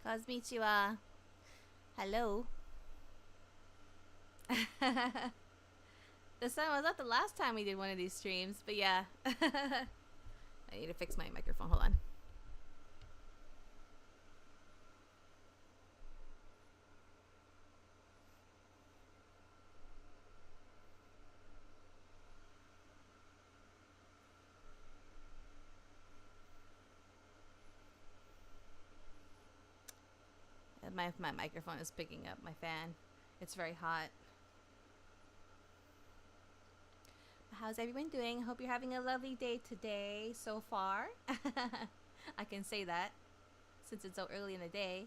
Kosmika. Hello. This time was not the last time we did one of these streams, but yeah. I need to fix my microphone. Hold on. My microphone is picking up my fan. It's very hot. How's everyone doing? Hope you're having a lovely day today so far. I can say that since it's so early in the day.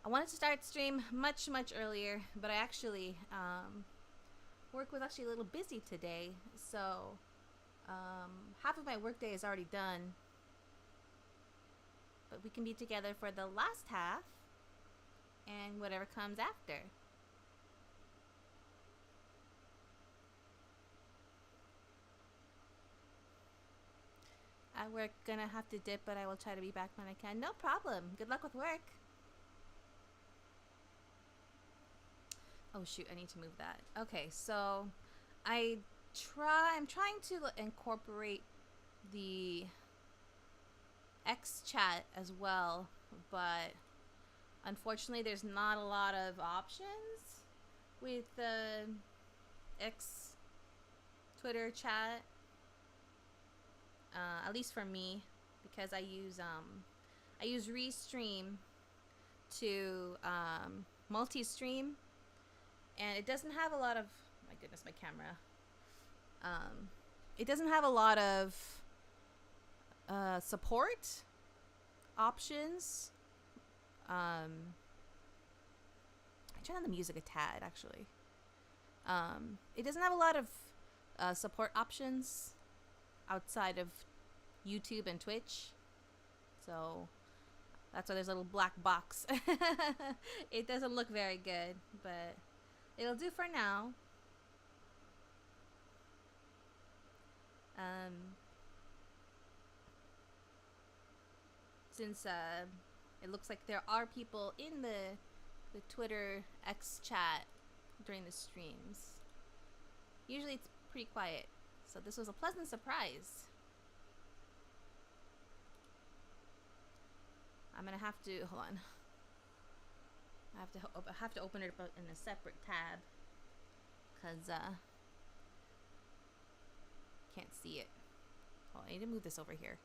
I wanted to start stream much earlier, but I actually work was actually a little busy today, so half of my workday is already done. But we can be together for the last half and whatever comes after. We're gonna have to dip, but I will try to be back when I can. No problem. Good luck with work. Oh shoot, I need to move that. Okay, so I'm trying to incorporate the X chat as well, but unfortunately there's not a lot of options with the X Twitter chat, at least for me, because I use Restream to multi-stream, and it doesn't have a lot of, my goodness, my camera, it doesn't have a lot of support options. I turn on the music a tad, actually. It doesn't have a lot of support options outside of YouTube and Twitch, so that's why there's a little black box. It doesn't look very good, but it'll do for now. Since it looks like there are people in the Twitter X chat during the streams. Usually it's pretty quiet, so this was a pleasant surprise. I'm gonna have to hold on. I have to open it up in a separate tab, cause can't see it. Oh, I need to move this over here.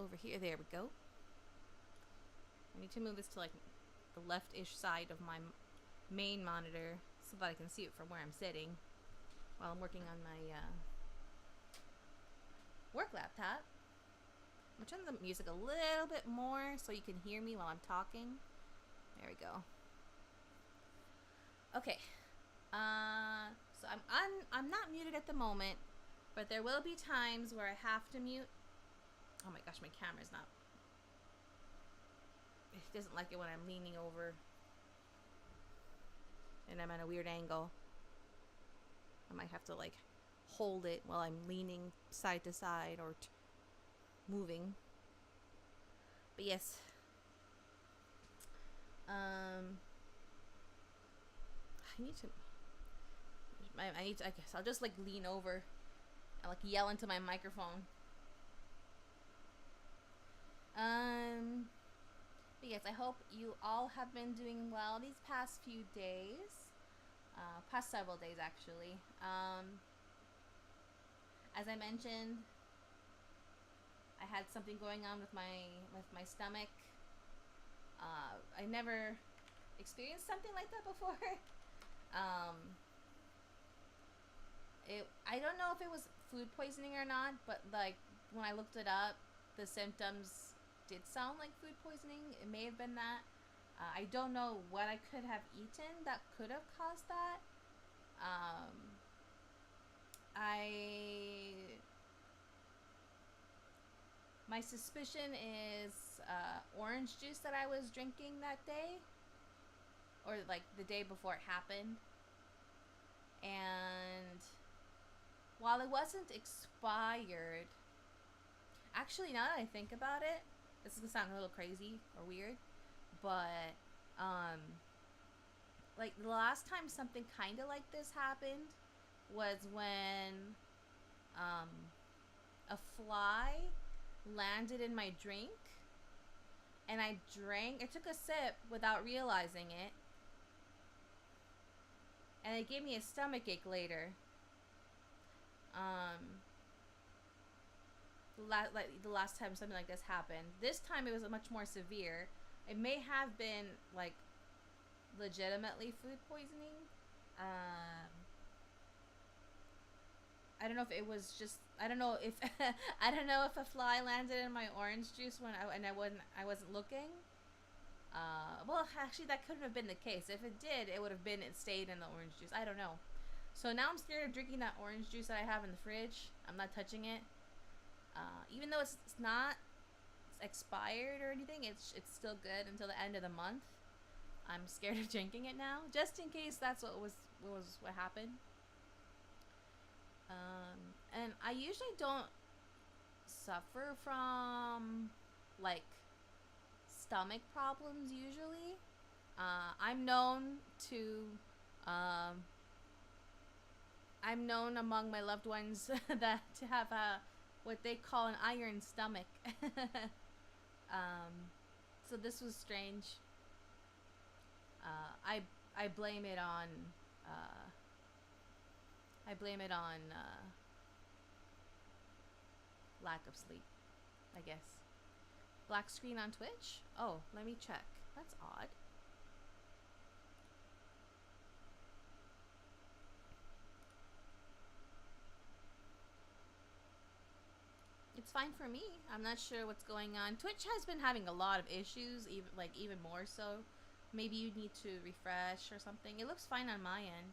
Over here, there we go. I need to move this to like the left-ish side of my main monitor so that I can see it from where I'm sitting while I'm working on my work laptop. I'm gonna turn the music a little bit more so you can hear me while I'm talking. There we go. Okay. So I'm not muted at the moment, but there will be times where I have to mute. Oh my gosh, my camera's not. It doesn't like it when I'm leaning over and I'm at a weird angle. I might have to like hold it while I'm leaning side to side or moving. But yes. I guess I'll just like lean over and like yell into my microphone. But yes, I hope you all have been doing well these past few days. Past several days, actually. As I mentioned, I had something going on with my stomach. I never experienced something like that before. I don't know if it was food poisoning or not, but like when I looked it up, the symptoms did sound like food poisoning. It may have been that. I don't know what I could have eaten that could have caused that. My suspicion is orange juice that I was drinking that day, or like the day before it happened. And while it wasn't expired, Actually, now that I think about it, this is gonna sound a little crazy or weird, but like the last time something kind of like this happened was when a fly landed in my drink, and I took a sip without realizing it, and it gave me a stomach ache later. The last time something like this happened. This time it was much more severe. It may have been like legitimately food poisoning. I don't know if it was just. I don't know if I don't know if a fly landed in my orange juice when I wasn't looking. Well, actually, that couldn't have been the case. If it did, it would have been it stayed in the orange juice. I don't know. So now I'm scared of drinking that orange juice that I have in the fridge. I'm not touching it. Even though it's not expired or anything, it's still good until the end of the month. I'm scared of drinking it now, just in case that's what happened. And I usually don't suffer from like stomach problems usually. I'm known among my loved ones that to have what they call an iron stomach. So this was strange. I blame it on lack of sleep, I guess. Black screen on Twitch? Oh, let me check. That's odd. It's fine for me. I'm not sure what's going on. Twitch has been having a lot of issues, even more so. Maybe you need to refresh or something. It looks fine on my end.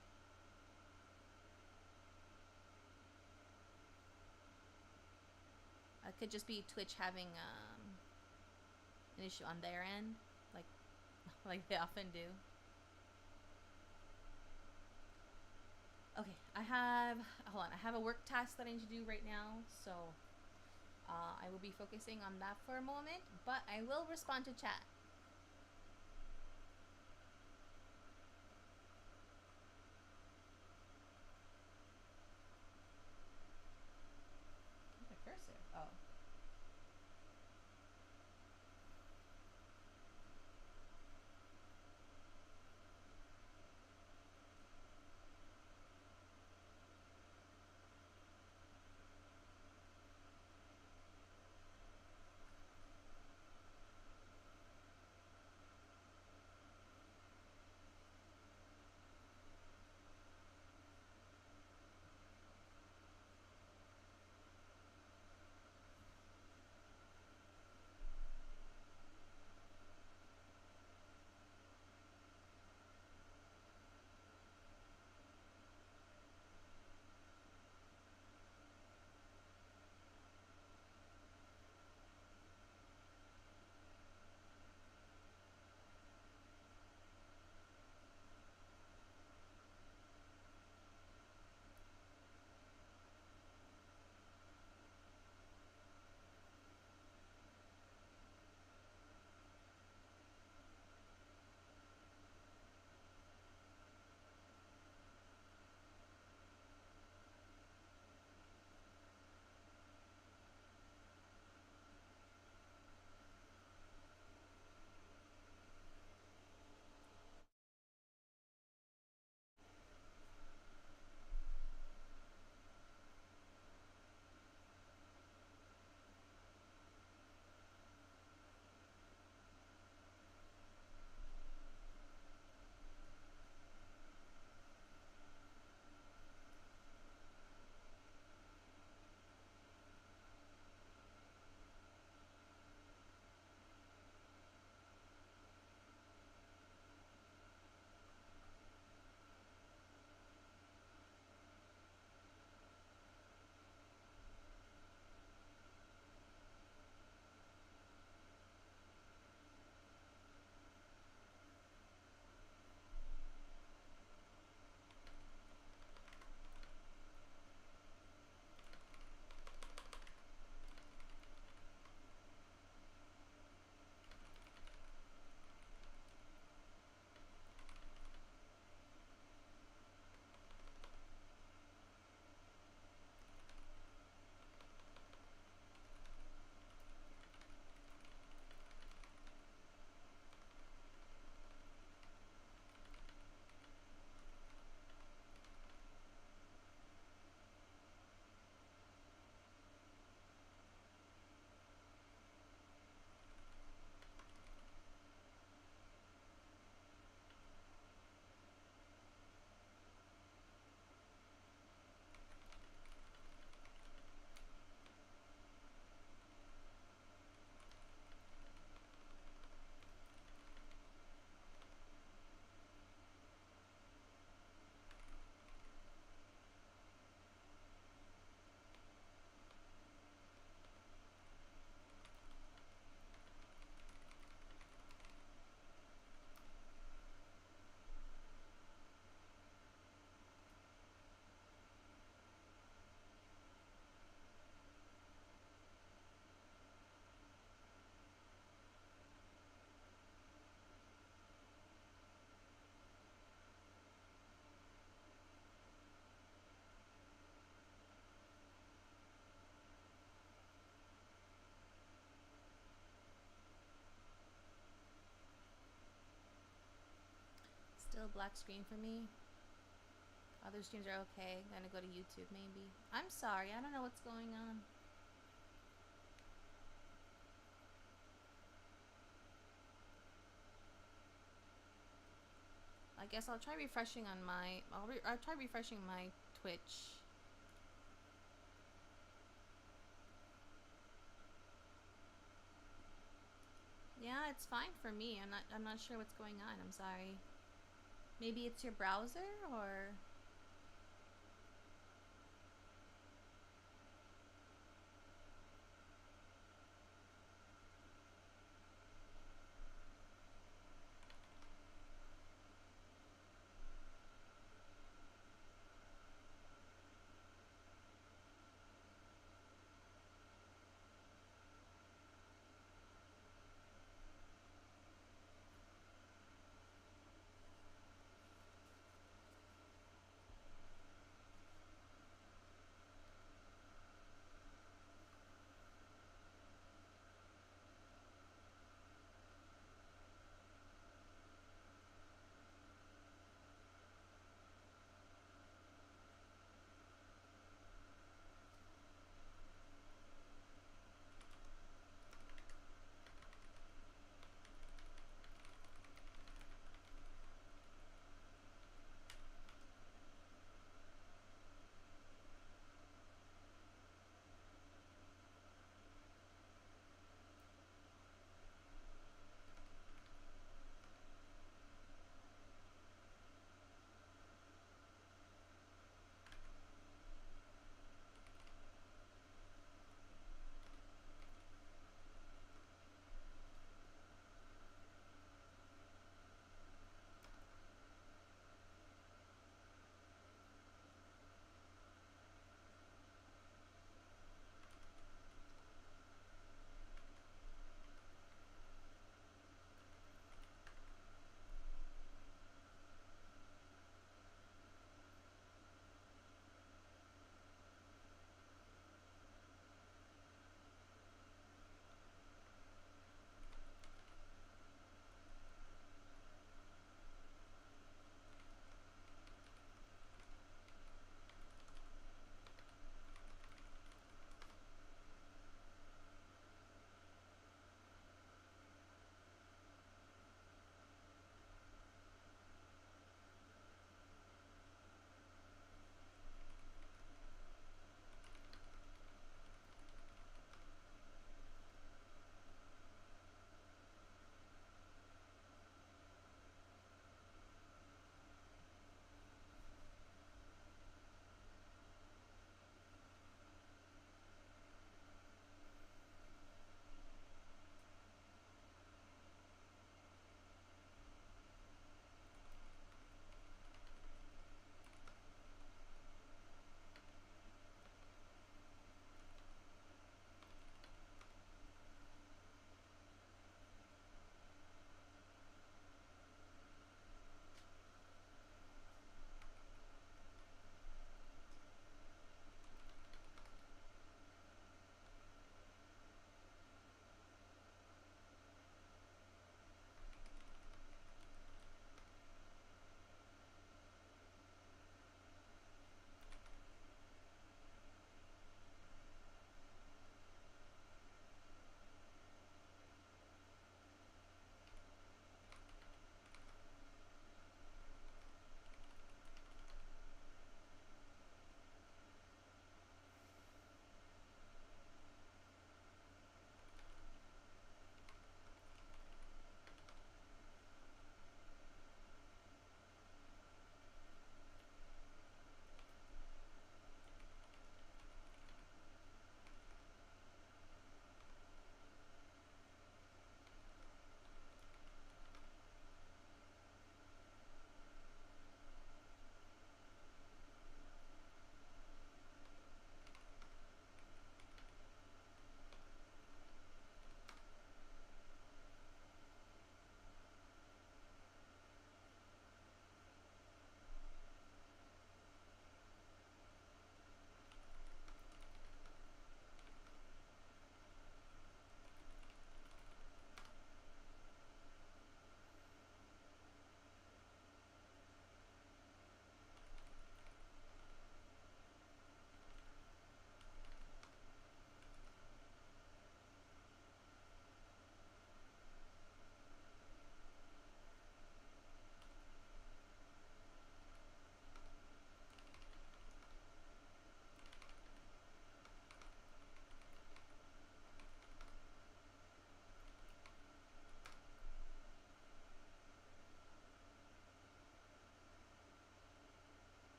It could just be Twitch having an issue on their end, like they often do. Okay, I have a work task that I need to do right now, so I will be focusing on that for a moment, but I will respond to chat. The cursor. Oh. Still black screen for me. Other streams are okay. I'm gonna go to YouTube maybe. I'm sorry, I don't know what's going on. I guess I'll try refreshing on my... I'll try refreshing my Twitch. Yeah, it's fine for me. I'm not sure what's going on. I'm sorry. Maybe it's your browser or...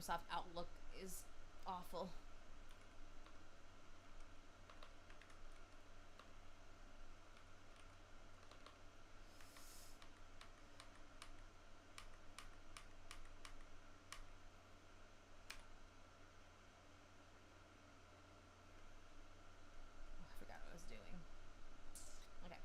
Microsoft Outlook is awful. Oh, I forgot what I was doing. Okay.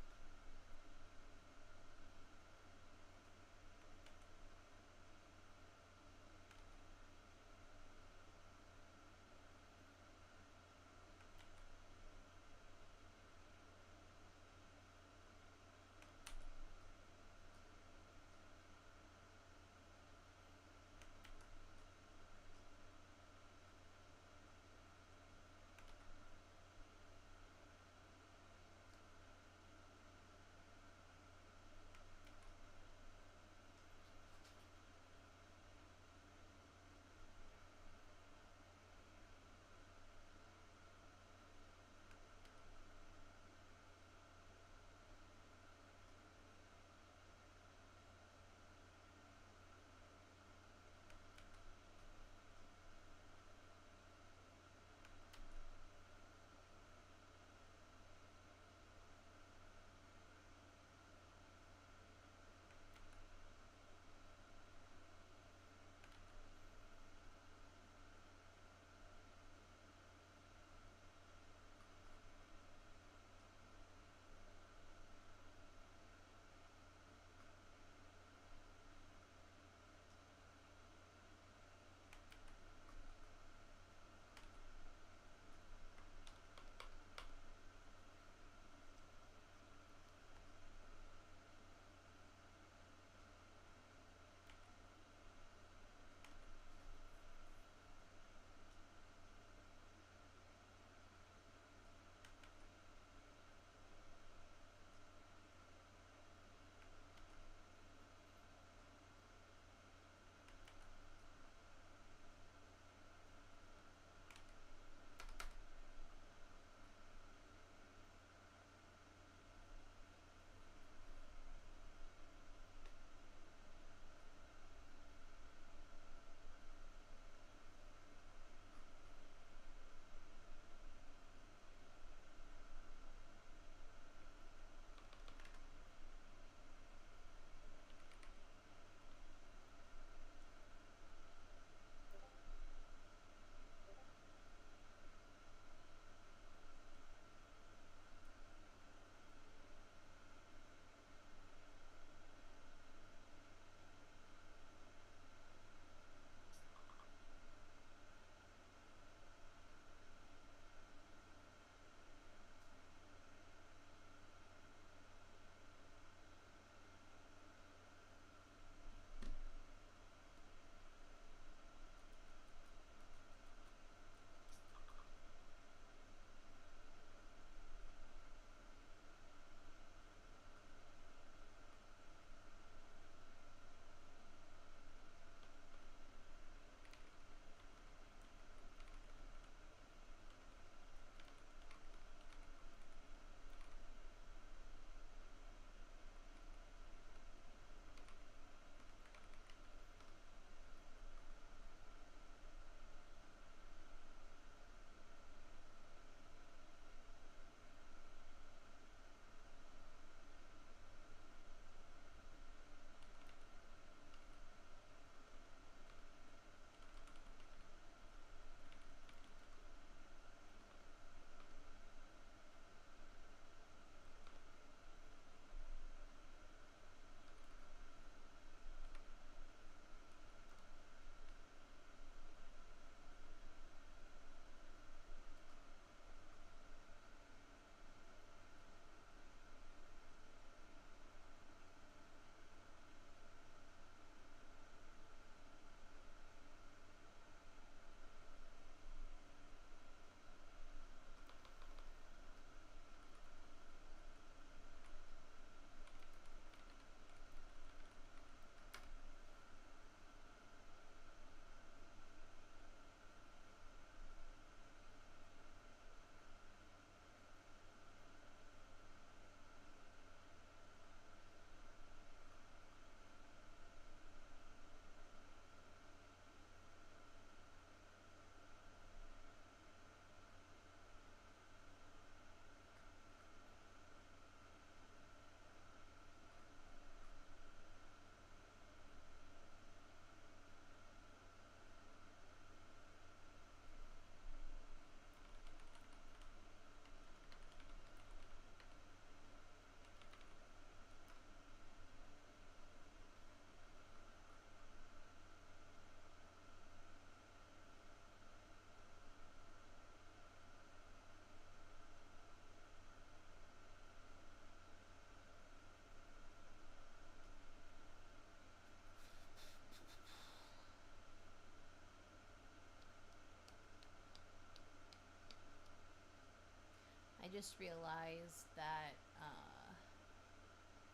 just realized that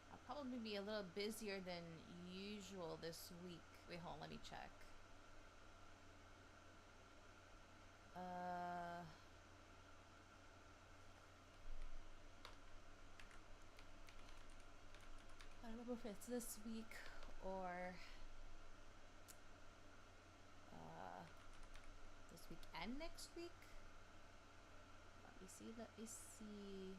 I'll probably be a little busier than usual this week. Wait, hold on, let me check. I don't know if it's this week or this week and next week. Let me see.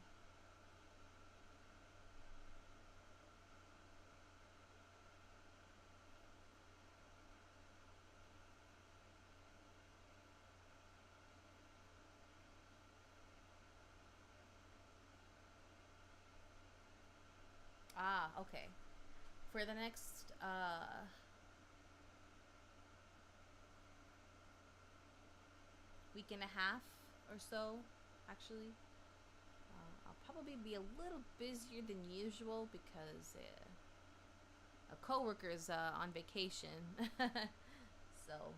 Okay. For the next week and a half or so, actually, I'll probably be a little busier than usual because a coworker's on vacation. So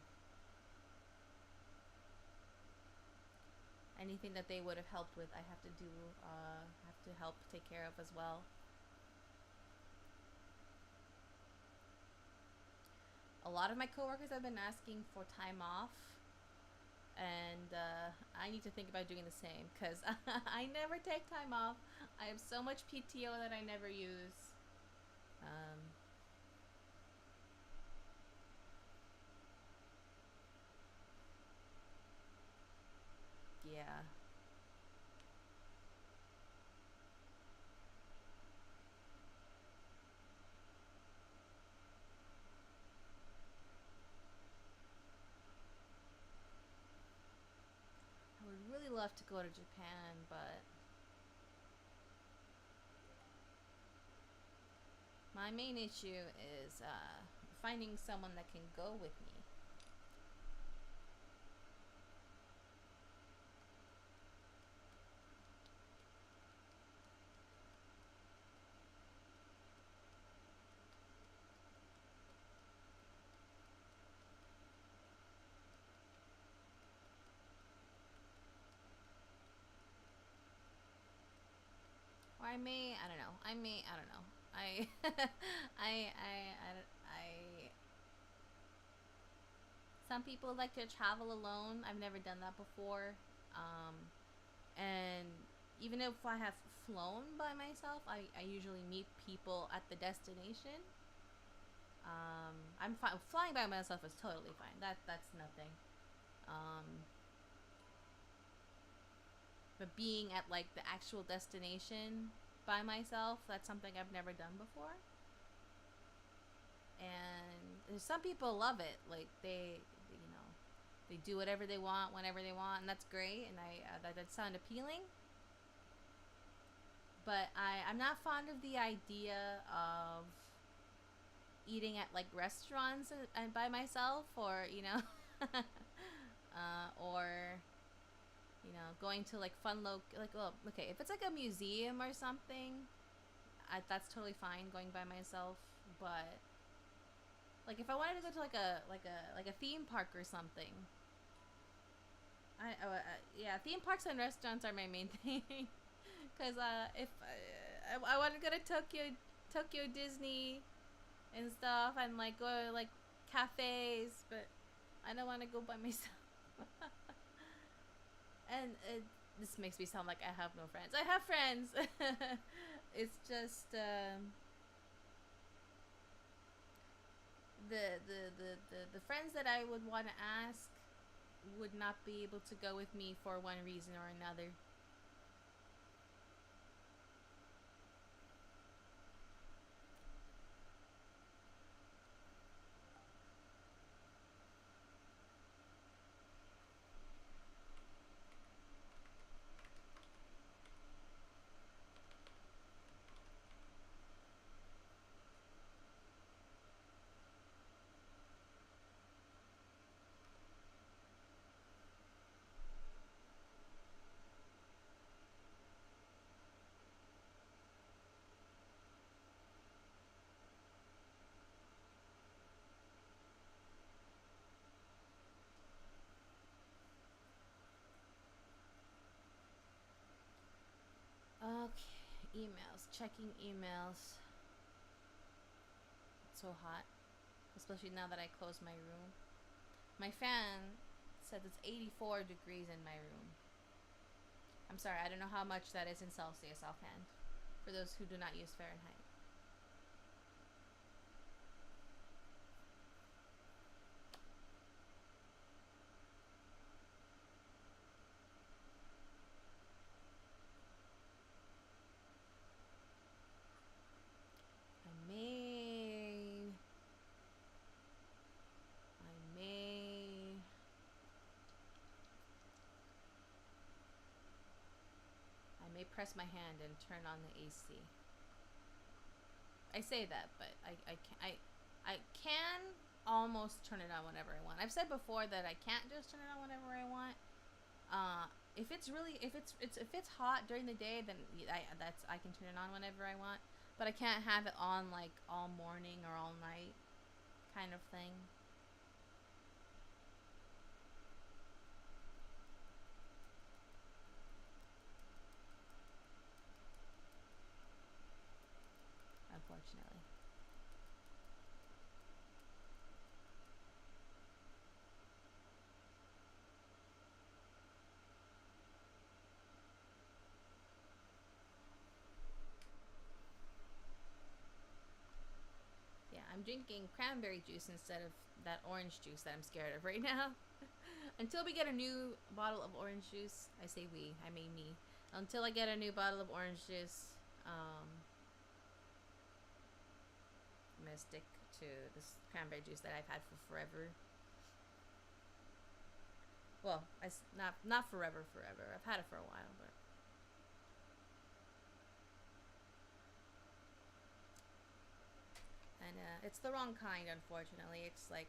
anything that they would have helped with, I have to help take care of as well. A lot of my coworkers have been asking for time off, and I need to think about doing the same because I never take time off. I have so much PTO that I never use. Yeah. I would really love to go to Japan, but my main issue is finding someone that can go with me. Or I don't know. Some people like to travel alone. I've never done that before. And even if I have flown by myself, I usually meet people at the destination. I'm fine. Flying by myself is totally fine. That's nothing. But being at like the actual destination by myself, that's something I've never done before. And some people love it. Like they do whatever they want whenever they want, and that's great. And that sounds appealing. But I'm not fond of the idea of eating at like restaurants and by myself, or or going to like okay, if it's like a museum or something, that's totally fine going by myself. But like if I wanted to go to like a theme park or something, yeah, theme parks and restaurants are my main thing. Because if I want to go to Tokyo Disney and stuff, and like go to like cafes, but I don't want to go by myself. And this makes me sound like I have no friends. I have friends. It's just the friends that I would want to ask would not be able to go with me for one reason or another. Okay, emails. Checking emails. It's so hot, especially now that I closed my room. My fan said it's 84 degrees in my room. I'm sorry, I don't know how much that is in Celsius offhand, for those who do not use Fahrenheit. I may press my hand and turn on the AC. I say that, but I can almost turn it on whenever I want. I've said before that I can't just turn it on whenever I want. If it's hot during the day, then I can turn it on whenever I want. But I can't have it on like all morning or all night, kind of thing. Unfortunately. Yeah, I'm drinking cranberry juice instead of that orange juice that I'm scared of right now. Until we get a new bottle of orange juice, I say we, I mean me. Until I get a new bottle of orange juice, I'm gonna stick to this cranberry juice that I've had for forever. Well, not forever. I've had it for a while, but and it's the wrong kind, unfortunately. It's like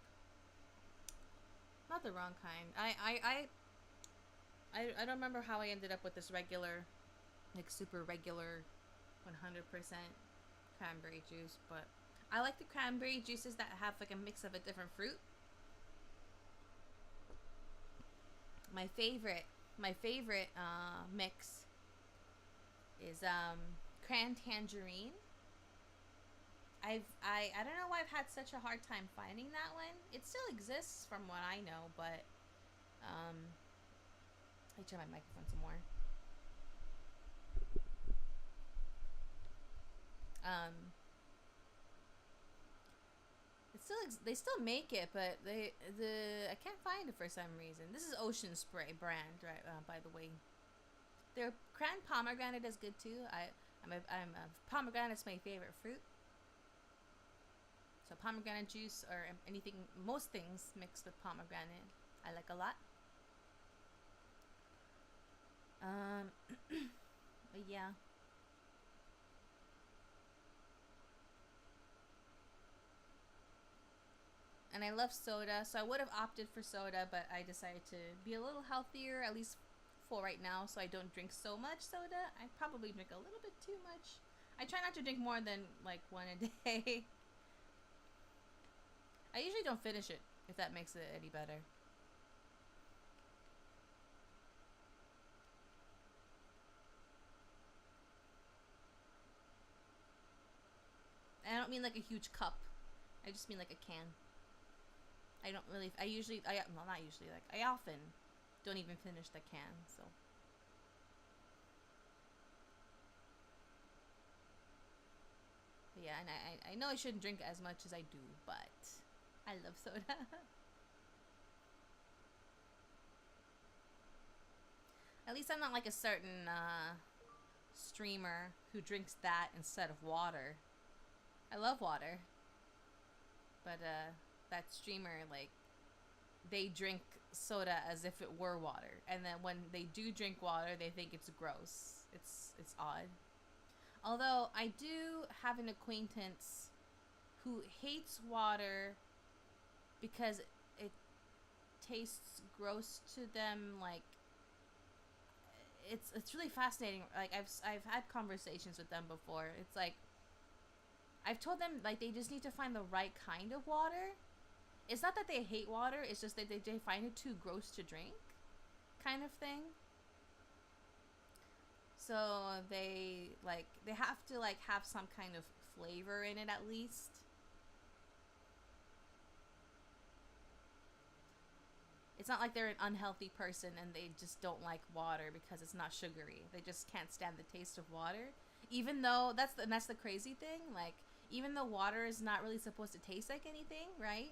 not the wrong kind. I don't remember how I ended up with this regular, like super regular, 100% cranberry juice, but I like the cranberry juices that have like a mix of a different fruit. My favorite mix is cran tangerine. I don't know why I've had such a hard time finding that one. It still exists from what I know, but let me turn my microphone some more. They still make it, but I can't find it for some reason. This is Ocean Spray brand, right? By the way, their cran pomegranate is good too. I'm a pomegranate's my favorite fruit. So pomegranate juice or anything, most things mixed with pomegranate, I like a lot. But yeah. And I love soda, so I would have opted for soda, but I decided to be a little healthier, at least for right now, so I don't drink so much soda. I probably drink a little bit too much. I try not to drink more than like one a day. I usually don't finish it, if that makes it any better. I don't mean like a huge cup. I just mean like a can. I don't really, I usually, well, not usually, like, I often don't even finish the can, so. But yeah, and I know I shouldn't drink as much as I do, but I love soda. At least I'm not like a certain streamer who drinks that instead of water. I love water, but that streamer, like, they drink soda as if it were water, and then when they do drink water, they think it's gross. It's odd. Although I do have an acquaintance who hates water because it tastes gross to them. Like, it's really fascinating. Like, I've had conversations with them before. It's like, I've told them, like, they just need to find the right kind of water. It's not that they hate water, it's just that they find it too gross to drink, kind of thing. So they have to like have some kind of flavor in it at least. It's not like they're an unhealthy person and they just don't like water because it's not sugary. They just can't stand the taste of water. Even though that's the crazy thing. Like, even though water is not really supposed to taste like anything, right?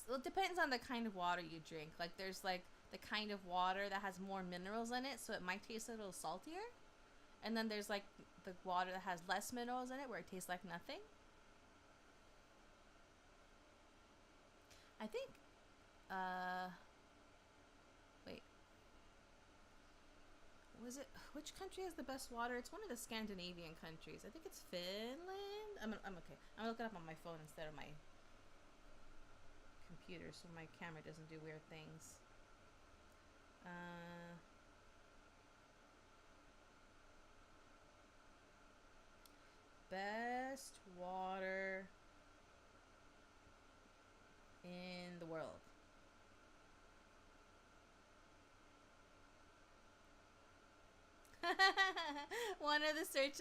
So it depends on the kind of water you drink. Like, there's like the kind of water that has more minerals in it, so it might taste a little saltier. And then there's like the water that has less minerals in it, where it tastes like nothing. I think, wait. Was it, which country has the best water? It's one of the Scandinavian countries. I think it's Finland. I'm okay. I'm gonna look it up on my phone instead of my computer, so my camera doesn't do weird things. Best water in the world. One of the search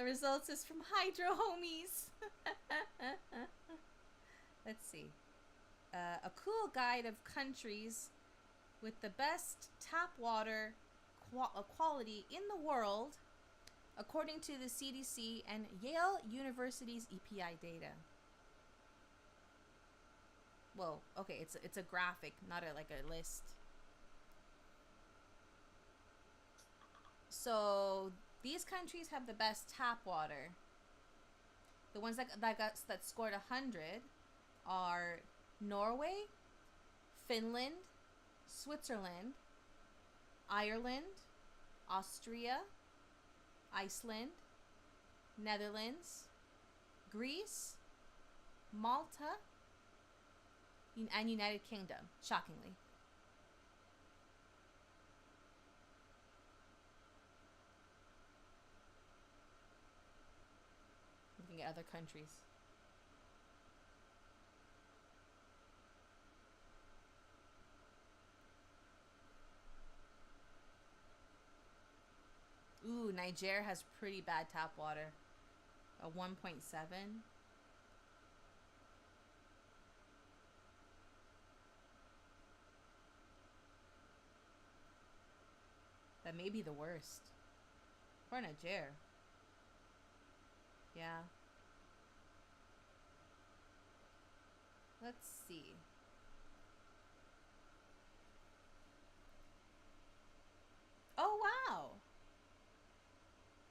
results is from Hydro Homies. Let's see. A cool guide of countries with the best tap water quality in the world, according to the CDC and Yale University's EPI data. Whoa, okay, it's a graphic, not a list. So these countries have the best tap water. The ones that scored 100 are Norway, Finland, Switzerland, Ireland, Austria, Iceland, Netherlands, Greece, Malta, and United Kingdom, shockingly. Looking at other countries. Ooh, Niger has pretty bad tap water. A 1.7. That may be the worst. For Niger. Yeah. Let's see. Oh, wow.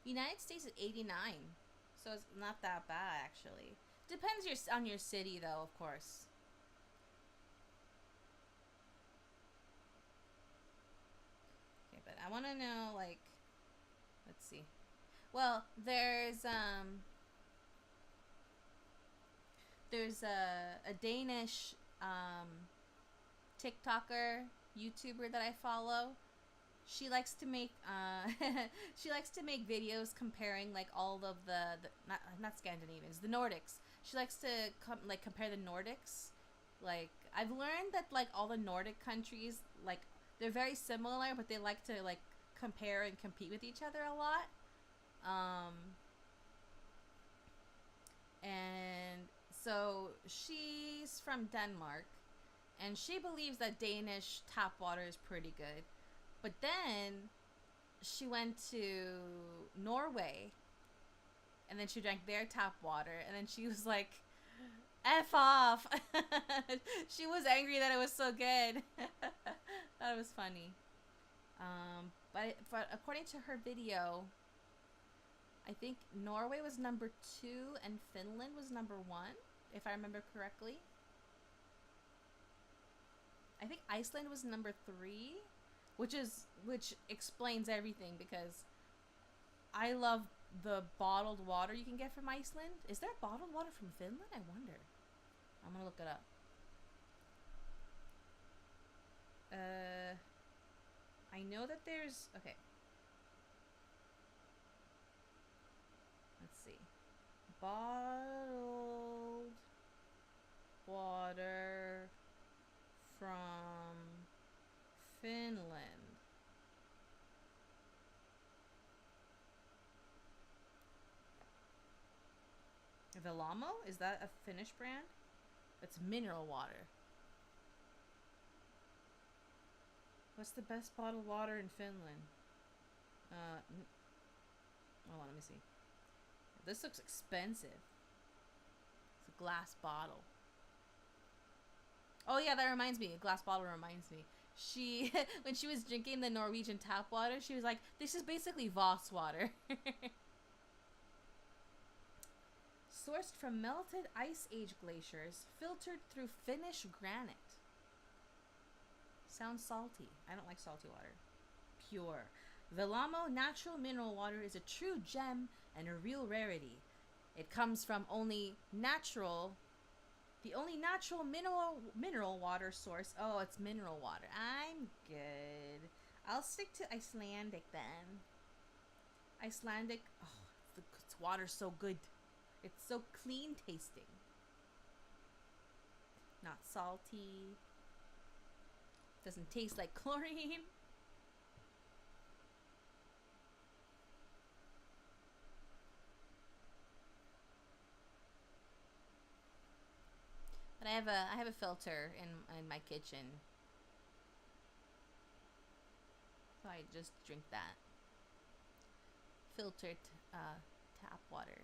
United States is 89. So it's not that bad, actually. Depends on your city, though, of course. Okay, but I want to know, like... Let's see. Well, there's a Danish TikToker, YouTuber that I follow. She likes to make videos comparing like all of the not Scandinavians, the Nordics. She likes to compare the Nordics. Like, I've learned that like all the Nordic countries, like, they're very similar, but they like to like compare and compete with each other a lot. And so she's from Denmark, and she believes that Danish tap water is pretty good. But then she went to Norway, and then she drank their tap water, and then she was like, F off. She was angry that it was so good. That was funny. But according to her video, I think Norway was number 2 and Finland was number 1, if I remember correctly. I think Iceland was number 3, which explains everything, because I love the bottled water you can get from Iceland. Is there bottled water from Finland? I wonder. I'm gonna look it up. I know that there's... Okay. Let's see. Bottled water from Finland. Velamo? Is that a Finnish brand? It's mineral water. What's the best bottled water in Finland? Hold on, let me see. This looks expensive. It's a glass bottle. Oh yeah, that reminds me. A glass bottle reminds me. She, when she was drinking the Norwegian tap water, she was like, this is basically Voss water. Sourced from melted ice age glaciers, filtered through Finnish granite. Sounds salty. I don't like salty water. Pure. Velamo natural mineral water is a true gem and a real rarity. It comes from the only natural mineral water source. Oh, it's mineral water. I'm good. I'll stick to Icelandic then. Icelandic. Oh, it's water's so good. It's so clean tasting. Not salty. Doesn't taste like chlorine. But I have a filter in my kitchen. So I just drink that. Filtered tap water.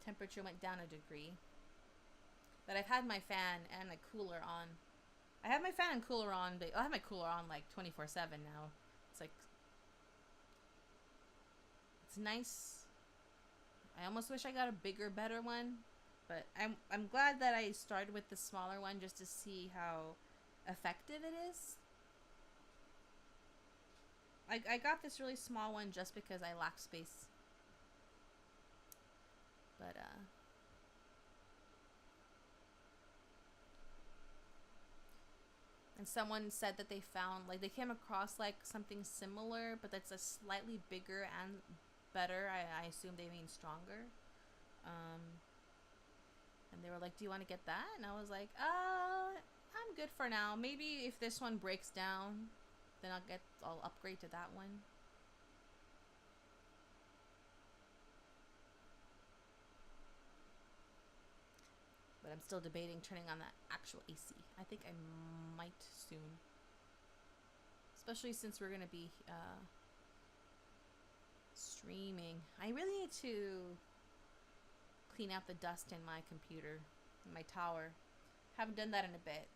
Temperature went down a degree. But I've had my fan and the cooler on. I have my fan and cooler on, but I have my cooler on like 24/7 now. It's like, it's nice. I almost wish I got a bigger, better one, but I'm glad that I started with the smaller one just to see how effective it is. I got this really small one just because I lack space. But and someone said that they found, like, they came across like something similar, but that's a slightly bigger and better. I assume they mean stronger. And they were like, do you want to get that? And I was like, I'm good for now. Maybe if this one breaks down, then I'll upgrade to that one. But I'm still debating turning on the actual AC. I think I might soon. Especially since we're going to be streaming. I really need to clean out the dust in my computer, in my tower. Haven't done that in a bit.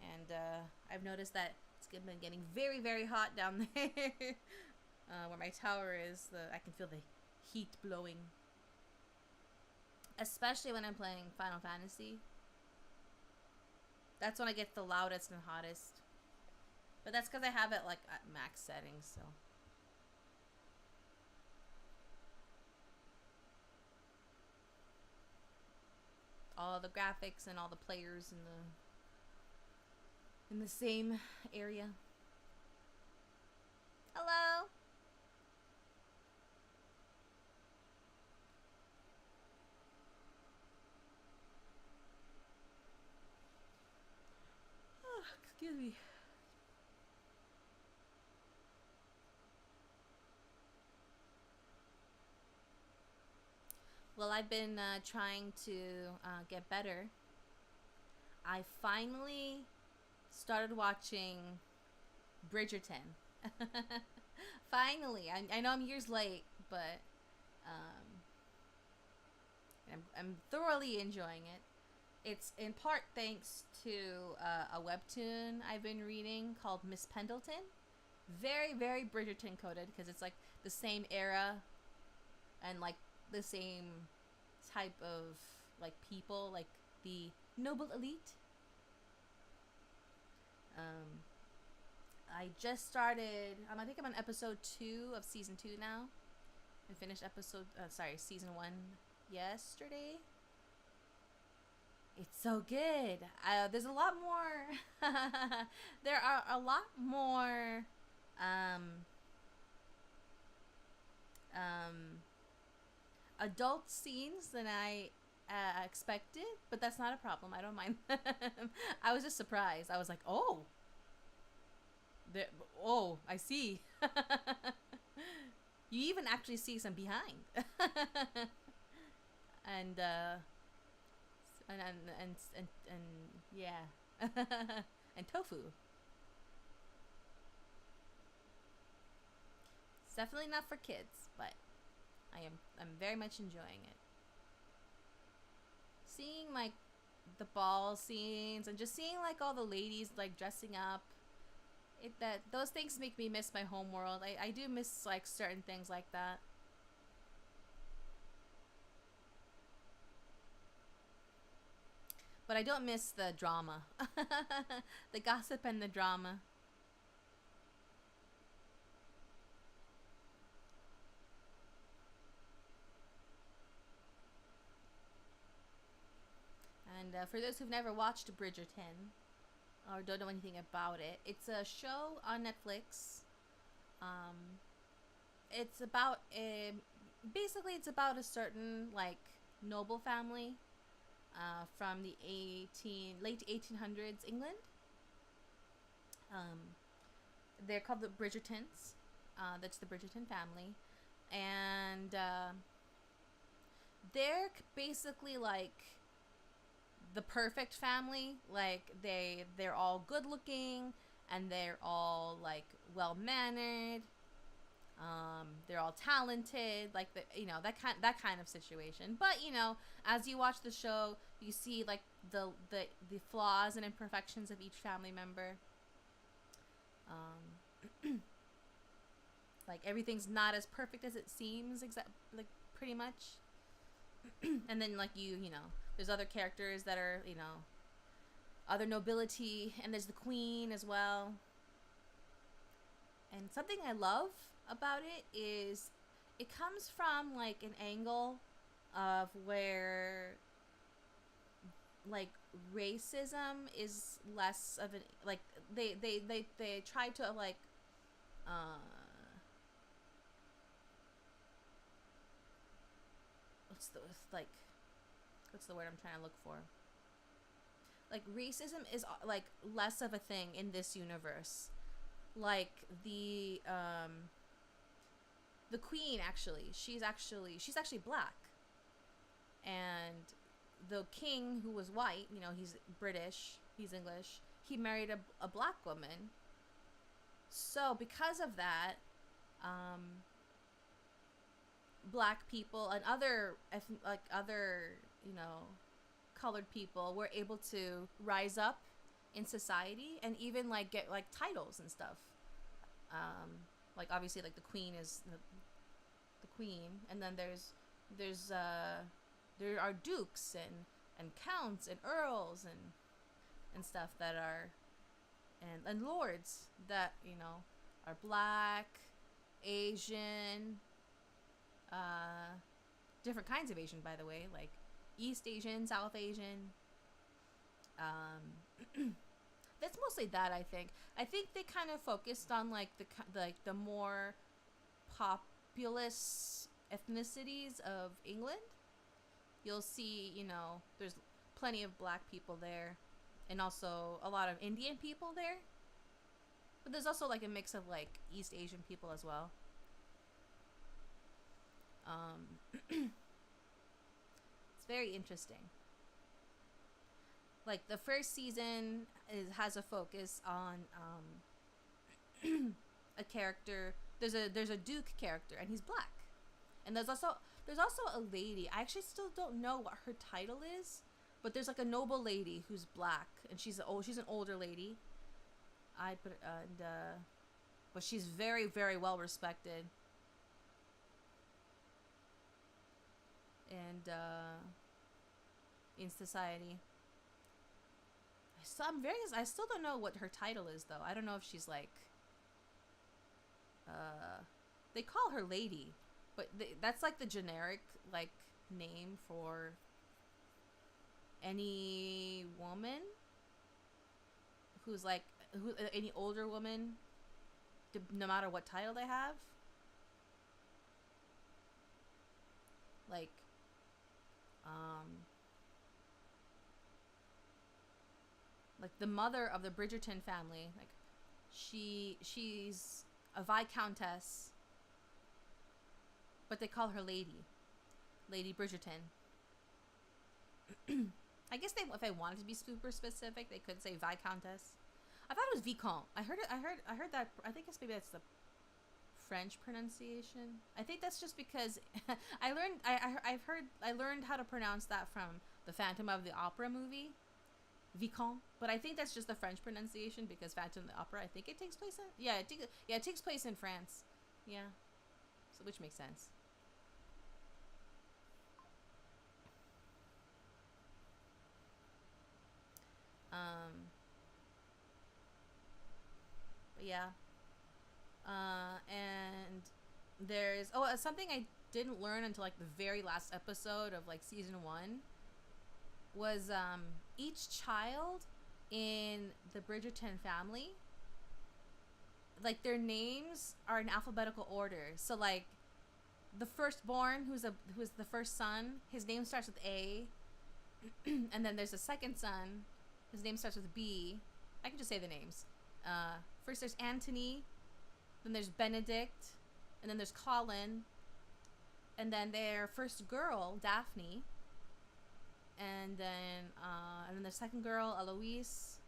And I've noticed that it's been getting very, very hot down there. Where my tower is. I can feel the heat blowing. Especially when I'm playing Final Fantasy. That's when I get the loudest and hottest. But that's because I have it like at max settings, so. All the graphics and all the players in the same area. Hello. Excuse me. Well, I've been trying to get better. I finally started watching Bridgerton. Finally. I know I'm years late, but I'm thoroughly enjoying it. It's in part thanks to a webtoon I've been reading called Miss Pendleton. Very, very Bridgerton coded because it's like the same era and like the same type of like people, like the noble elite. I just started. I think I'm on episode 2 of season 2 now. I finished season 1 yesterday. It's so good. There's a lot more. There are a lot more adult scenes than I expected, but that's not a problem. I don't mind. I was just surprised. I was like, oh, oh, I see. You even actually see some behind. and yeah. And tofu. It's definitely not for kids, but I'm very much enjoying it. Seeing like the ball scenes and just seeing like all the ladies like dressing up, those things make me miss my home world. I do miss like certain things like that. But I don't miss the drama. The gossip and the drama. And for those who've never watched Bridgerton or don't know anything about it, it's a show on Netflix. It's about basically it's about a certain like noble family from the late 1800s England. They're called the Bridgertons. That's the Bridgerton family, and they're basically like the perfect family. Like they're all good looking and they're all like well mannered. They're all talented, like that kind of situation. But as you watch the show, you see like the flaws and imperfections of each family member. Like everything's not as perfect as it seems, like pretty much. And then like there's other characters that are other nobility, and there's the queen as well. And something I love about it is it comes from like an angle of where like racism is less of an like they try to like what's the word I'm trying to look for? Like racism is like less of a thing in this universe. Like the queen she's actually black, and the king, who was white, he's British, he's English, he married a black woman. So because of that, black people and other colored people were able to rise up in society and even like get like titles and stuff. Like obviously like the queen is the queen, and then there are dukes and counts and earls and stuff that are and lords that are black, Asian, different kinds of Asian, by the way, like East Asian, South Asian. That's mostly that. I think they kind of focused on like the more populous ethnicities of England. You'll see, there's plenty of black people there, and also a lot of Indian people there. But there's also like a mix of like East Asian people as well. It's very interesting. Like the first season has a focus on a character. There's a Duke character, and he's black. And there's also a lady. I actually still don't know what her title is, but there's like a noble lady who's black, and she's an older lady. But she's very, very well respected. And in society. I still don't know what her title is, though. I don't know if she's like they call her lady, but that's like the generic like name for any woman who's any older woman, no matter what title they have. Like like the mother of the Bridgerton family, like she's a viscountess, but they call her Lady Bridgerton. I guess if they wanted to be super specific, they could say viscountess. I thought it was vicomte. I heard that. I think maybe that's the French pronunciation. I think that's just because I learned how to pronounce that from the Phantom of the Opera movie, vicomte. But I think that's just the French pronunciation because Phantom of the Opera, I think it takes place in it takes place in France. Yeah, so which makes sense. But yeah. And there's something I didn't learn until like the very last episode of like season 1 was each child in the Bridgerton family, like their names are in alphabetical order. So like the firstborn, who's the first son, his name starts with A, and then there's a second son, his name starts with B. I can just say the names. First there's Anthony, then there's Benedict, and then there's Colin, and then their first girl, Daphne, and then the second girl, Eloise,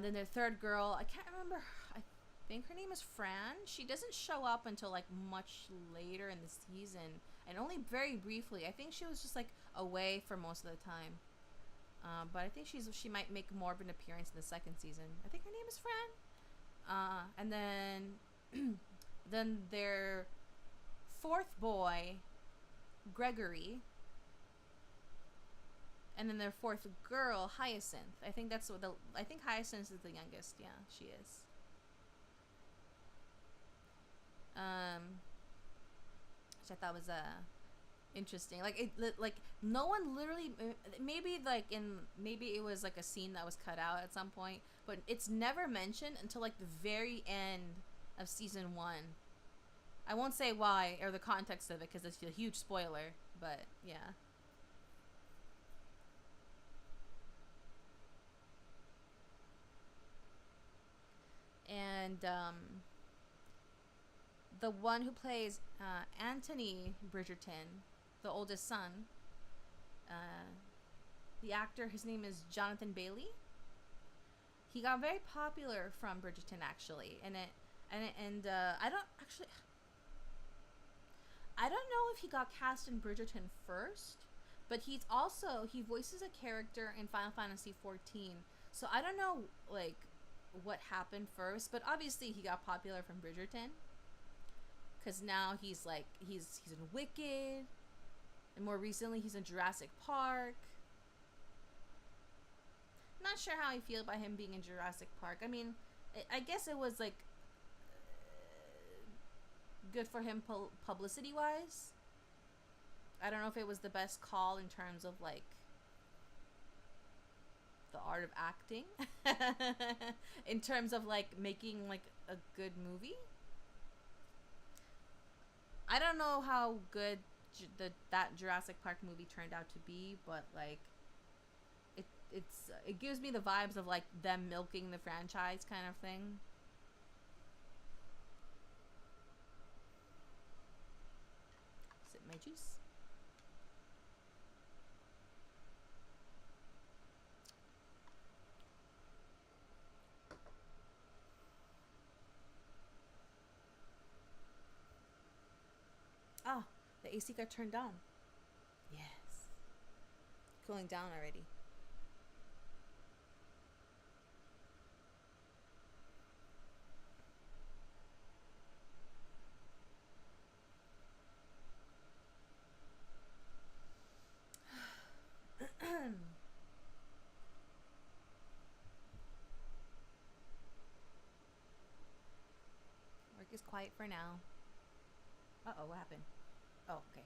then their third girl, I can't remember, I think her name is Fran. She doesn't show up until like much later in the season, and only very briefly. I think she was just like away for most of the time. But I think she might make more of an appearance in the second season. I think her name is Fran. And then their fourth boy, Gregory. And then their fourth girl, Hyacinth. I think I think Hyacinth is the youngest. Yeah, she is. Which I thought was interesting. Like no one literally, maybe it was like a scene that was cut out at some point, but it's never mentioned until like the very end of season 1. I won't say why or the context of it because it's a huge spoiler, but yeah. And the one who plays Anthony Bridgerton, the oldest son, the actor, his name is Jonathan Bailey. He got very popular from Bridgerton actually, and I don't know if he got cast in Bridgerton first, but he voices a character in Final Fantasy 14. So I don't know like what happened first, but obviously he got popular from Bridgerton. Cause now he's in Wicked, and more recently he's in Jurassic Park. Not sure how I feel about him being in Jurassic Park. I mean, I guess it was like good for him publicity wise. I don't know if it was the best call in terms of like the art of acting, in terms of like making like a good movie. I don't know how good that Jurassic Park movie turned out to be, but like it gives me the vibes of like them milking the franchise kind of thing. Sip my juice. Oh, the AC got turned on. Yes. Cooling down already. Work is quiet for now. Uh-oh, what happened? Oh, okay.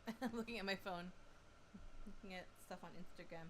I'm looking at my phone. Looking at stuff on Instagram.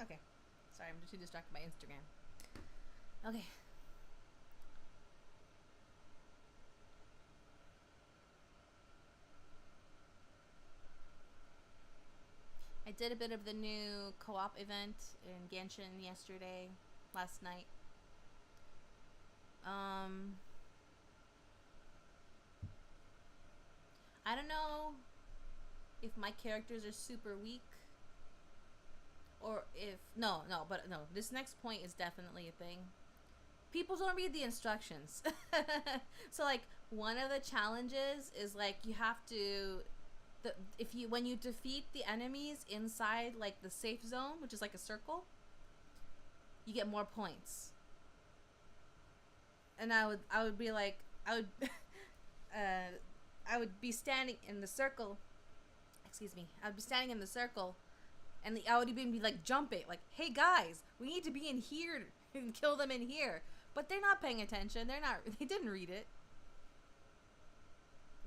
Okay. Sorry, I'm just too distracted by Instagram. Okay. I did a bit of the new co-op event in Genshin last night. I don't know if my characters are super weak. Or if no, this next point is definitely a thing. People don't read the instructions. So like one of the challenges is like you have to when you defeat the enemies inside like the safe zone, which is like a circle, you get more points. And I would be like I would be standing in the circle. Excuse me. I would be standing in the circle. And I would even be like jumping, like, hey guys, we need to be in here and kill them in here. But they're not paying attention. They didn't read it.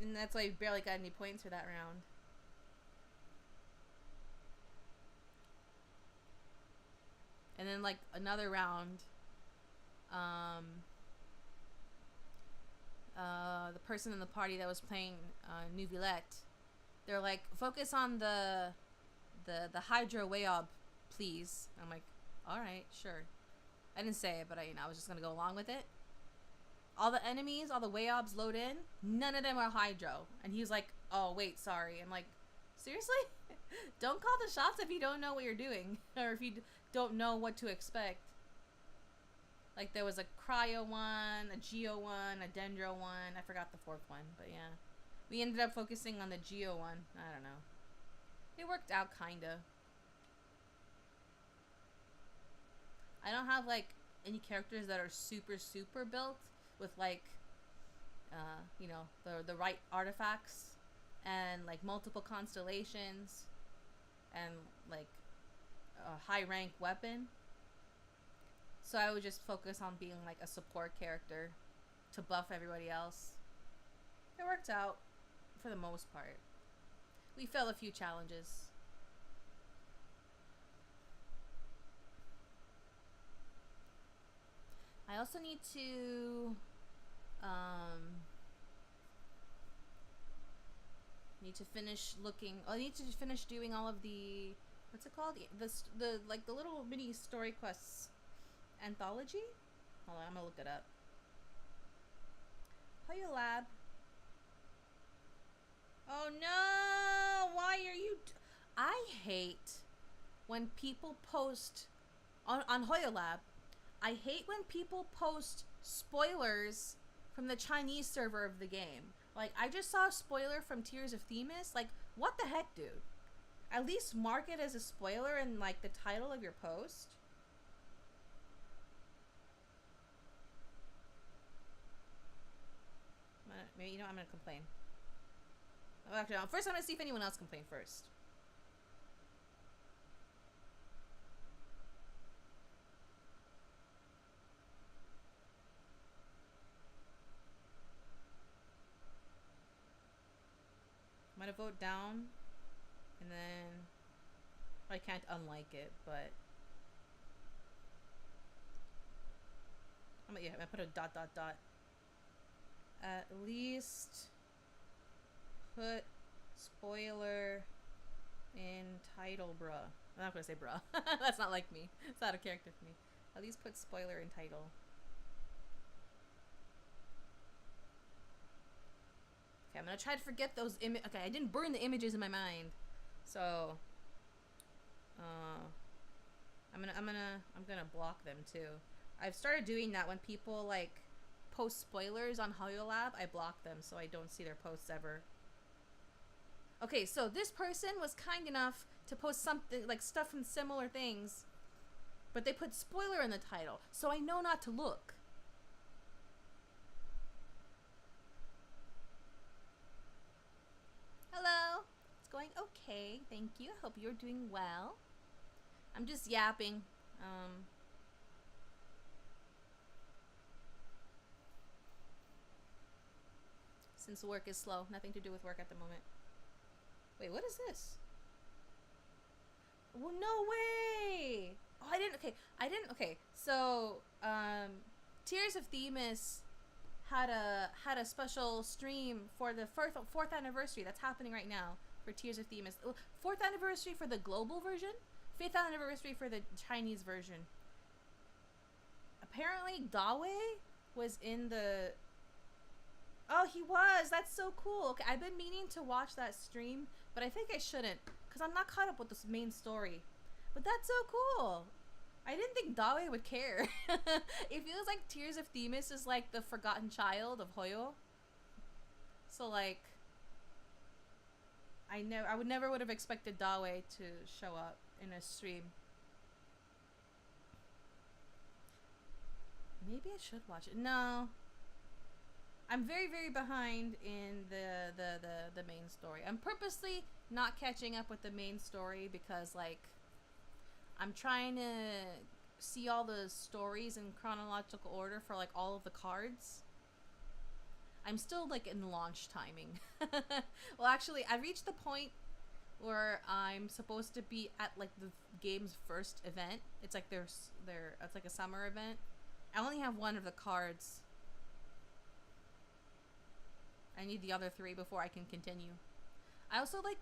And that's why I barely got any points for that round. And then like another round, the person in the party that was playing New Villette, they're like, focus on the Hydra Wayob, please. I'm like, all right, sure. I didn't say it, but I was just gonna go along with it. All the enemies, all the Wayobs load in. None of them are Hydro. And he was like, oh wait, sorry. I'm like, seriously? Don't call the shots if you don't know what you're doing, or if you don't know what to expect. Like there was a Cryo one, a Geo one, a Dendro one. I forgot the fourth one, but yeah, we ended up focusing on the Geo one. I don't know. It worked out, kinda. I don't have, like, any characters that are super, super built with, like, the right artifacts and, like, multiple constellations and, like, a high-rank weapon. So I would just focus on being, like, a support character to buff everybody else. It worked out for the most part. We failed a few challenges. I also need to finish looking. I need to finish doing all of the, what's it called? The like the little mini story quests anthology. Hold on, I'm gonna look it up. Hiya Lab. Oh no! Why are you? I hate when people post on Hoya Lab. I hate when people post spoilers from the Chinese server of the game. Like, I just saw a spoiler from Tears of Themis. Like, what the heck, dude? At least mark it as a spoiler in, like, the title of your post. Maybe, I'm gonna complain. Oh, actually, no, first I'm gonna see if anyone else complained first. gonna vote down, and then I can't unlike it, but I put a ... At least put spoiler in title, bruh. I'm not gonna say bruh. That's not like me. It's not a character for me. At least put spoiler in title. Okay, I'm gonna try to forget those okay, I didn't burn the images in my mind. So I'm gonna block them too. I've started doing that when people like post spoilers on HoYoLab. I block them so I don't see their posts ever. Okay, so this person was kind enough to post something like stuff from similar things, but they put spoiler in the title, so I know not to look. Hello. It's going okay. Thank you. I hope you're doing well. I'm just yapping. Since work is slow. Nothing to do with work at the moment. Wait, what is this? Well, no way! Oh, I didn't. Okay, so, Tears of Themis had a special stream for the fourth anniversary that's happening right now for Tears of Themis. 4th anniversary for the global version, 5th anniversary for the Chinese version. Apparently, Dawe was in the... Oh, he was! That's so cool! Okay, I've been meaning to watch that stream, but I think I shouldn't, because I'm not caught up with this main story. But that's so cool! I didn't think Dawe would care. It feels like Tears of Themis is like the forgotten child of Hoyo. So like, I would never have expected Dawe to show up in a stream. Maybe I should watch it. No. I'm very, very behind in the main story. I'm purposely not catching up with the main story because like I'm trying to see all the stories in chronological order for like all of the cards. I'm still like in launch timing. Well, actually, I reached the point where I'm supposed to be at like the game's first event. It's like it's like a summer event. I only have one of the cards. I need the other 3 before I can continue. I also like,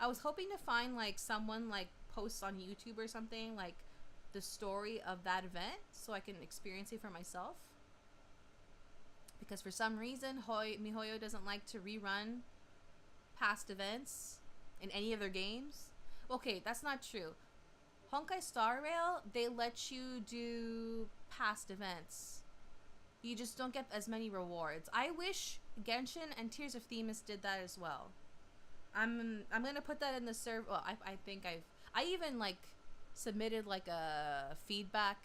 I was hoping to find like someone like posts on YouTube or something like the story of that event so I can experience it for myself. Because for some reason MiHoYo doesn't like to rerun past events in any of their games. Okay, that's not true. Honkai Star Rail, they let you do past events. You just don't get as many rewards. I wish Genshin and Tears of Themis did that as well. I'm gonna put that in the server. Well, I think I even like submitted like a feedback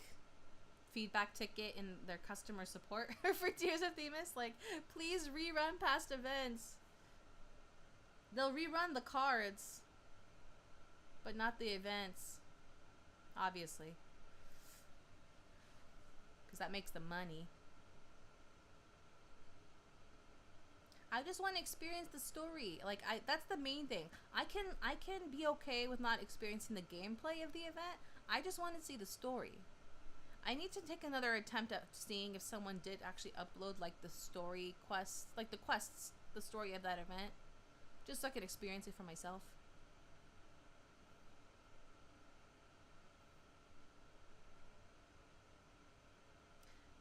ticket in their customer support for Tears of Themis. Like, please rerun past events. They'll rerun the cards, but not the events, obviously, because that makes the money. I just want to experience the story. Like, that's the main thing. I can be okay with not experiencing the gameplay of the event. I just want to see the story. I need to take another attempt at seeing if someone did actually upload like the story quests, like the quests, the story of that event, just so I could experience it for myself.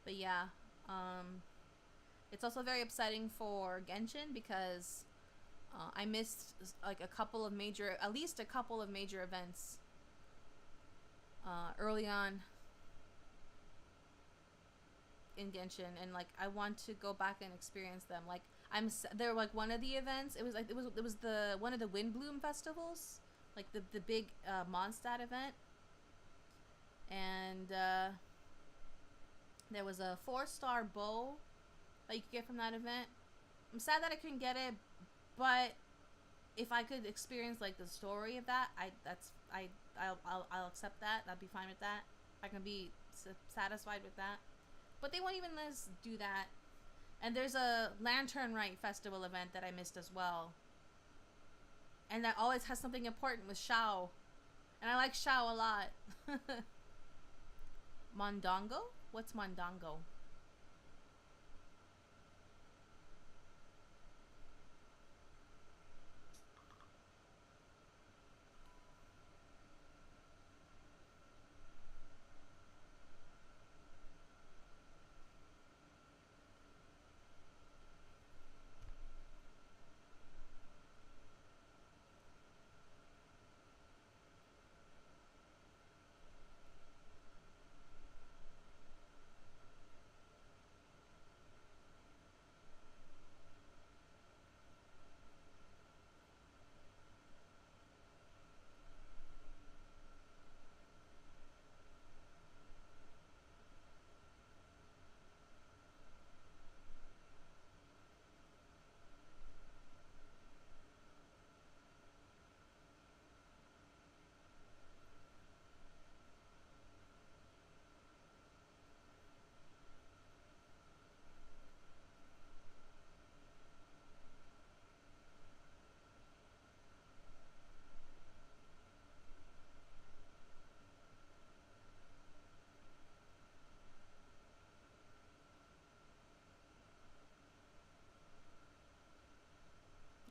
But yeah, it's also very upsetting for Genshin because I missed like at least a couple of major events early on in Genshin, and like I want to go back and experience them. Like they're like one of the events. It was the one of the Windbloom festivals, like the big Mondstadt event, and there was a 4-star bow that you could get from that event. I'm sad that I couldn't get it, but if I could experience like the story of that, I'll accept that. I'd be fine with that. I can be satisfied with that. But they won't even let us do that. And there's a Lantern Rite festival event that I missed as well. And that always has something important with Shao. And I like Shao a lot. Mondongo? What's Mondongo?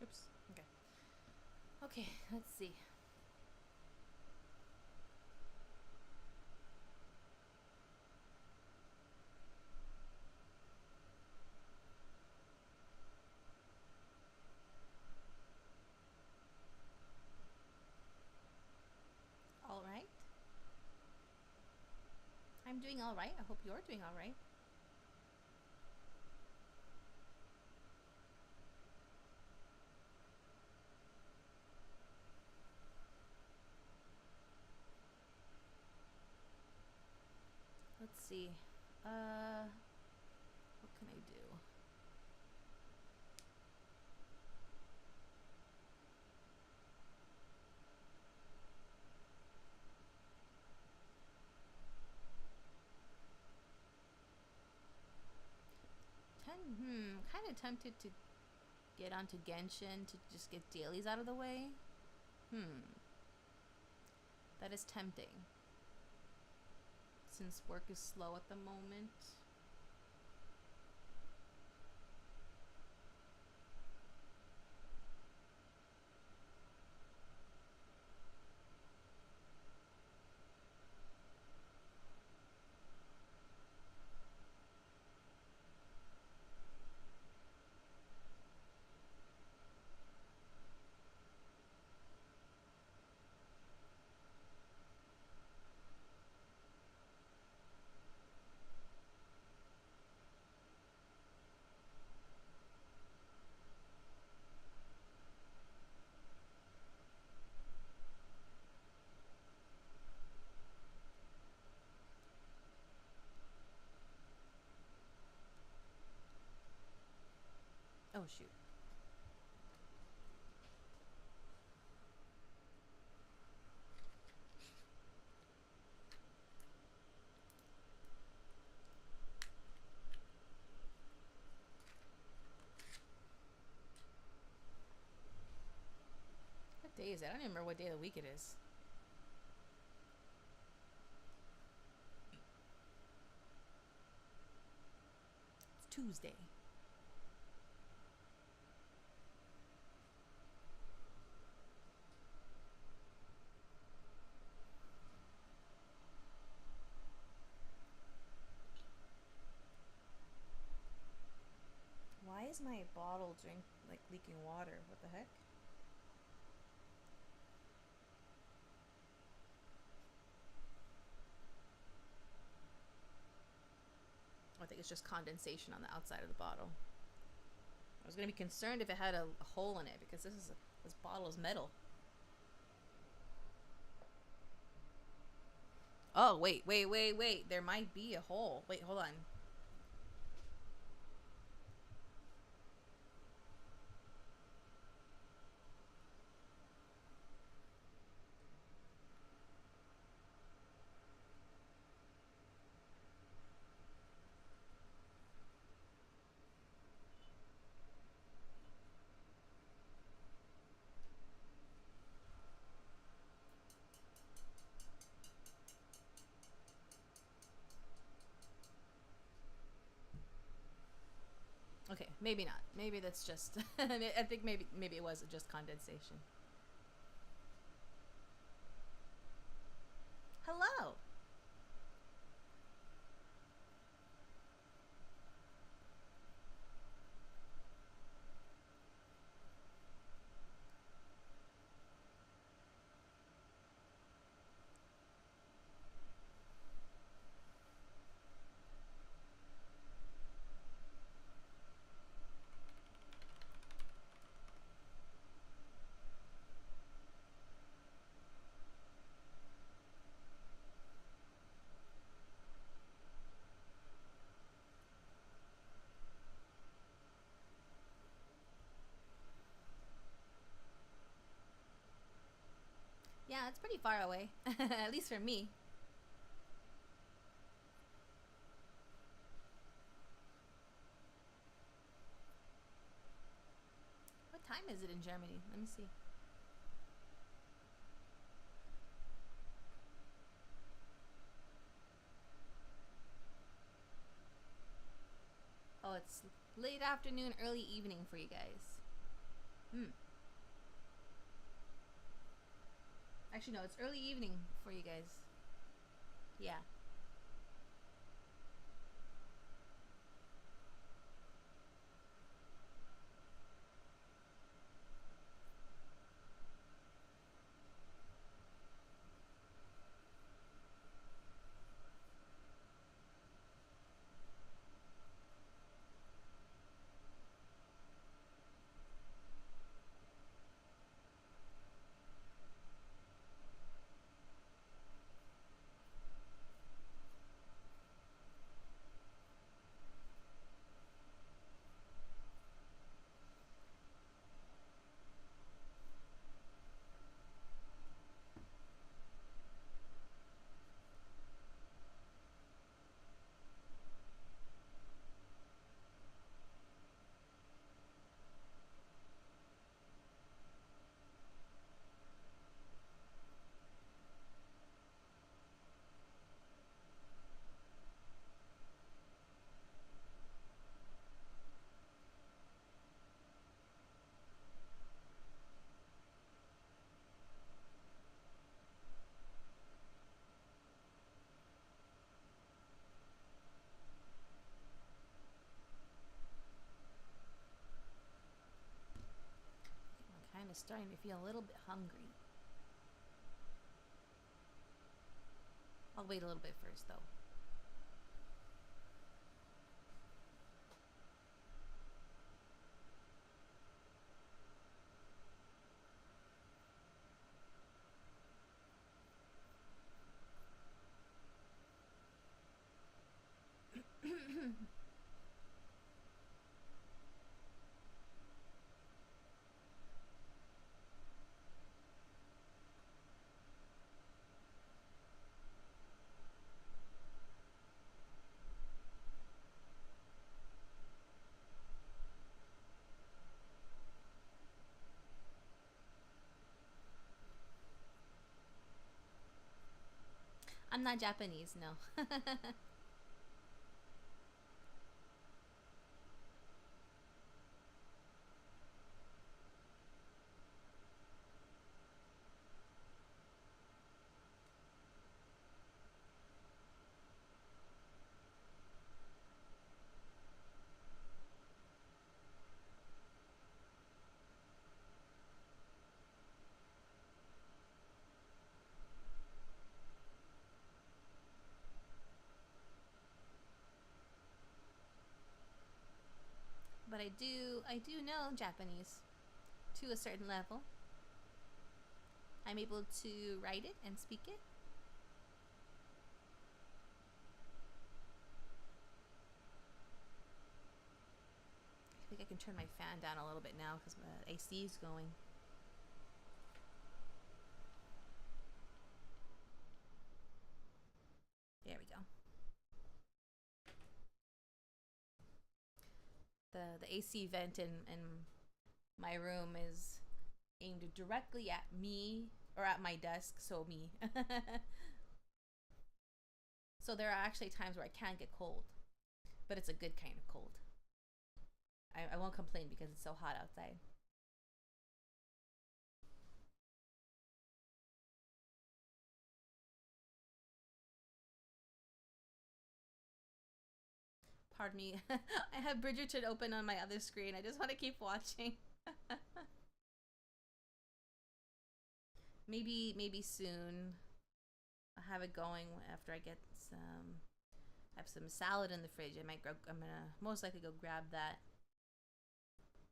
Oops. Okay. Okay, let's see. All right. I'm doing all right. I hope you're doing all right. Let's see. What can I do? Kind of tempted to get onto Genshin to just get dailies out of the way. That is tempting. Since work is slow at the moment. Oh, shoot. What day is it? I don't even remember what day of the week it is. It's Tuesday. Why is my bottle like leaking water? What the heck? I think it's just condensation on the outside of the bottle. I was gonna be concerned if it had a hole in it because this bottle is metal. Oh, wait. There might be a hole. Wait, hold on. Okay, maybe not. Maybe that's just. I think maybe it was just condensation. Hello. Yeah, it's pretty far away. At least for me. What time is it in Germany? Let me see. Oh, it's late afternoon, early evening for you guys. Actually, no, it's early evening for you guys. Yeah. Kind of starting to feel a little bit hungry. I'll wait a little bit first, though. I'm not Japanese, no. But I do know Japanese to a certain level. I'm able to write it and speak it. I think I can turn my fan down a little bit now because the AC is going. There we go. The AC vent in my room is aimed directly at me, or at my desk, so me. So there are actually times where I can get cold, but it's a good kind of cold. I won't complain because it's so hot outside. Pardon me. I have Bridgerton open on my other screen. I just want to keep watching. maybe soon. I'll have it going after I get some. I have some salad in the fridge. I'm gonna most likely go grab that.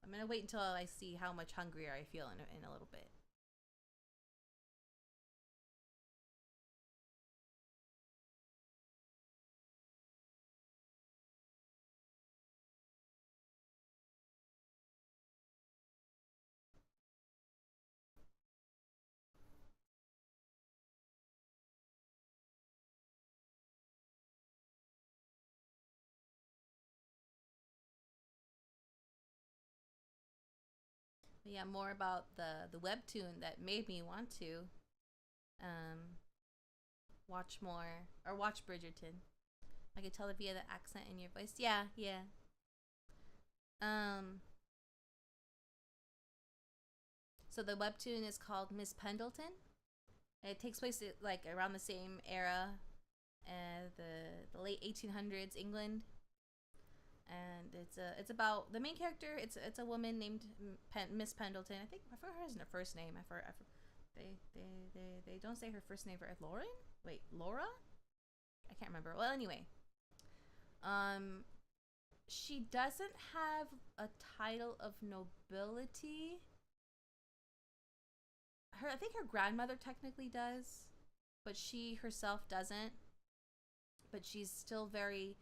I'm gonna wait until I see how much hungrier I feel in a little bit. But yeah, more about the webtoon that made me want to watch more or watch Bridgerton. I could tell it via the accent in your voice. Yeah. So the webtoon is called Miss Pendleton. It takes place like around the same era, the late 1800s England, and it's about the main character. It's a woman named Miss Pendleton. I think I forgot her first name. They don't say her first name for Lauren. Wait, Laura? I can't remember. Well, anyway, she doesn't have a title of nobility. I think her grandmother technically does, but she herself doesn't. But she's still very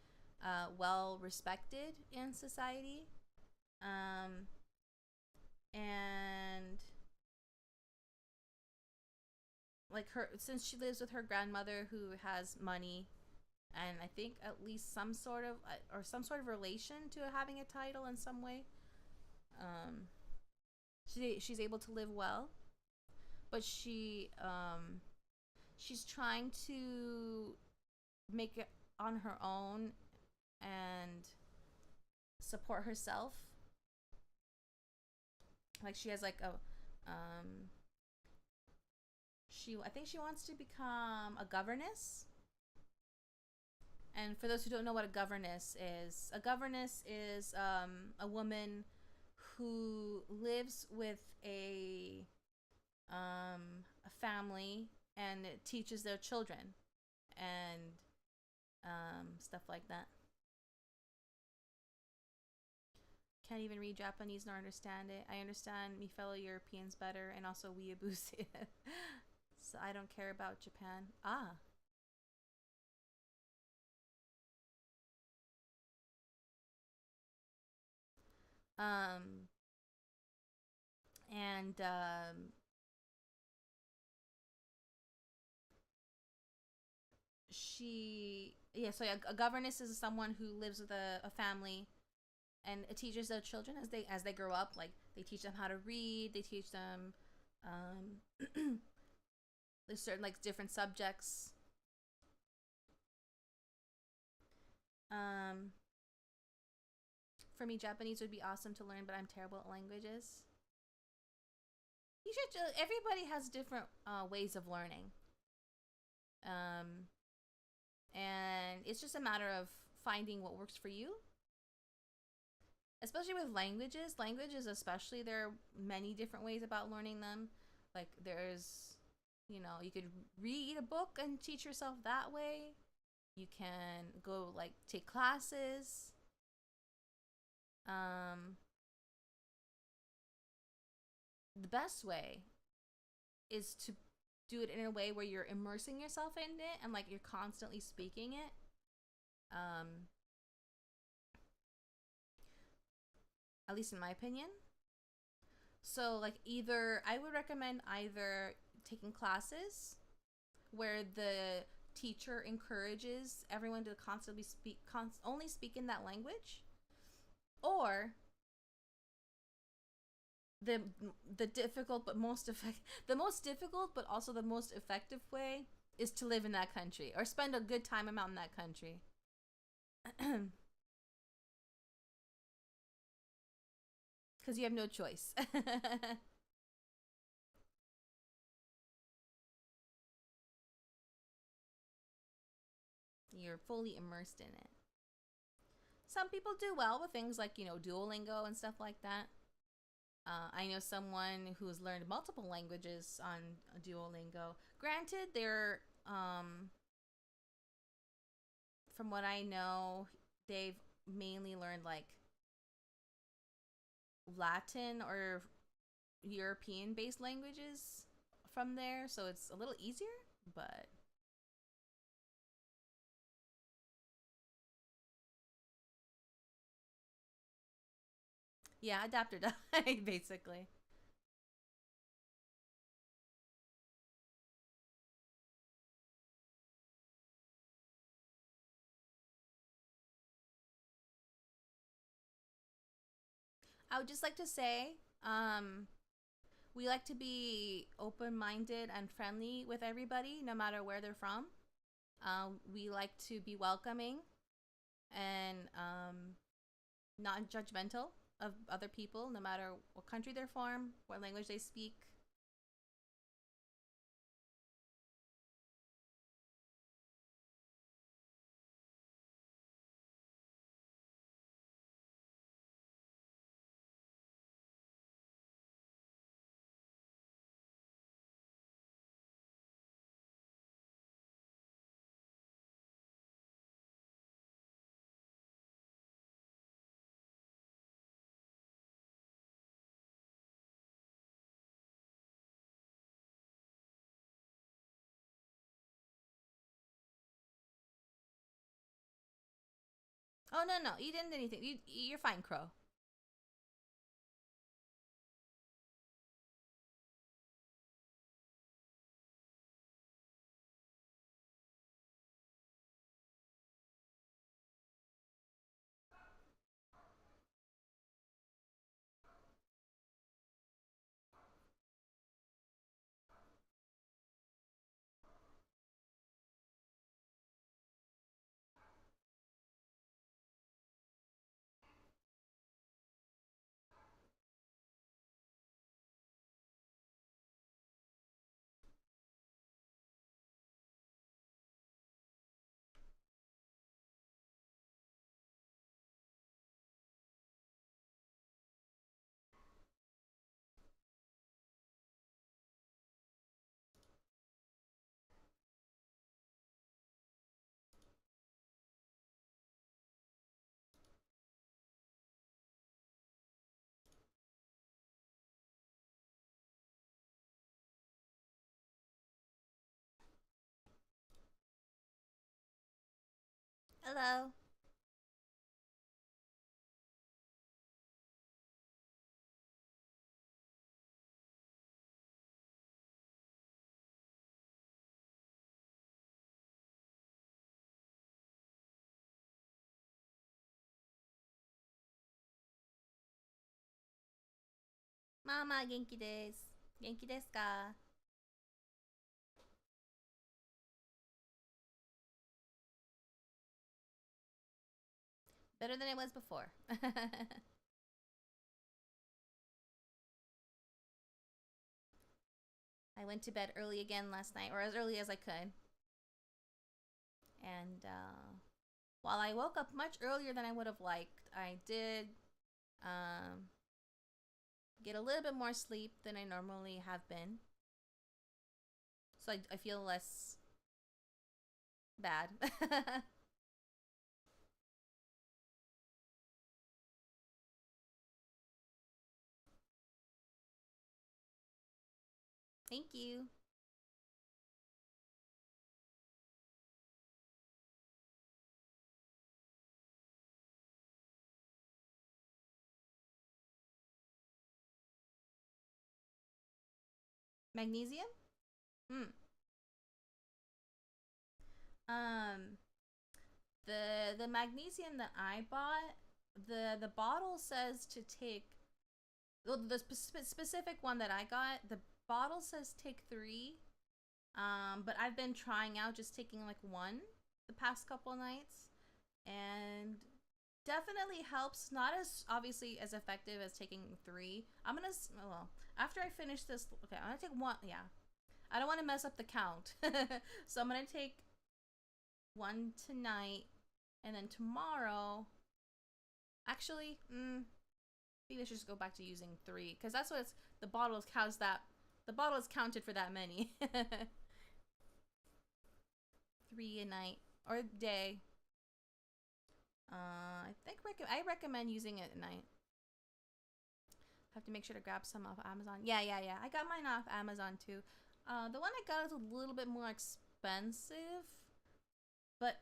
well respected in society. And like since she lives with her grandmother who has money, and I think at least some sort of relation to having a title in some way, she's able to live well. But she's trying to make it on her own and support herself. Like she has like I think she wants to become a governess. And for those who don't know what a governess is a woman who lives with a family and teaches their children and stuff like that. Can't even read Japanese nor understand it. I understand me fellow Europeans better, and also weeaboos. So I don't care about Japan. And so a governess is someone who lives with a family and it teaches their children as they grow up. Like they teach them how to read, they teach them there's certain like different subjects. For me, Japanese would be awesome to learn, but I'm terrible at languages. Everybody has different ways of learning. And it's just a matter of finding what works for you. Especially with languages especially, there are many different ways about learning them. Like there's, you could read a book and teach yourself that way. You can go like take classes. The best way is to do it in a way where you're immersing yourself in it and like you're constantly speaking it. At least in my opinion. So like I would recommend either taking classes where the teacher encourages everyone to constantly only speak in that language, or the most difficult but also the most effective way is to live in that country or spend a good time amount in that country. Because you have no choice. You're fully immersed in it. Some people do well with things like, Duolingo and stuff like that. I know someone who's learned multiple languages on Duolingo. Granted, they're, from what I know, they've mainly learned like Latin or European based languages from there, so it's a little easier, but yeah, adapt or die, basically. I would just like to say, we like to be open-minded and friendly with everybody, no matter where they're from. We like to be welcoming and not judgmental of other people, no matter what country they're from, what language they speak. Oh, no, you didn't do anything. You're fine, Crow. Hello. Mama, 元気です。元気ですか? Better than it was before. I went to bed early again last night, or as early as I could. And while I woke up much earlier than I would have liked, I did get a little bit more sleep than I normally have been. So I feel less bad. Thank you. Magnesium? Hmm. Um, the magnesium that I bought, the bottle says to take. Well, the specific one that I got, the bottle says take 3. But I've been trying out just taking like 1 the past couple nights, and definitely helps. Not as obviously as effective as taking 3. I'm gonna well after I finish this. Okay, I'm gonna take 1. Yeah, I don't want to mess up the count, so I'm gonna take 1 tonight, and then tomorrow. Actually, maybe I should just go back to using 3 because that's what it's. The bottle counts that. The bottle is counted for that many. 3 a night or a day. I think I recommend using it at night. Have to make sure to grab some off Amazon. Yeah. I got mine off Amazon too. The one I got is a little bit more expensive, but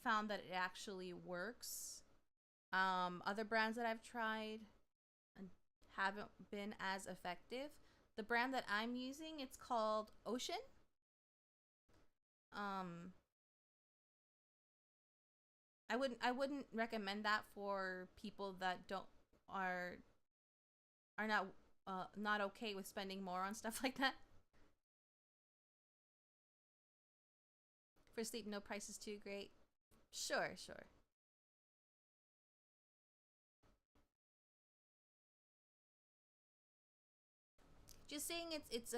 found that it actually works. Other brands that I've tried haven't been as effective. The brand that I'm using, it's called Oshi. I wouldn't recommend that for people that are not okay with spending more on stuff like that. For sleep, no price is too great. Sure. Just saying it's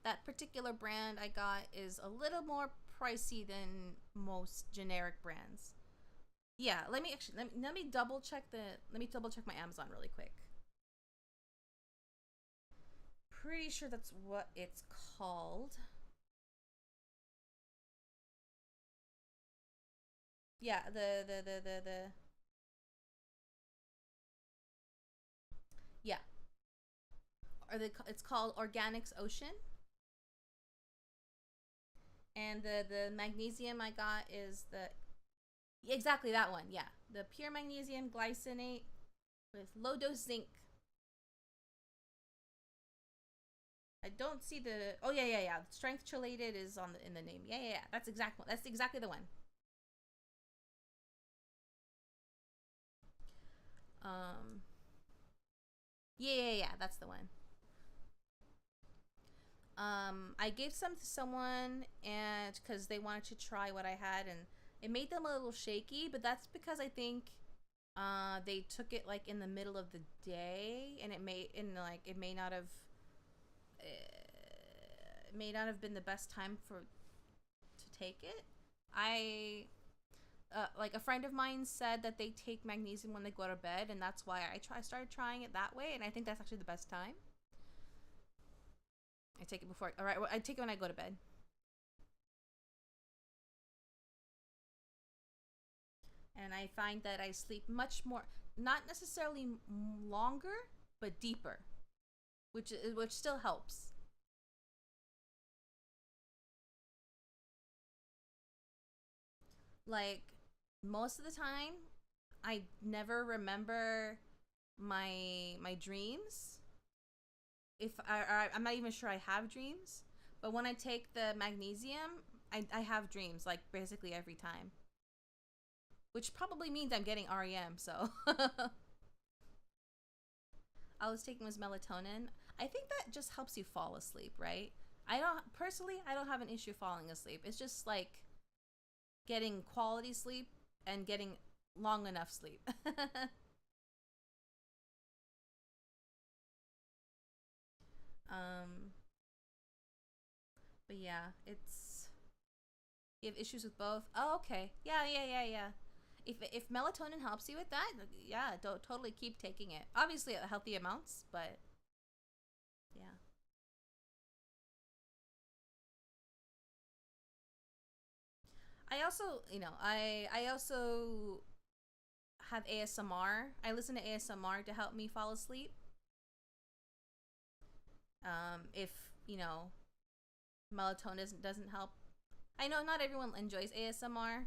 that particular brand I got is a little more pricey than most generic brands. Yeah, let me double check my Amazon really quick. Pretty sure that's what it's called. Yeah, the yeah. It's called Organics Ocean. And the magnesium I got is exactly that one. Yeah, the pure magnesium glycinate with low dose zinc. I don't see the. Oh yeah. Strength chelated is in the name. Yeah. That's exactly the one. Yeah. That's the one. I gave some to someone and because they wanted to try what I had, and it made them a little shaky, but that's because I think they took it like in the middle of the day, and it may not have been the best time to take it. I like a friend of mine said that they take magnesium when they go to bed, and that's why I started trying it that way, and I think that's actually the best time. I take it before. All right, I take it when I go to bed. And I find that I sleep much more, not necessarily longer, but deeper, which still helps. Like most of the time, I never remember my dreams. If I'm not even sure I have dreams, but when I take the magnesium, I have dreams like basically every time, which probably means I'm getting REM. So I was taking was melatonin. I think that just helps you fall asleep, right? I don't have an issue falling asleep. It's just like getting quality sleep and getting long enough sleep. But yeah, you have issues with both. Oh, okay. Yeah. If melatonin helps you with that, yeah, don't totally keep taking it. Obviously at healthy amounts, but yeah. I also, I also have ASMR. I listen to ASMR to help me fall asleep. If melatonin doesn't help. I know not everyone enjoys ASMR.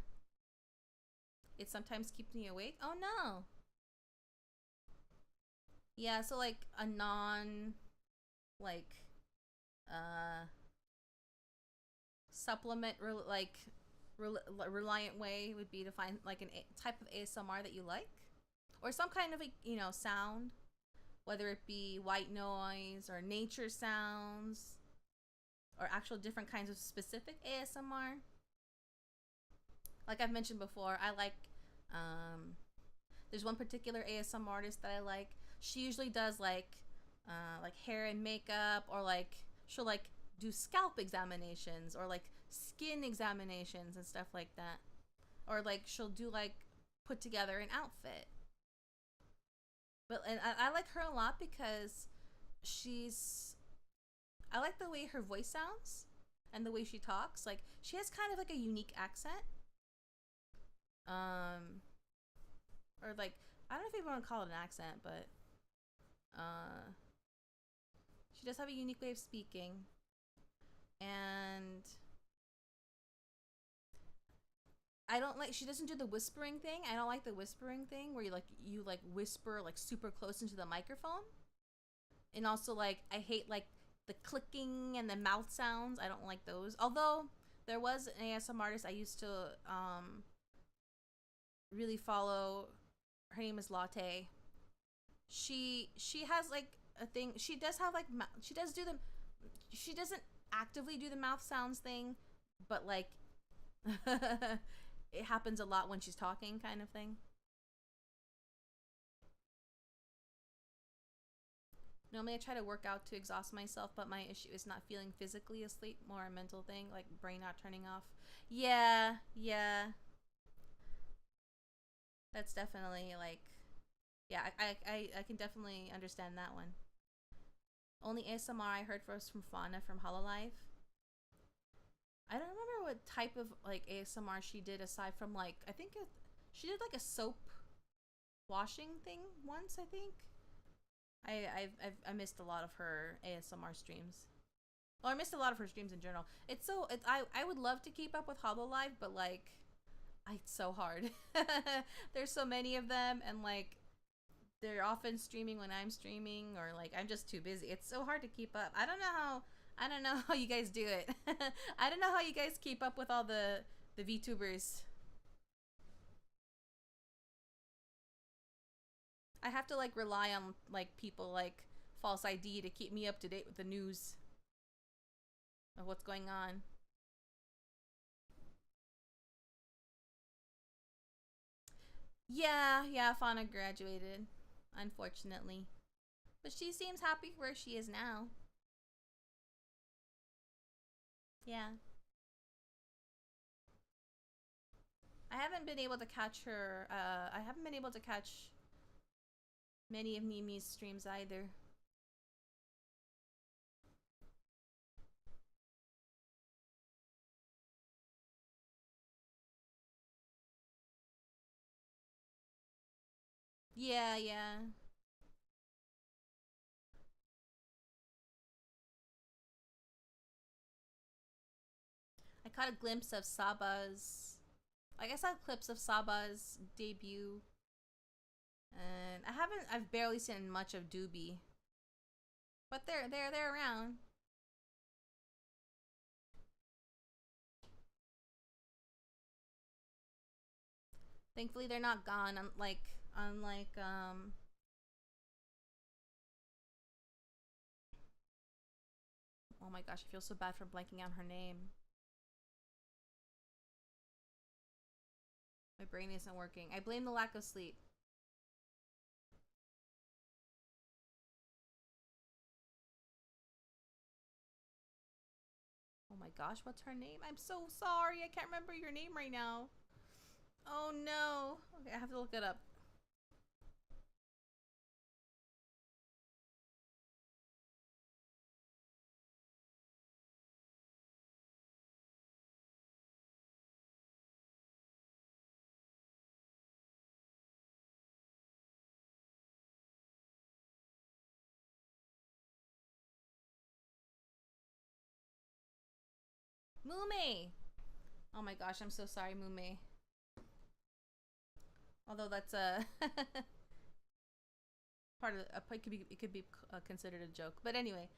It sometimes keeps me awake. Oh no. Yeah, so like a non like supplement reliant way would be to find like type of ASMR that you like, or some kind of sound, whether it be white noise or nature sounds or actual different kinds of specific ASMR. Like I've mentioned before, I like There's one particular ASMR artist that I like. She usually does like hair and makeup, or like she'll like do scalp examinations or like skin examinations and stuff like that, or like she'll do like put together an outfit. But and I like her a lot because I like the way her voice sounds and the way she talks. Like she has kind of like a unique accent. Or like, I don't know if you want to call it an accent, but she does have a unique way of speaking. And I don't like, she doesn't do the whispering thing. I don't like the whispering thing where you whisper like super close into the microphone. And also like, I hate like the clicking and the mouth sounds. I don't like those. Although there was an ASMR artist I used to really follow. Her name is Latte. She has like a thing. She does have like she doesn't actively do the mouth sounds thing, but like it happens a lot when she's talking, kind of thing. Normally I try to work out to exhaust myself, but my issue is not feeling physically asleep, more a mental thing, like brain not turning off. Yeah. That's definitely like, yeah, I can definitely understand that one. Only ASMR I heard first from Fauna from Hololive. I don't remember what type of like ASMR she did aside from like, I think she did like a soap washing thing once, I think. I missed a lot of her ASMR streams. Well, I missed a lot of her streams in general. I would love to keep up with Hololive, but like, it's so hard. There's so many of them, and like they're often streaming when I'm streaming, or like I'm just too busy. It's so hard to keep up. I don't know how you guys do it. I don't know how you guys keep up with all the VTubers. I have to like rely on like people like False ID to keep me up to date with the news of what's going on. Yeah, Fauna graduated, unfortunately. But she seems happy where she is now. Yeah. I haven't been able to catch her, I haven't been able to catch many of Mimi's streams either. Yeah. I caught a glimpse of Saba's, like I saw clips of Saba's debut. And I've barely seen much of Doobie. But they're around. Thankfully they're not gone, unlike oh my gosh, I feel so bad for blanking on her name. My brain isn't working. I blame the lack of sleep. Oh my gosh, what's her name? I'm so sorry. I can't remember your name right now. Oh no. Okay, I have to look it up. Mume! Oh my gosh, I'm so sorry, Mume. Although that's a part of it could be considered a joke. But anyway,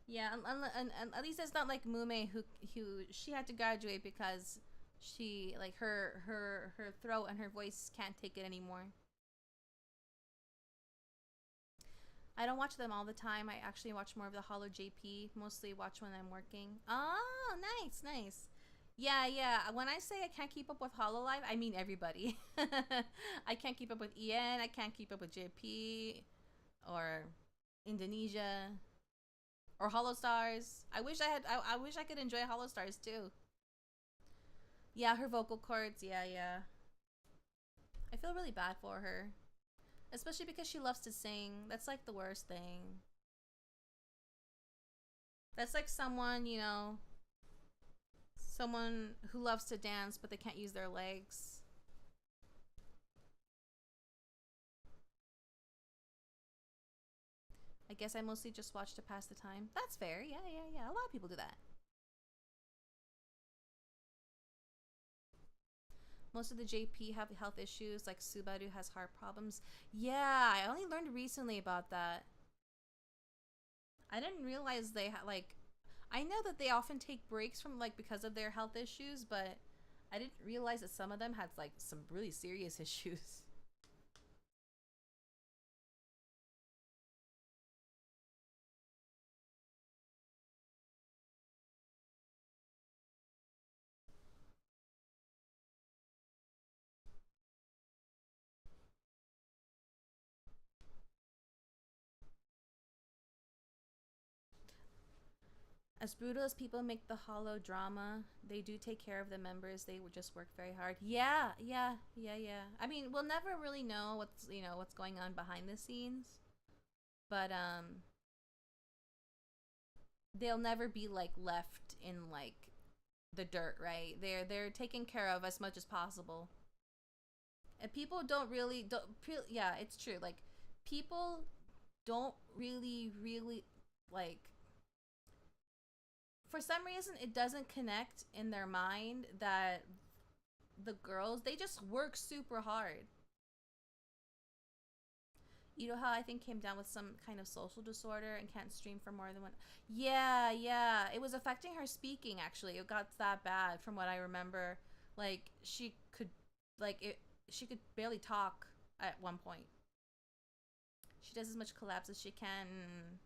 yeah, and at least it's not like Mume who she had to graduate because she like her throat and her voice can't take it anymore. I don't watch them all the time. I actually watch more of the Holo JP. Mostly watch when I'm working. Oh, nice. Yeah. When I say I can't keep up with Hololive, I mean everybody. I can't keep up with EN. I can't keep up with JP or Indonesia or Holostars. I wish I had. I wish I could enjoy Holostars too. Yeah, her vocal cords. Yeah. I feel really bad for her, especially because she loves to sing. That's like the worst thing. That's like someone, you know, someone who loves to dance but they can't use their legs. I guess I mostly just watch to pass the time. That's fair. Yeah. A lot of people do that. Most of the JP have health issues, like Subaru has heart problems. Yeah, I only learned recently about that. I didn't realize they had, like, I know that they often take breaks from, like, because of their health issues, but I didn't realize that some of them had, like, some really serious issues. As brutal as people make the hollow drama, they do take care of the members. They would just work very hard. Yeah. I mean, we'll never really know what's going on behind the scenes, but they'll never be like left in like the dirt, right? They're taken care of as much as possible. And people don't really don't. Yeah, it's true. Like people don't really like for some reason it doesn't connect in their mind that the girls, they just work super hard. Iroha, I think, came down with some kind of social disorder and can't stream for more than one. Yeah. It was affecting her speaking, actually. It got that bad from what I remember. Like, she could barely talk at one point. She does as much collabs as she can.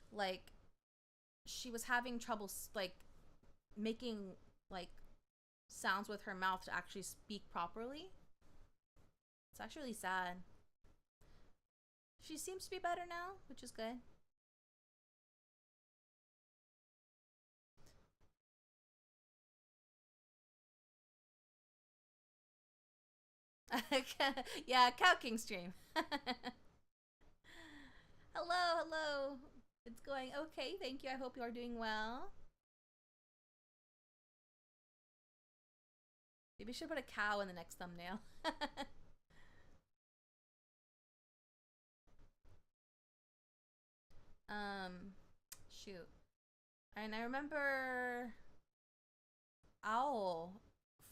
Like, she was having trouble like making like sounds with her mouth to actually speak properly. It's actually really sad. She seems to be better now, which is good. Yeah, Cow King stream. Hello. It's going okay, thank you. I hope you are doing well. Maybe I should put a cow in the next thumbnail. Shoot. And I remember Owl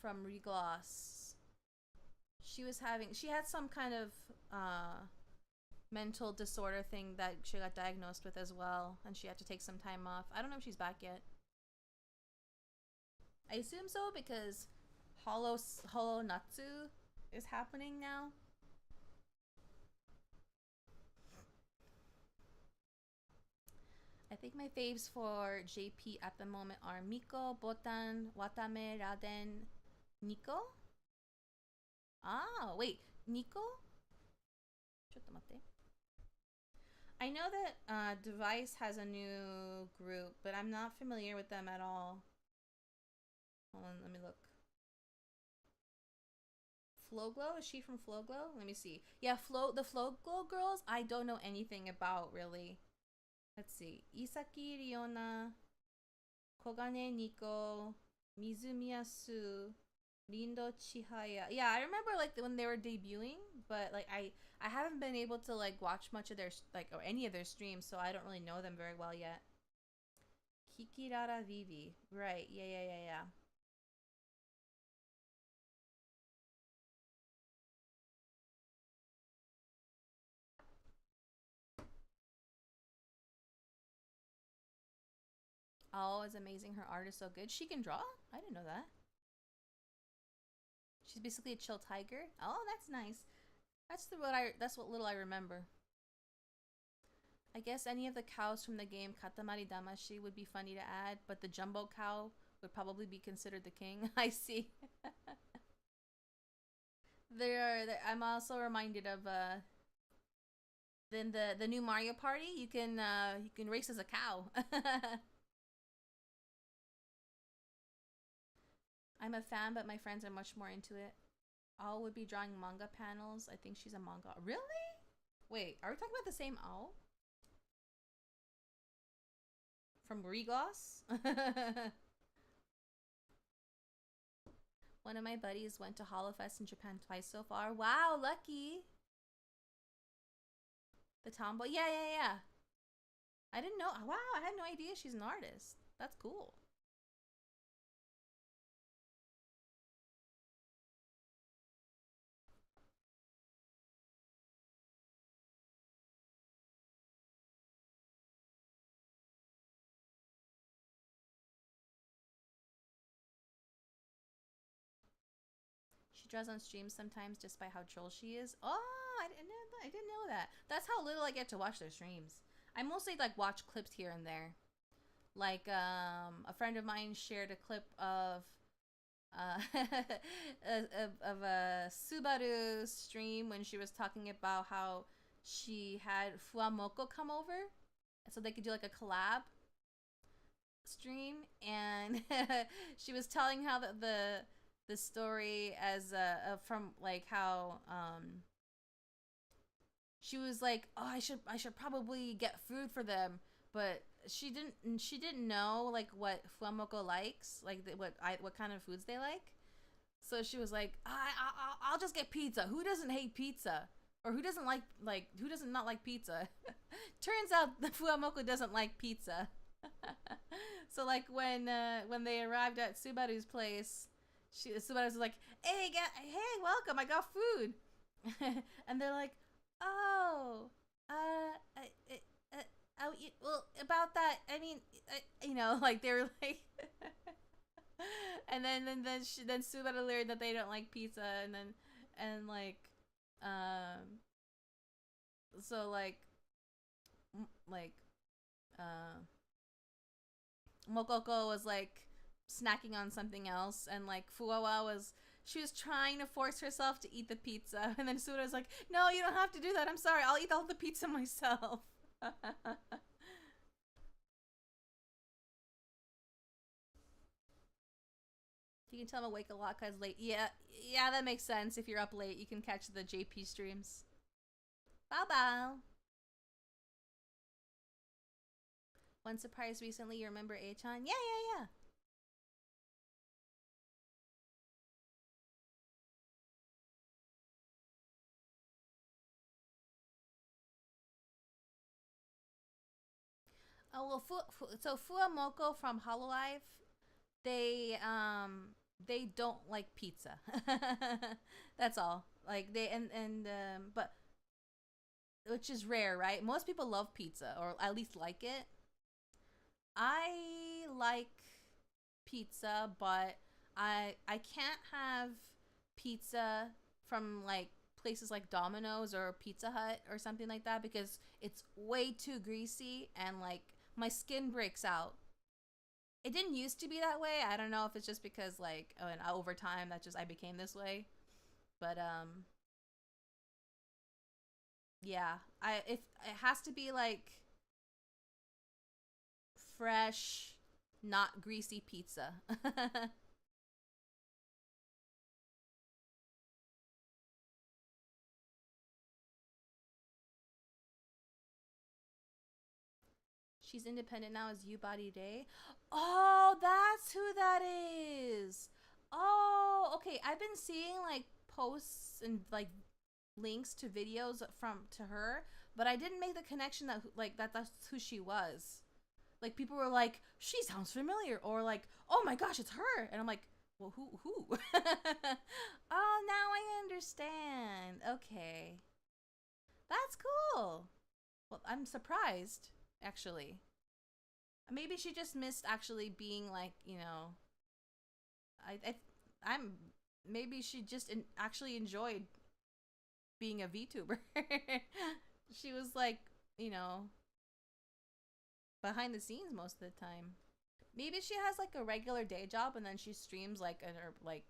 from Regloss. She had some kind of mental disorder thing that she got diagnosed with as well, and she had to take some time off. I don't know if she's back yet. I assume so because Holo Natsu is happening now. I think my faves for JP at the moment are Miko, Botan, Watame, Raden, Nico. Ah, wait, Nico? I know that Device has a new group, but I'm not familiar with them at all. Hold on, let me look. Flowglow? Is she from Flowglow? Let me see. Yeah, the Flowglow girls, I don't know anything about, really. Let's see. Isaki, Riona, Kogane, Nico, Mizumiyasu, Rindo, Chihaya. Yeah, I remember like when they were debuting, but like I haven't been able to like watch much of their like or any of their streams, so I don't really know them very well yet. Kikirara Vivi. Right. Yeah. Oh, it's amazing. Her art is so good. She can draw? I didn't know that. She's basically a chill tiger. Oh, that's nice. That's what little I remember. I guess any of the cows from the game Katamari Damashi would be funny to add, but the jumbo cow would probably be considered the king. I see. I'm also reminded of then the new Mario Party. You can race as a cow. I'm a fan, but my friends are much more into it. All would be drawing manga panels. I think she's a manga. Really? Wait, are we talking about the same owl? From Regos? One of my buddies went to HoloFest in Japan twice so far. Wow, lucky. The tomboy. Yeah. I didn't know. Wow, I had no idea she's an artist. That's cool. She draws on streams sometimes just by how troll she is. Oh, I didn't know that. That's how little I get to watch their streams. I mostly like watch clips here and there. Like a friend of mine shared a clip of of a Subaru stream when she was talking about how she had Fuamoko come over so they could do like a collab stream, and she was telling how the story as from like how she was like, oh, I should probably get food for them, but she didn't know like what Fuamoko likes, like what kind of foods they like. So she was like, I'll just get pizza. Who doesn't hate pizza? Or who doesn't who doesn't not like pizza? Turns out the Fuamoko doesn't like pizza. So like when they arrived at Subaru's place, Subaru was like, hey, welcome, I got food. And they're like, oh, well, about that, I mean, you know, like they were like, and then Subaru learned that they don't like pizza, and like, so like Mokoko was like snacking on something else, and like Fuawa she was trying to force herself to eat the pizza, and then Suda was like, no, you don't have to do that, I'm sorry, I'll eat all the pizza myself. You can tell I'm awake a lot because late. Yeah, that makes sense. If you're up late, you can catch the JP streams. Bow. One surprise recently, you remember A-chan? Yeah. Oh well, so Fuamoko from Hololive, they don't like pizza. That's all. Like but which is rare, right? Most people love pizza, or at least like it. I like pizza, but I can't have pizza from like places like Domino's or Pizza Hut or something like that because it's way too greasy and like my skin breaks out. It didn't used to be that way. I don't know if it's just because like and over time I became this way. But yeah, if it has to be like fresh, not greasy pizza. She's independent now as U-Body Day. Oh, that's who that is. Oh, okay. I've been seeing like posts and like links to videos to her, but I didn't make the connection that that's who she was. Like people were like, she sounds familiar, or like, oh my gosh, it's her, and I'm like, well, who? Oh, now I understand. Okay, that's cool. Well, I'm surprised actually. Maybe she just missed actually being like, you know, I'm maybe she just actually enjoyed being a VTuber. She was like, you know, behind the scenes most of the time. Maybe she has like a regular day job and then she streams like like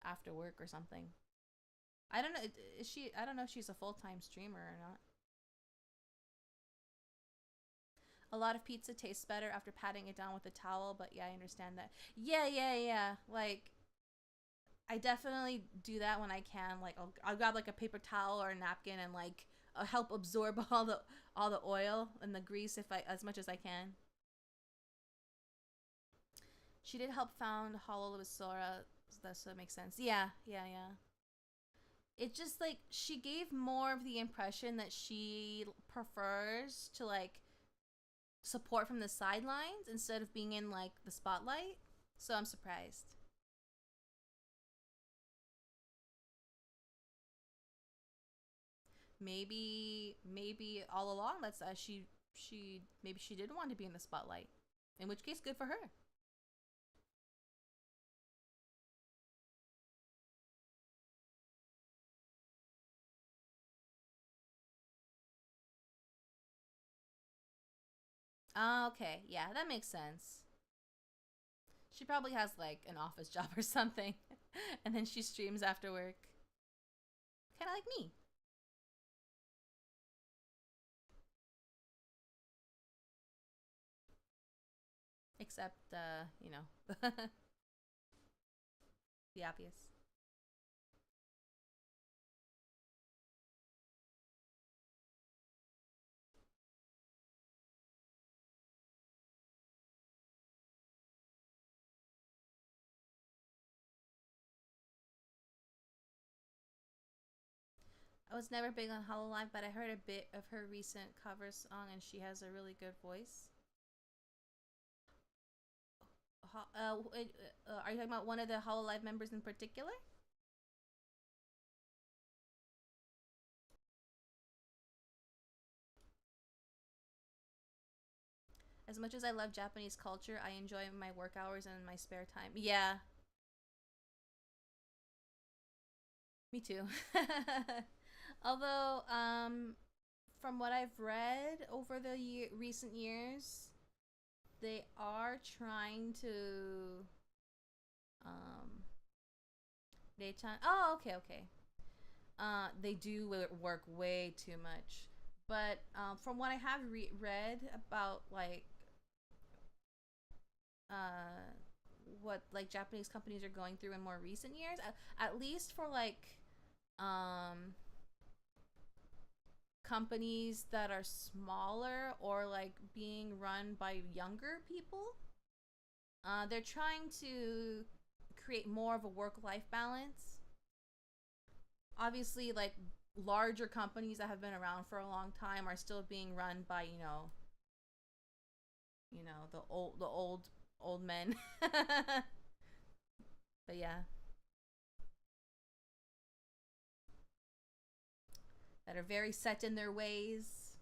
after work or something. I don't know. Is she? I don't know if she's a full-time streamer or not. A lot of pizza tastes better after patting it down with a towel, but yeah, I understand that. Yeah. Like, I definitely do that when I can. Like, I'll grab like a paper towel or a napkin and like help absorb all the oil and the grease if I as much as I can. She did help found Hollow with Sora. So that makes sense. Yeah. It just like she gave more of the impression that she prefers to like support from the sidelines instead of being in like the spotlight. So I'm surprised. Maybe all along that's she maybe she didn't want to be in the spotlight. In which case, good for her. Okay, yeah, that makes sense. She probably has like an office job or something, and then she streams after work. Kind of like me. Except, you know, the obvious. I was never big on Hololive, but I heard a bit of her recent cover song, and she has a really good voice. Are you talking about one of the Hololive members in particular? As much as I love Japanese culture, I enjoy my work hours and my spare time. Yeah, me too. Although, from what I've read over the recent years, they are trying to daytime. Oh, okay. They do work way too much. But from what I have read about like uh what like Japanese companies are going through in more recent years, at least for like um companies that are smaller or like being run by younger people, they're trying to create more of a work-life balance. Obviously, like larger companies that have been around for a long time are still being run by the old men. But yeah, that are very set in their ways.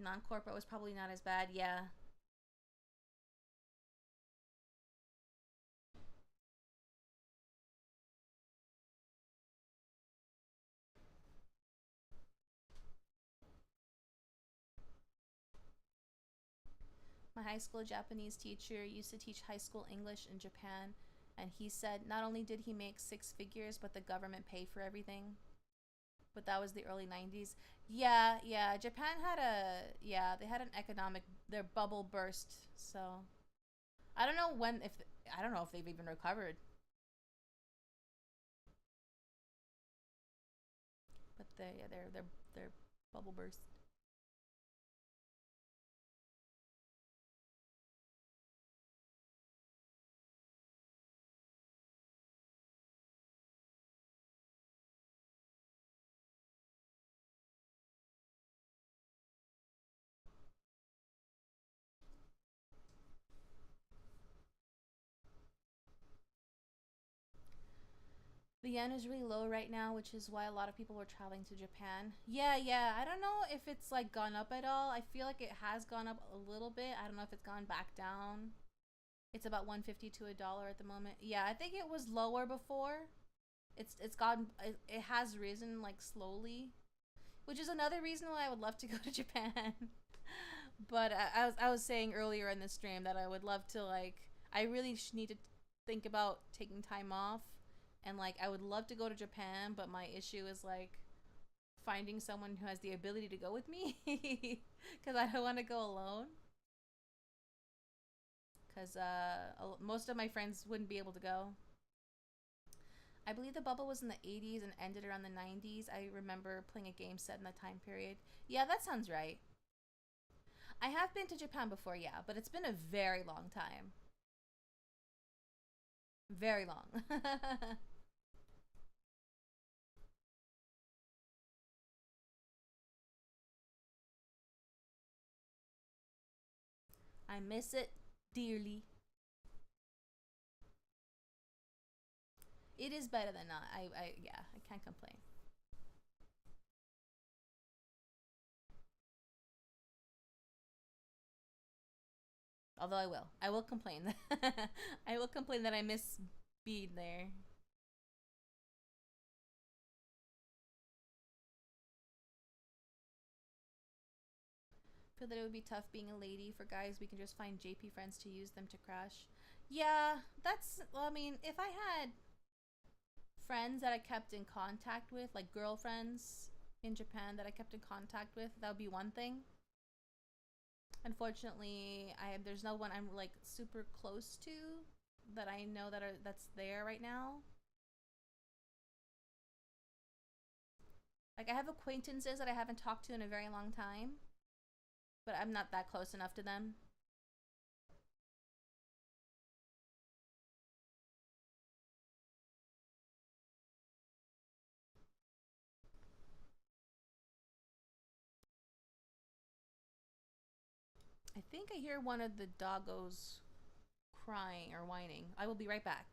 Non-corporate was probably not as bad. Yeah. My high school Japanese teacher used to teach high school English in Japan, and he said not only did he make six figures, but the government paid for everything. But that was the early 90s. Yeah. Japan had they had an economic their bubble burst. So I don't know when if I don't know if they've even recovered. But their bubble burst. The yen is really low right now, which is why a lot of people were traveling to Japan. Yeah. I don't know if it's like gone up at all. I feel like it has gone up a little bit. I don't know if it's gone back down. It's about 150 to a dollar at the moment. Yeah, I think it was lower before. It has risen like slowly, which is another reason why I would love to go to Japan. But I was saying earlier in the stream that I would love to, like, I really need to think about taking time off, and like I would love to go to Japan, but my issue is like finding someone who has the ability to go with me, because I don't want to go alone, because most of my friends wouldn't be able to go. I believe the bubble was in the 80s and ended around the 90s. I remember playing a game set in that time period. Yeah, that sounds right. I have been to Japan before, yeah, but it's been a very long time. Very long. I miss it dearly. It is better than not. Yeah, I can't complain. Although I will complain. I will complain that I miss being there. Feel that it would be tough being a lady. For guys, we can just find JP friends to use them to crush. Yeah, that's, well, I mean, if I had friends that I kept in contact with, like girlfriends in Japan that I kept in contact with, that would be one thing. Unfortunately, there's no one I'm like super close to that I know that's there right now. Like I have acquaintances that I haven't talked to in a very long time, but I'm not that close enough to them. I think I hear one of the doggos crying or whining. I will be right back.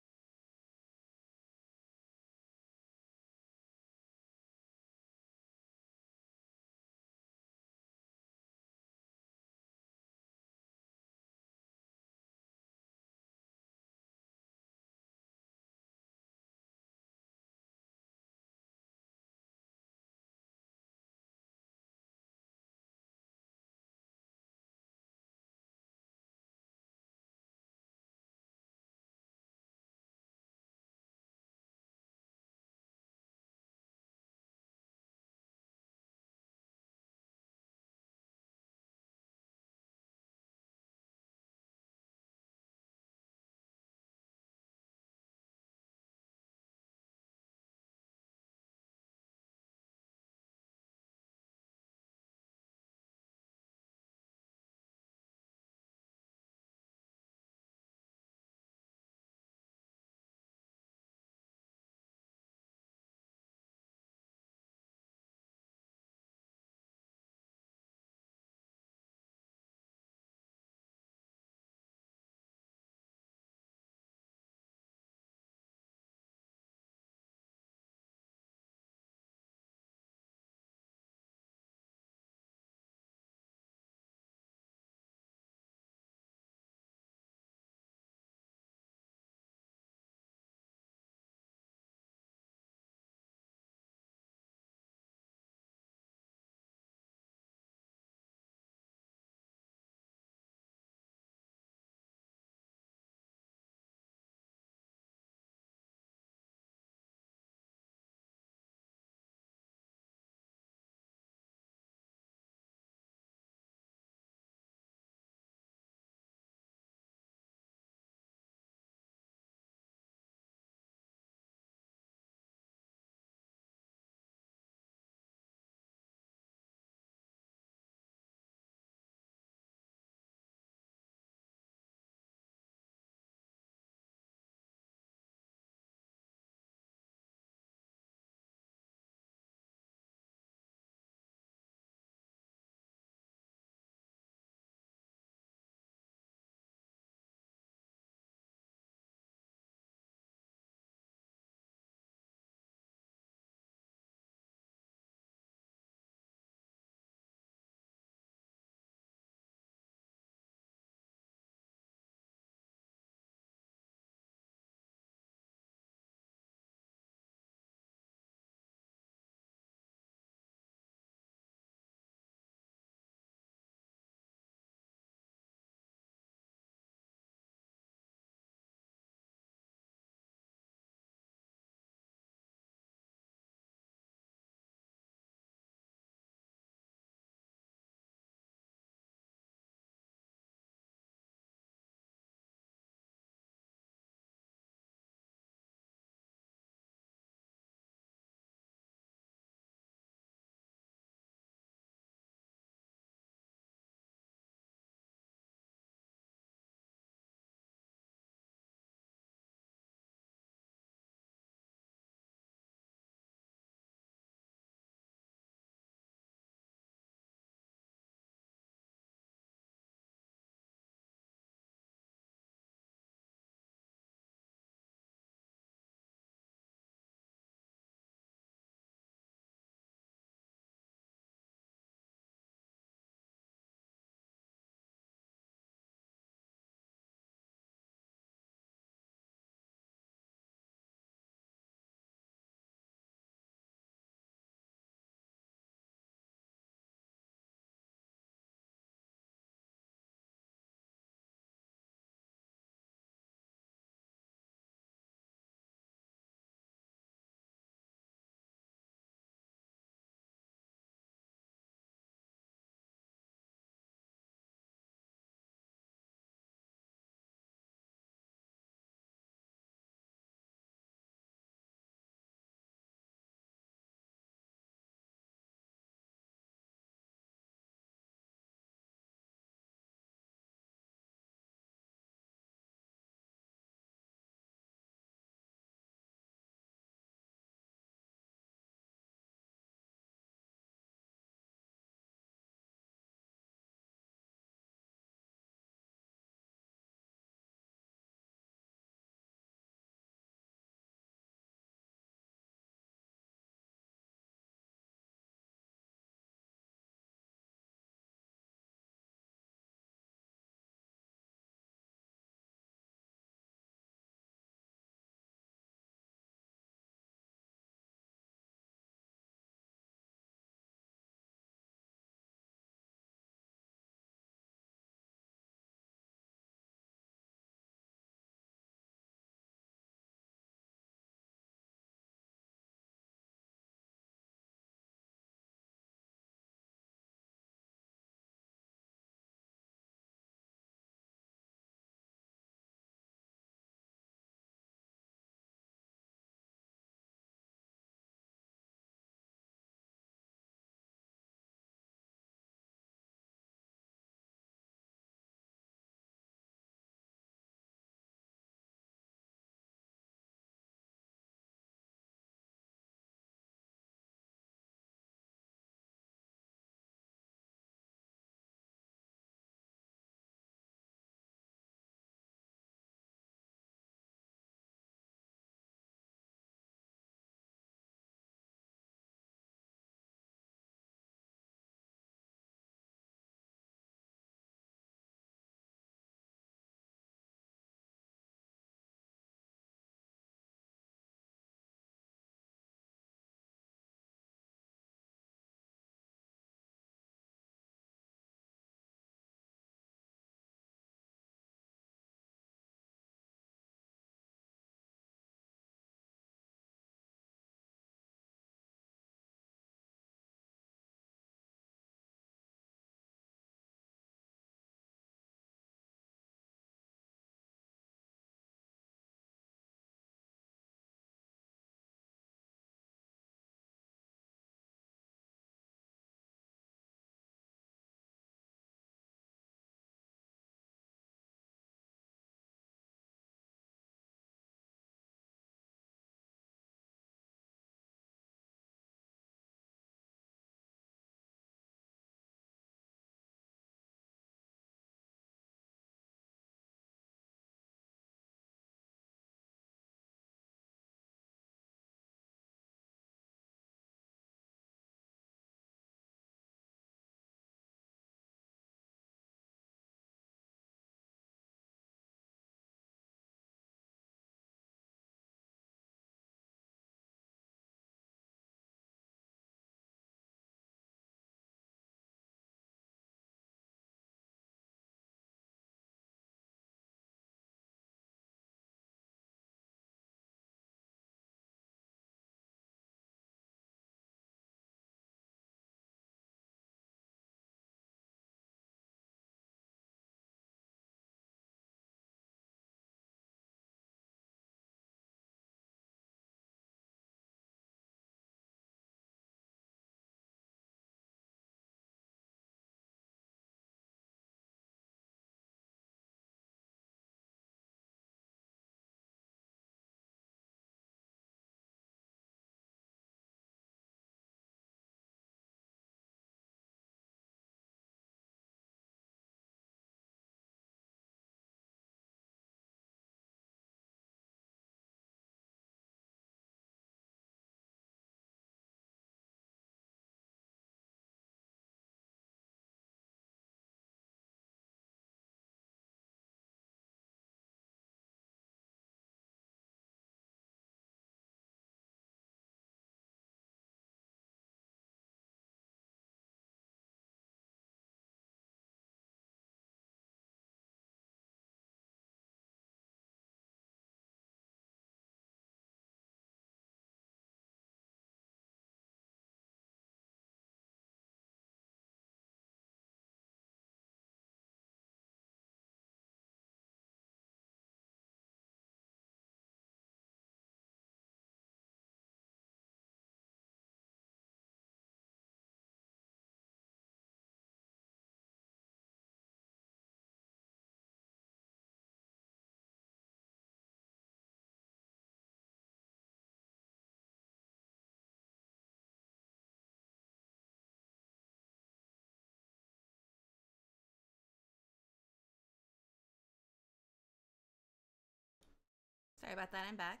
Sorry about that, I'm back.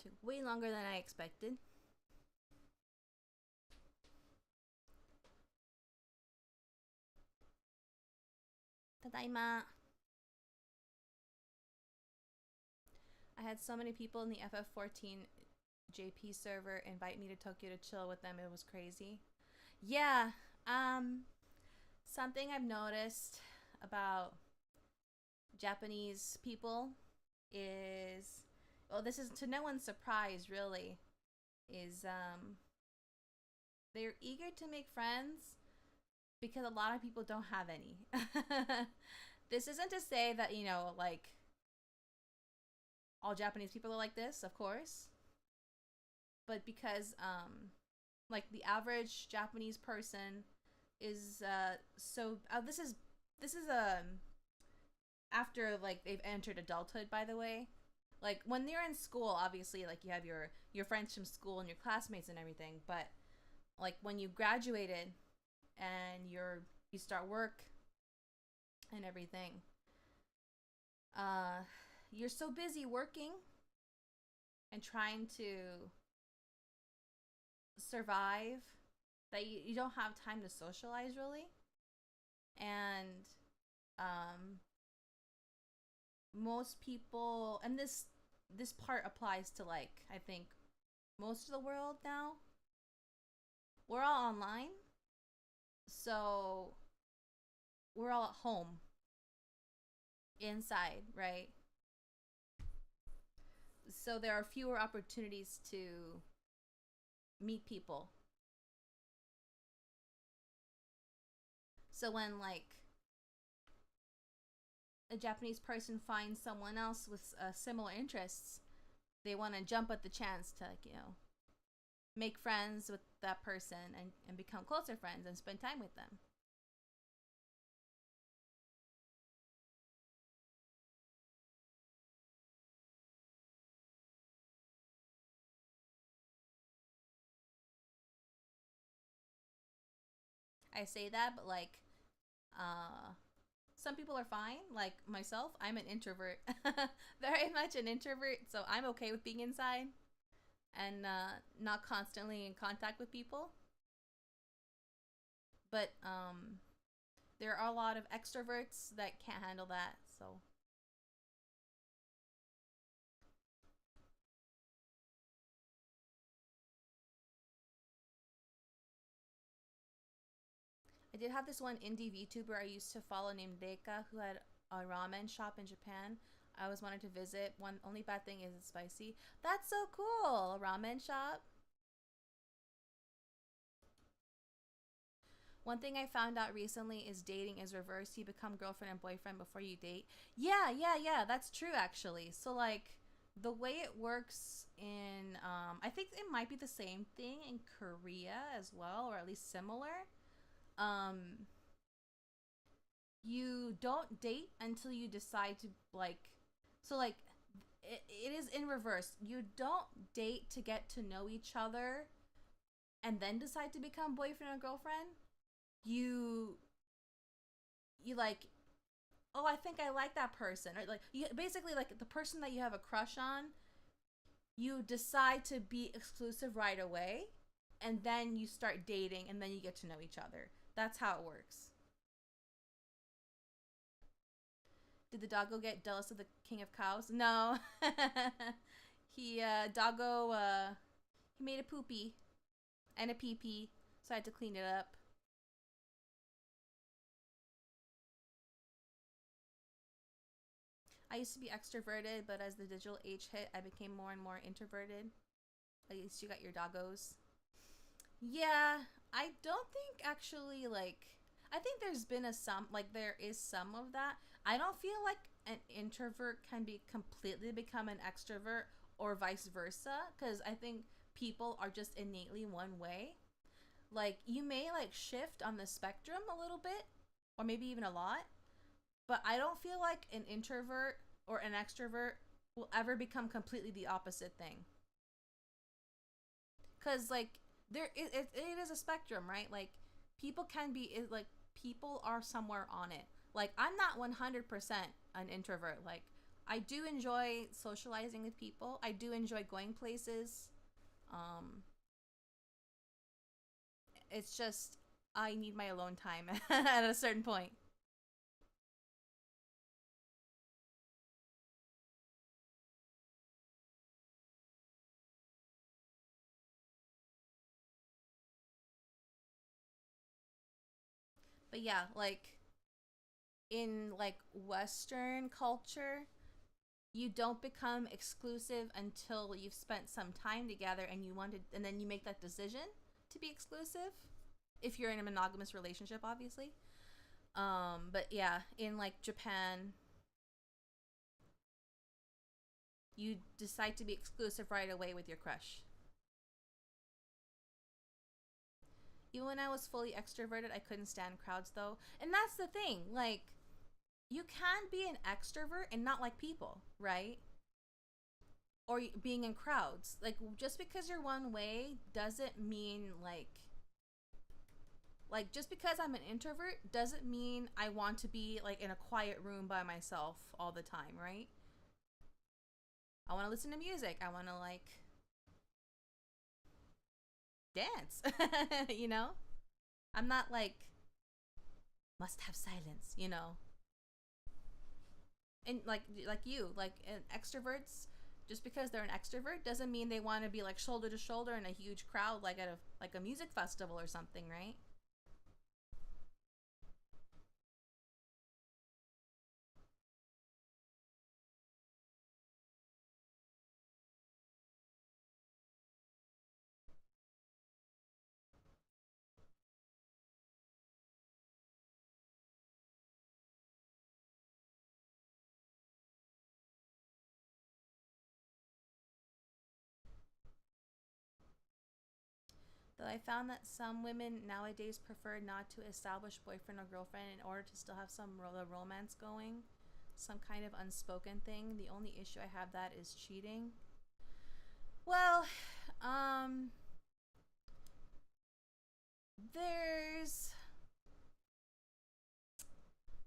Took way longer than I expected. Tadaima. I had so many people in the FF14 JP server invite me to Tokyo to chill with them. It was crazy. Yeah, something I've noticed about Japanese people is, well, this is to no one's surprise really, is they're eager to make friends because a lot of people don't have any. This isn't to say that, you know, like, all Japanese people are like this, of course. But because, like, the average Japanese person is, this is, after, like, they've entered adulthood, by the way. Like, when they're in school, obviously, like, you have your friends from school and your classmates and everything. But, like, when you graduated and you start work and everything, you're so busy working and trying to survive that you don't have time to socialize really. And most people, and this part applies to, like, I think most of the world now, we're all online, so we're all at home inside, right? So there are fewer opportunities to meet people. So when, like, a Japanese person finds someone else with similar interests, they want to jump at the chance to, like, you know, make friends with that person and become closer friends and spend time with them. I say that, but, like, some people are fine. Like myself, I'm an introvert. Very much an introvert, so I'm okay with being inside and not constantly in contact with people. But there are a lot of extroverts that can't handle that, so. I did have this one indie VTuber I used to follow named Reika who had a ramen shop in Japan. I always wanted to visit. One only bad thing is it's spicy. That's so cool. A ramen shop. One thing I found out recently is dating is reversed. You become girlfriend and boyfriend before you date. Yeah. That's true, actually. So, like, the way it works in, I think it might be the same thing in Korea as well, or at least similar. You don't date until you decide to, like, so, like, it is in reverse. You don't date to get to know each other and then decide to become boyfriend or girlfriend. You like, oh, I think I like that person, or like, you basically, like, the person that you have a crush on, you decide to be exclusive right away, and then you start dating, and then you get to know each other. That's how it works. Did the doggo get jealous of the king of cows? No. Doggo, he made a poopy and a pee-pee, so I had to clean it up. I used to be extroverted, but as the digital age hit, I became more and more introverted. At least you got your doggos. Yeah, I don't think actually, like, I think there is some of that. I don't feel like an introvert can be completely become an extrovert or vice versa, because I think people are just innately one way. Like, you may, like, shift on the spectrum a little bit, or maybe even a lot, but I don't feel like an introvert or an extrovert will ever become completely the opposite thing. Because, like, it is a spectrum, right? Like, people can be, people are somewhere on it. Like, I'm not 100% an introvert. Like, I do enjoy socializing with people. I do enjoy going places. It's just I need my alone time at a certain point. But yeah, like in like Western culture, you don't become exclusive until you've spent some time together and you want to, and then you make that decision to be exclusive. If you're in a monogamous relationship, obviously. But yeah, in like Japan, you decide to be exclusive right away with your crush. Even when I was fully extroverted, I couldn't stand crowds though. And that's the thing. Like, you can be an extrovert and not like people, right? Or being in crowds. Like, just because you're one way doesn't mean like just because I'm an introvert doesn't mean I want to be like in a quiet room by myself all the time, right? I want to listen to music. I want to like dance. You know? I'm not like must have silence, you know. And like you, like extroverts, just because they're an extrovert doesn't mean they want to be like shoulder to shoulder in a huge crowd like at a music festival or something, right? Though I found that some women nowadays prefer not to establish boyfriend or girlfriend in order to still have some romance going, some kind of unspoken thing. The only issue I have that is cheating. Well, there's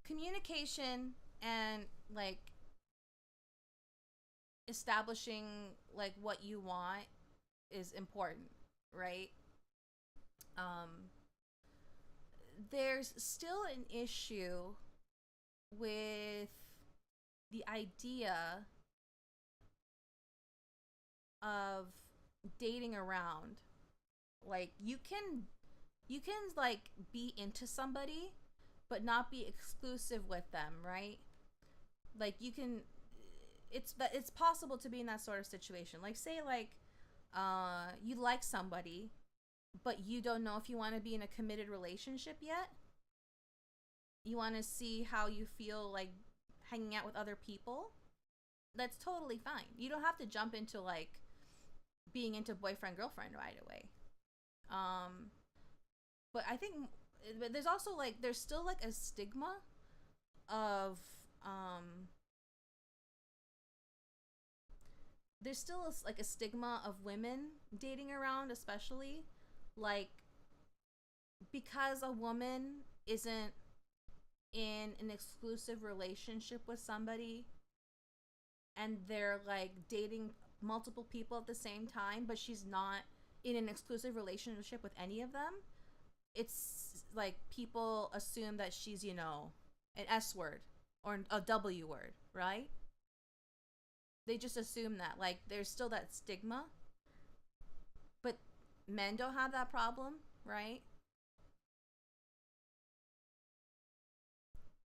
communication and like establishing like what you want is important, right? um there's still an issue with the idea of dating around. Like you can like be into somebody but not be exclusive with them, right? Like you can, it's possible to be in that sort of situation. Like say like you like somebody but you don't know if you want to be in a committed relationship yet. You want to see how you feel like hanging out with other people. That's totally fine. You don't have to jump into like being into boyfriend girlfriend right away. But I think but there's also like there's still like a stigma of there's still like a stigma of women dating around, especially like because a woman isn't in an exclusive relationship with somebody and they're like dating multiple people at the same time, but she's not in an exclusive relationship with any of them. It's like people assume that she's, you know, an S word or a W word, right? They just assume that. Like, there's still that stigma. But men don't have that problem, right?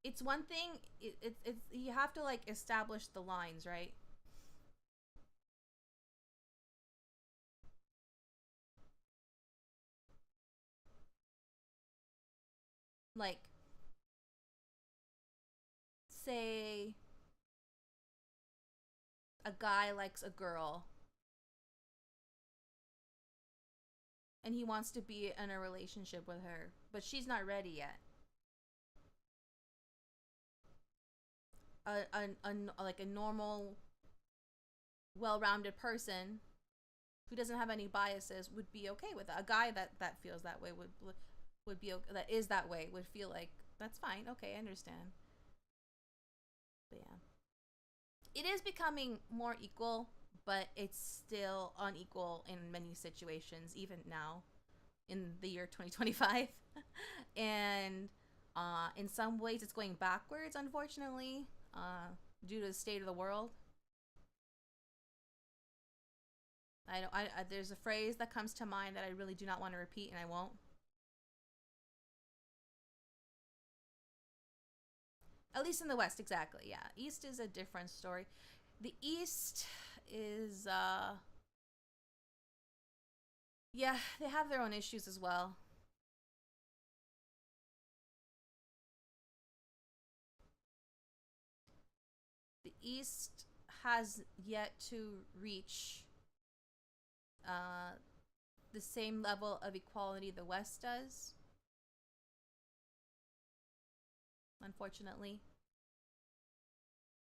It's one thing, it's you have to like establish the lines, right? Like, say a guy likes a girl and he wants to be in a relationship with her, but she's not ready yet. Like a normal, well-rounded person who doesn't have any biases would be okay with it. A guy that feels that way would be okay, that is that way would feel like that's fine. Okay, I understand. But yeah, it is becoming more equal, but it's still unequal in many situations, even now in the year 2025. And in some ways, it's going backwards, unfortunately, due to the state of the world. There's a phrase that comes to mind that I really do not want to repeat, and I won't. At least in the West, exactly, yeah. East is a different story. The East is, yeah, they have their own issues as well. The East has yet to reach the same level of equality the West does, unfortunately.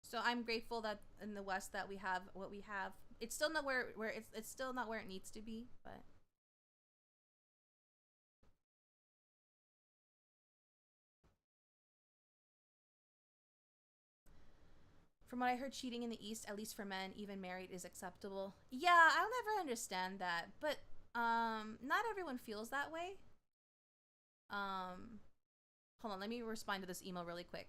So I'm grateful that in the West that we have what we have. It's still not where it's still not where it needs to be, but from what I heard, cheating in the East, at least for men, even married, is acceptable. Yeah, I'll never understand that, but not everyone feels that way. Hold on, let me respond to this email really quick.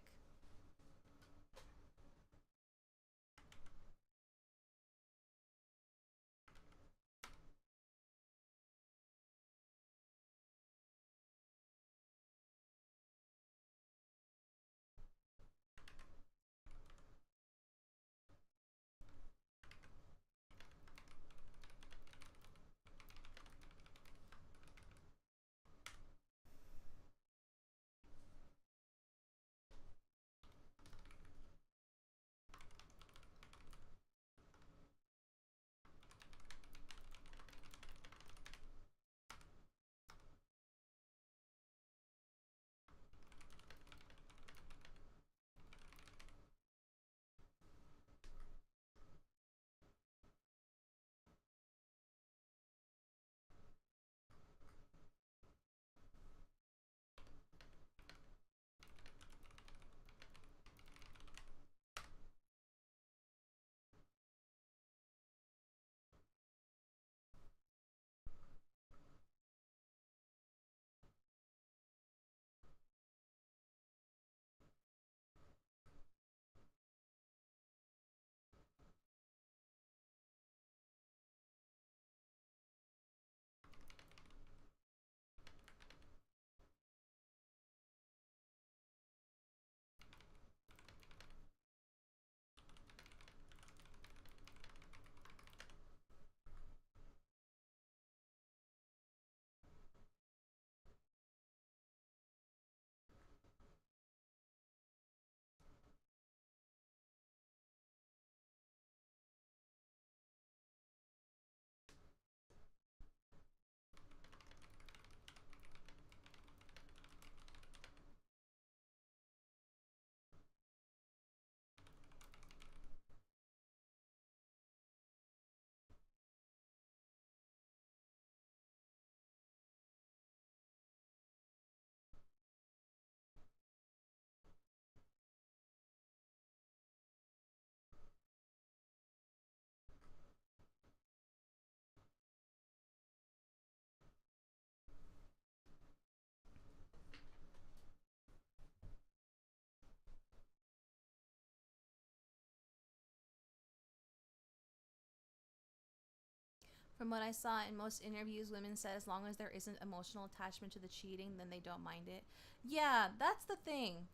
From what I saw in most interviews, women said as long as there isn't emotional attachment to the cheating, then they don't mind it. Yeah, that's the thing.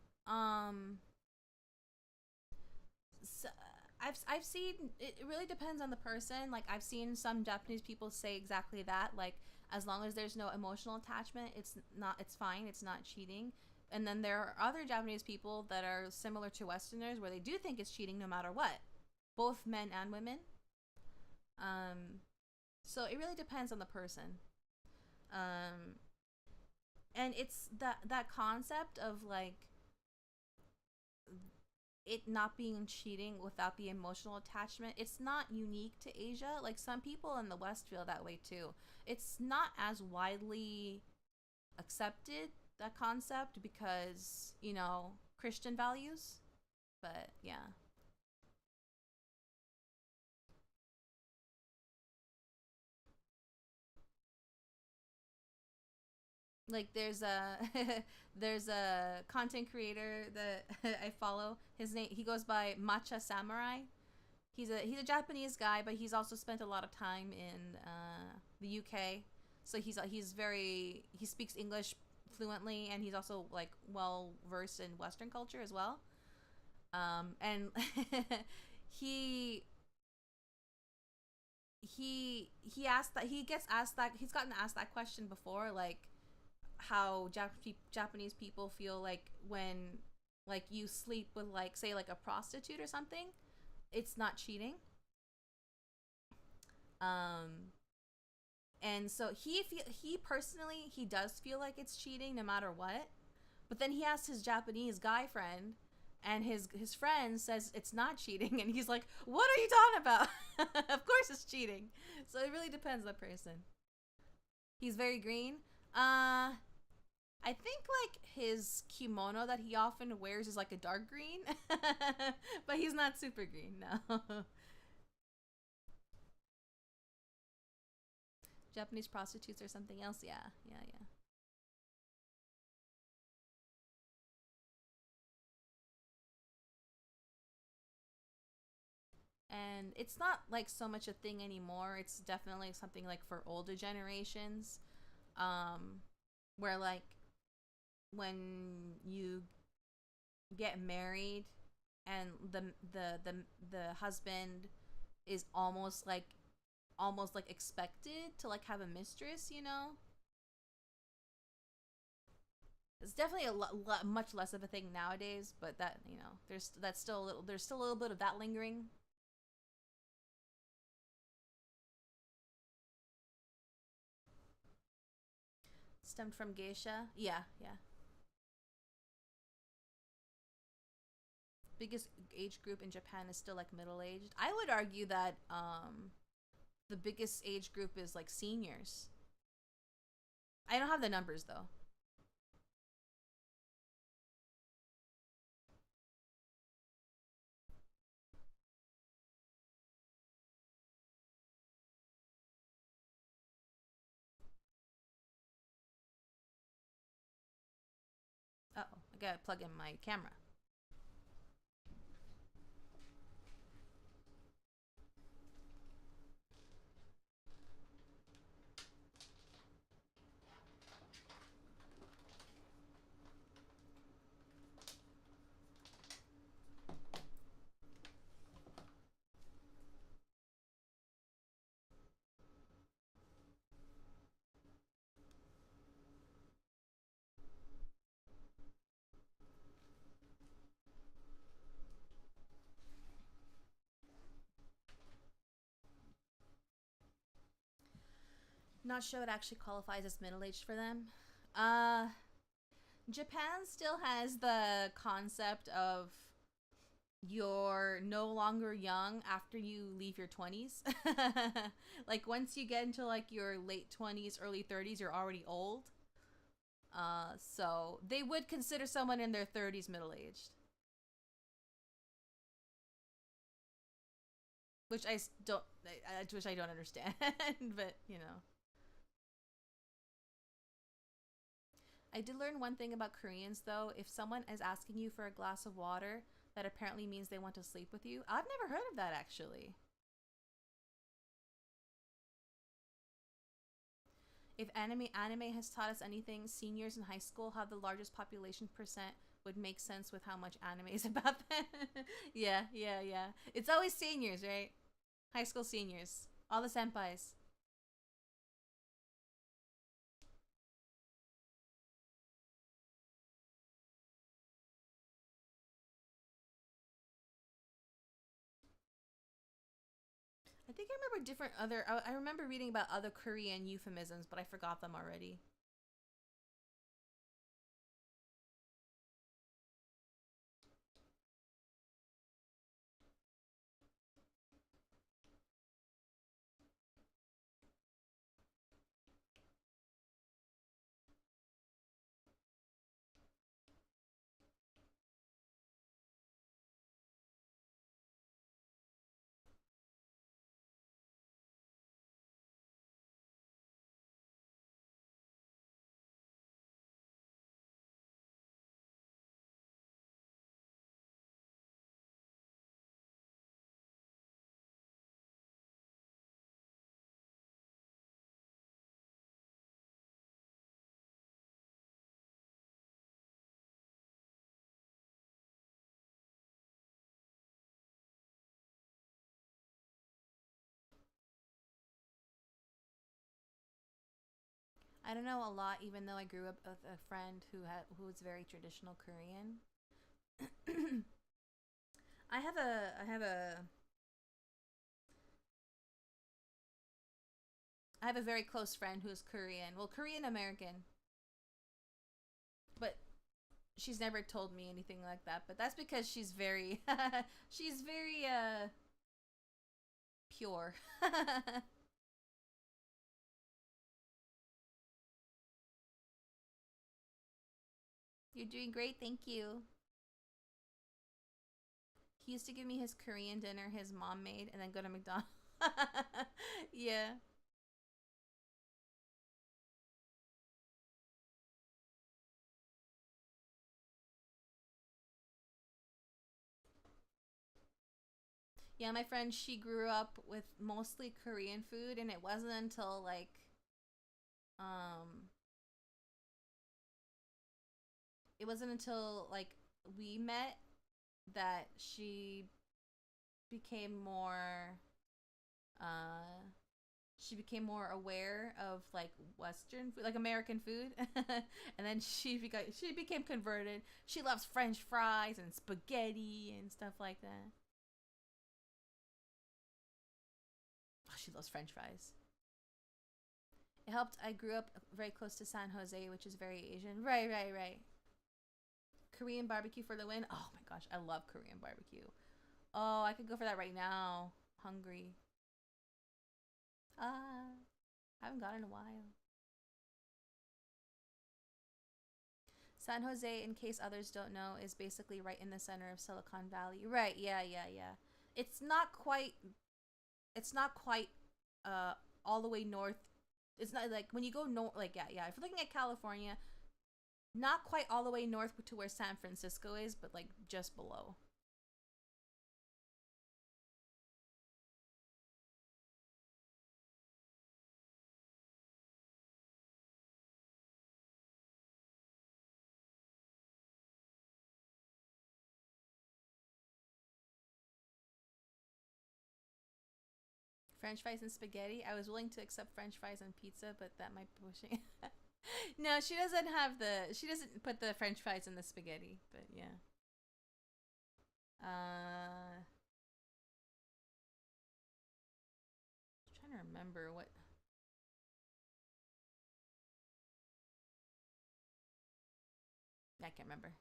So, I've seen it really depends on the person. Like I've seen some Japanese people say exactly that. Like as long as there's no emotional attachment, it's fine. It's not cheating. And then there are other Japanese people that are similar to Westerners where they do think it's cheating no matter what, both men and women. So it really depends on the person. And it's that concept of like it not being cheating without the emotional attachment. It's not unique to Asia. Like some people in the West feel that way too. It's not as widely accepted, that concept, because, you know, Christian values. But yeah. Like there's a there's a content creator that I follow. His name, he goes by Matcha Samurai. He's a Japanese guy, but he's also spent a lot of time in the UK. So he speaks English fluently, and he's also like well versed in Western culture as well. And he he's gotten asked that question before, like how Japanese people feel like when like you sleep with like say like a prostitute or something, it's not cheating. And so he personally he does feel like it's cheating no matter what. But then he asked his Japanese guy friend, and his friend says it's not cheating, and he's like, "What are you talking about?" Of course it's cheating. So it really depends on the person. He's very green. I think like his kimono that he often wears is like a dark green, but he's not super green. No. Japanese prostitutes or something else. Yeah, yeah, yeah. And it's not like so much a thing anymore. It's definitely something like for older generations, um, where like when you get married and the husband is almost like expected to like have a mistress, you know. It's definitely much less of a thing nowadays, but that, you know, there's still a little bit of that lingering. Stemmed from geisha. Yeah, yeah. Biggest age group in Japan is still like middle aged. I would argue that the biggest age group is like seniors. I don't have the numbers though. Oh, I gotta plug in my camera. Not sure what actually qualifies as middle aged for them. Uh, Japan still has the concept of you're no longer young after you leave your 20s. Like once you get into like your late 20s, early 30s, you're already old. So they would consider someone in their 30s middle aged, which which I don't understand. But you know, I did learn one thing about Koreans though. If someone is asking you for a glass of water, that apparently means they want to sleep with you. I've never heard of that actually. If anime has taught us anything, seniors in high school have the largest population percent, would make sense with how much anime is about them. Yeah, yeah, yeah. It's always seniors, right? High school seniors. All the senpais. I think I remember different other. I remember reading about other Korean euphemisms, but I forgot them already. I don't know a lot, even though I grew up with a friend who was very traditional Korean. I have a very close friend who's Korean. Well, Korean American. But she's never told me anything like that. But that's because she's very she's very pure. You're doing great, thank you. He used to give me his Korean dinner his mom made and then go to McDonald's. Yeah. Yeah, my friend, she grew up with mostly Korean food, and it wasn't until um, it wasn't until we met that became more, uh, she became more aware of Western food, like American food, and then she became converted. She loves French fries and spaghetti and stuff like that. Oh, she loves French fries. It helped. I grew up very close to San Jose, which is very Asian. Right, right, right. Korean barbecue for the win. Oh my gosh, I love Korean barbecue. Oh, I could go for that right now. Hungry. Ah, I haven't gone in a while. San Jose, in case others don't know, is basically right in the center of Silicon Valley. Right, yeah, yeah, yeah. It's not quite it's not quite uh all the way north. It's not like when you go north, yeah, yeah. If you're looking at California, not quite all the way north to where San Francisco is, but just below. French fries and spaghetti. I was willing to accept French fries and pizza, but that might be pushing. No, she doesn't have she doesn't put the French fries in the spaghetti, but yeah. I'm trying to remember what. I can't remember.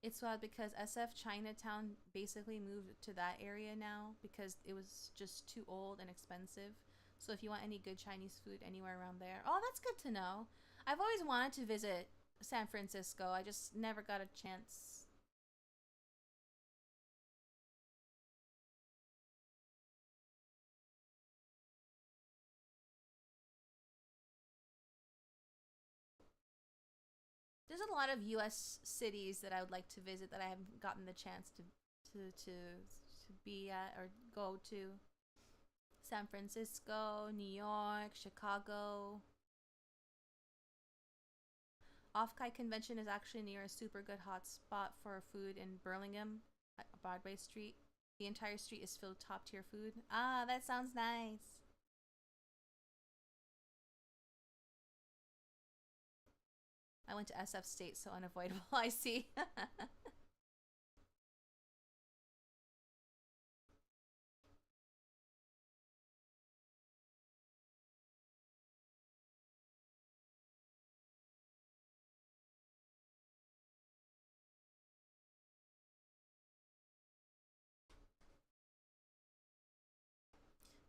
It's wild because SF Chinatown basically moved to that area now because it was just too old and expensive. So if you want any good Chinese food anywhere around there, oh, that's good to know. I've always wanted to visit San Francisco. I just never got a chance. There's a lot of U.S. cities that I would like to visit that I haven't gotten the chance to be at or go to. San Francisco, New York, Chicago. Off-Kai Convention is actually near a super good hot spot for food in Burlingame at Broadway Street. The entire street is filled with top-tier food. Ah, that sounds nice. I went to SF State, so unavoidable. I see.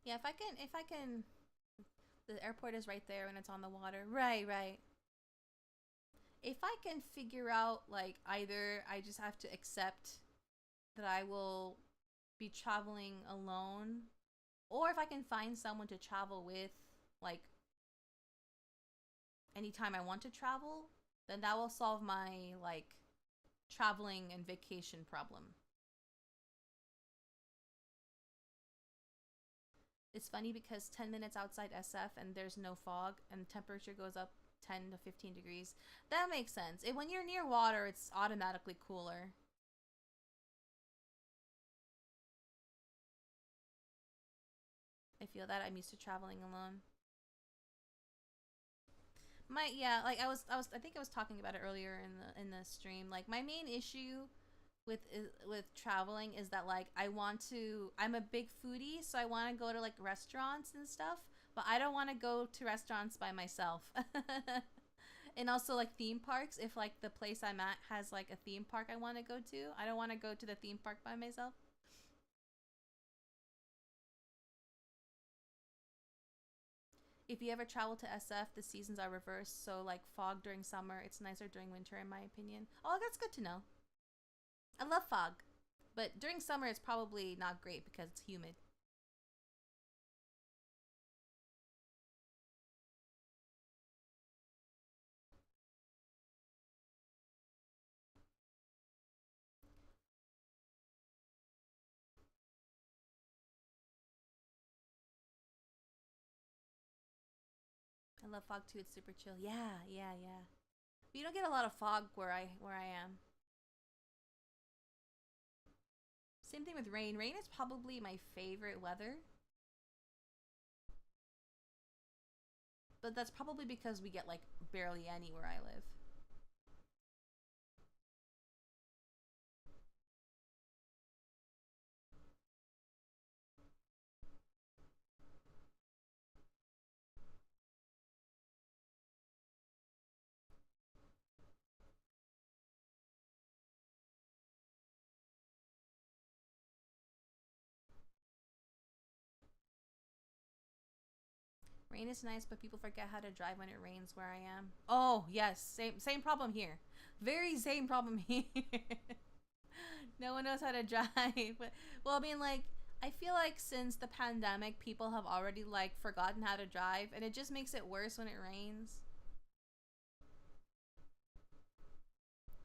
Yeah, if I can, the airport is right there and it's on the water. Right, right. If I can figure out, either I just have to accept that I will be traveling alone, or if I can find someone to travel with, like, anytime I want to travel, then that will solve my, traveling and vacation problem. It's funny because 10 minutes outside SF and there's no fog and temperature goes up 10 to 15 degrees. That makes sense. When you're near water, it's automatically cooler. I feel that I'm used to traveling alone. I think I was talking about it earlier in the stream. Like my main issue with traveling is that like I'm a big foodie, so I want to go to like restaurants and stuff, but I don't want to go to restaurants by myself. And also like theme parks, if like the place I'm at has like a theme park I want to go to, I don't want to go to the theme park by myself. If you ever travel to SF, the seasons are reversed, so like fog during summer, it's nicer during winter in my opinion. Oh, that's good to know. I love fog, but during summer it's probably not great because it's humid. I love fog too. It's super chill. Yeah, yeah, yeah. But you don't get a lot of fog where I am. Same thing with rain. Rain is probably my favorite weather. But that's probably because we get like barely any where I live. Rain is nice, but people forget how to drive when it rains where I am. Oh, yes. Same problem here. Very same problem here. No one knows how to drive. But, well, I mean, like, I feel like since the pandemic, people have already, like, forgotten how to drive, and it just makes it worse when it rains.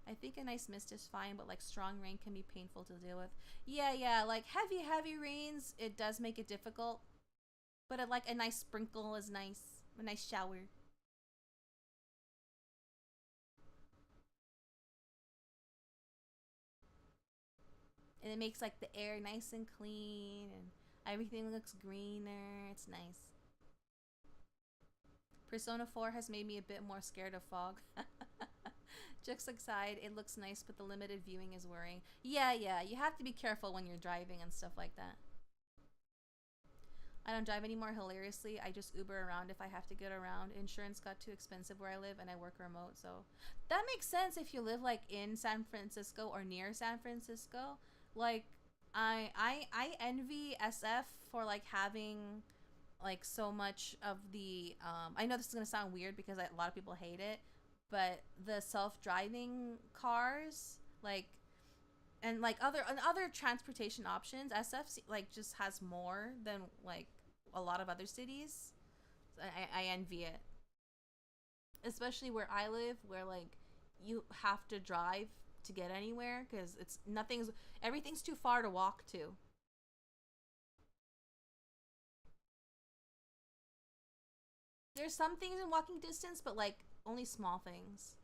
I think a nice mist is fine, but, like, strong rain can be painful to deal with. Yeah, yeah, like, heavy rains, it does make it difficult. But like a nice sprinkle is nice. A nice shower. And it makes like the air nice and clean and everything looks greener. It's nice. Persona 4 has made me a bit more scared of fog. Jokes aside, it looks nice, but the limited viewing is worrying. Yeah, yeah, you have to be careful when you're driving and stuff like that. I don't drive anymore, hilariously. I just Uber around if I have to get around. Insurance got too expensive where I live and I work remote, so that makes sense if you live like in San Francisco or near San Francisco. Like I envy SF for like having like so much of the I know this is going to sound weird because a lot of people hate it, but the self-driving cars like and like other transportation options, SF like just has more than like a lot of other cities. I envy it, especially where I live, where like you have to drive to get anywhere because it's nothing's everything's too far to walk to. There's some things in walking distance, but like only small things.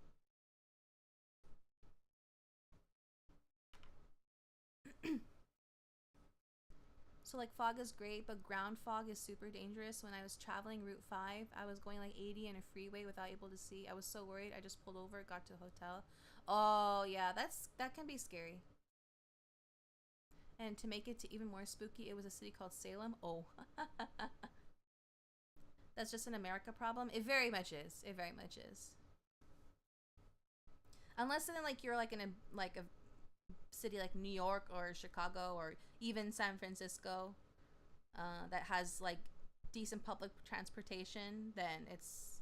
So like fog is great, but ground fog is super dangerous. When I was traveling Route 5, I was going like 80 in a freeway without able to see. I was so worried. I just pulled over, got to a hotel. Oh yeah, that can be scary. And to make it to even more spooky, it was a city called Salem. Oh. That's just an America problem. It very much is. It very much is. Unless then like you're like in a city like New York or Chicago or even San Francisco that has like decent public transportation, then it's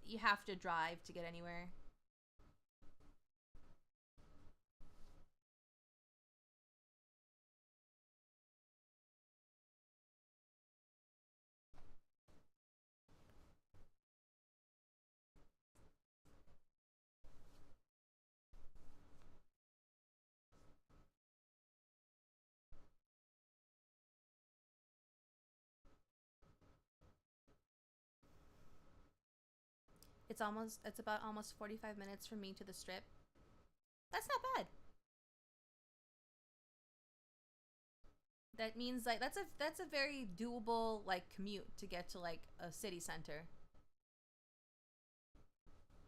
you have to drive to get anywhere. It's about almost 45 minutes from me to the strip. That's not bad. That means like that's a very doable like commute to get to like a city center.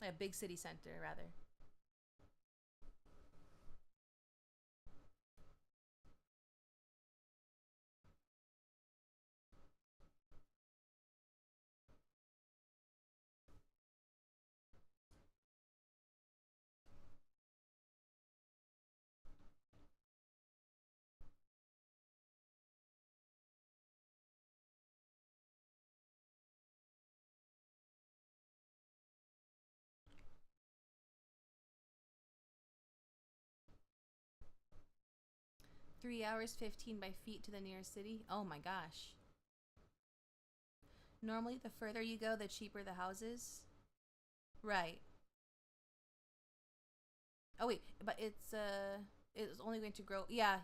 Like a big city center, rather. $3 15 by feet to the nearest city. Oh my gosh. Normally, the further you go, the cheaper the houses. Right. Oh wait, but it's only going to grow. Yeah.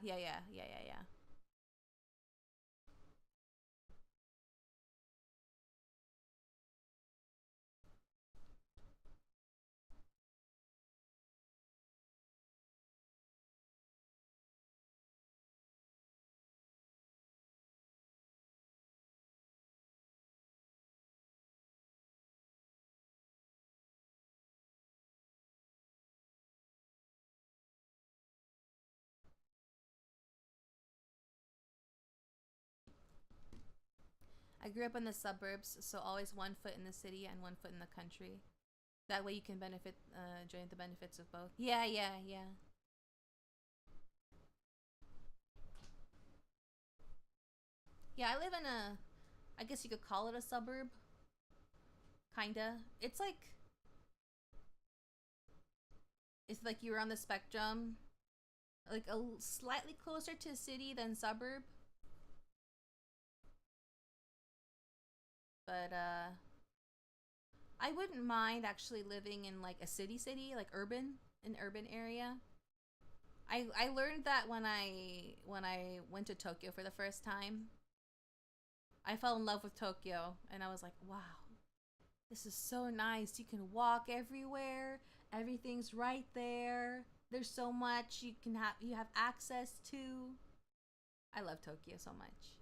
'I grew up in the suburbs, so always one foot in the city and one foot in the country. That way you can enjoy the benefits of both. Yeah. Yeah, I live in I guess you could call it a suburb. Kinda. It's like you're on the spectrum. Like slightly closer to city than suburb. But I wouldn't mind actually living in like a city, like urban area. I learned that when I went to Tokyo for the first time. I fell in love with Tokyo and I was like, wow, this is so nice. You can walk everywhere. Everything's right there. There's so much you have access to. I love Tokyo so much.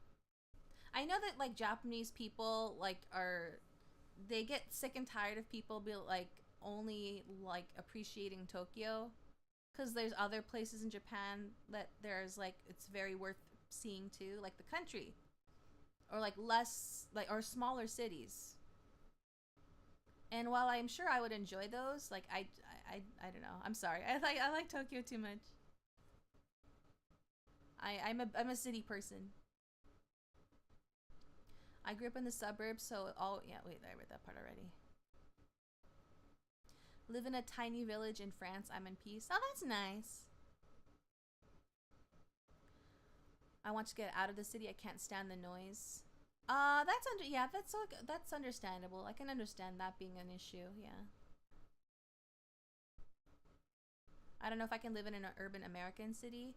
I know that like Japanese people they get sick and tired of people only like appreciating Tokyo, because there's other places in Japan that there's like it's very worth seeing too, like the country, or like less or smaller cities. And while I'm sure I would enjoy those, like I don't know. I'm sorry. I like Tokyo too much. I'm a city person. I grew up in the suburbs, so wait, I read that part already. Live in a tiny village in France. I'm in peace. Oh, that's nice. I want to get out of the city. I can't stand the noise. That's understandable. I can understand that being an issue. Yeah. I don't know if I can live in an urban American city.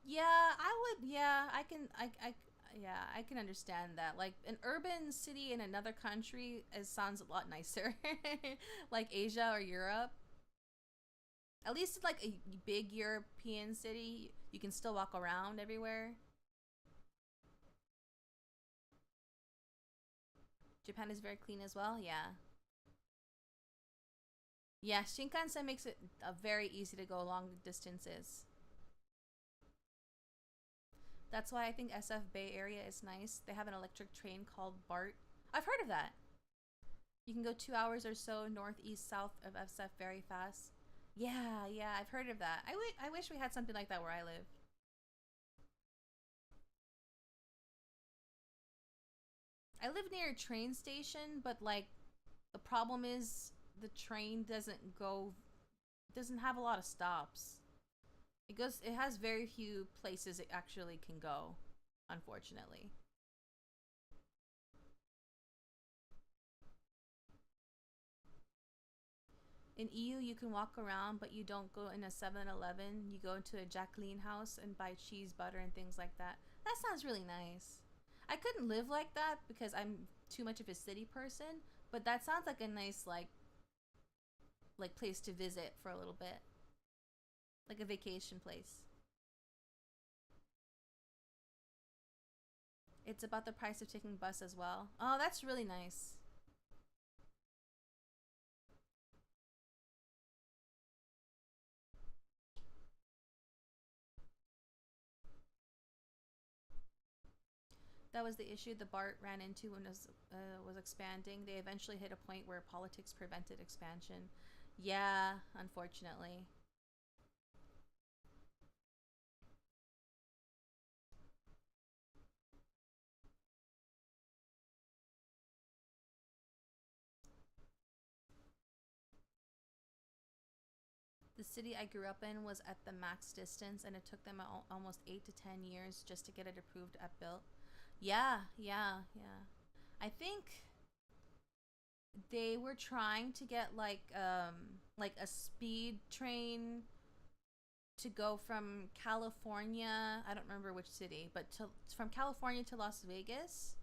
Yeah, I would. Yeah, I can. I can understand that. Like an urban city in another country sounds a lot nicer. Like Asia or Europe. At least like a big European city, you can still walk around everywhere. Japan is very clean as well. Yeah. Yeah, Shinkansen makes it very easy to go long distances. That's why I think SF Bay Area is nice. They have an electric train called BART. I've heard of that. You can go 2 hours or so northeast, south of SF very fast. Yeah, I've heard of that. I wish we had something like that where I live. I live near a train station, but like the problem is the train doesn't have a lot of stops. It has very few places it actually can go, unfortunately. In EU, you can walk around, but you don't go in a 7-Eleven. You go into a Jacqueline house and buy cheese, butter, and things like that. That sounds really nice. I couldn't live like that because I'm too much of a city person, but that sounds like a nice like place to visit for a little bit. Like a vacation place. It's about the price of taking bus as well. Oh, that's really nice. That was the issue the BART ran into when it was expanding. They eventually hit a point where politics prevented expansion. Yeah, unfortunately. The city I grew up in was at the max distance, and it took them almost 8 to 10 years just to get it approved at built. Yeah. I think they were trying to get like a speed train to go from California. I don't remember which city, but from California to Las Vegas.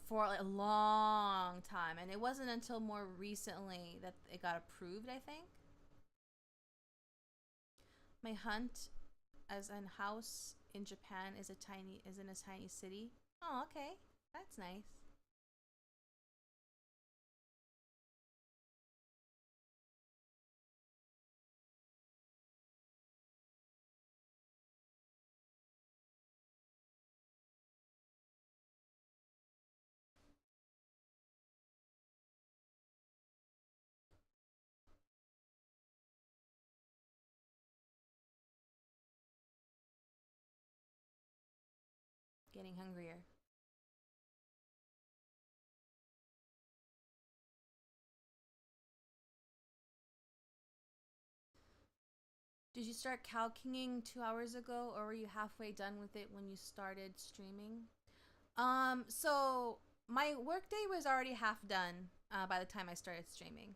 For a long time, and it wasn't until more recently that it got approved, I think. My hunt as an house in Japan is in a tiny city. Oh, okay. That's nice. Getting hungrier. Did you start calcinging 2 hours ago, or were you halfway done with it when you started streaming? So my workday was already half done by the time I started streaming.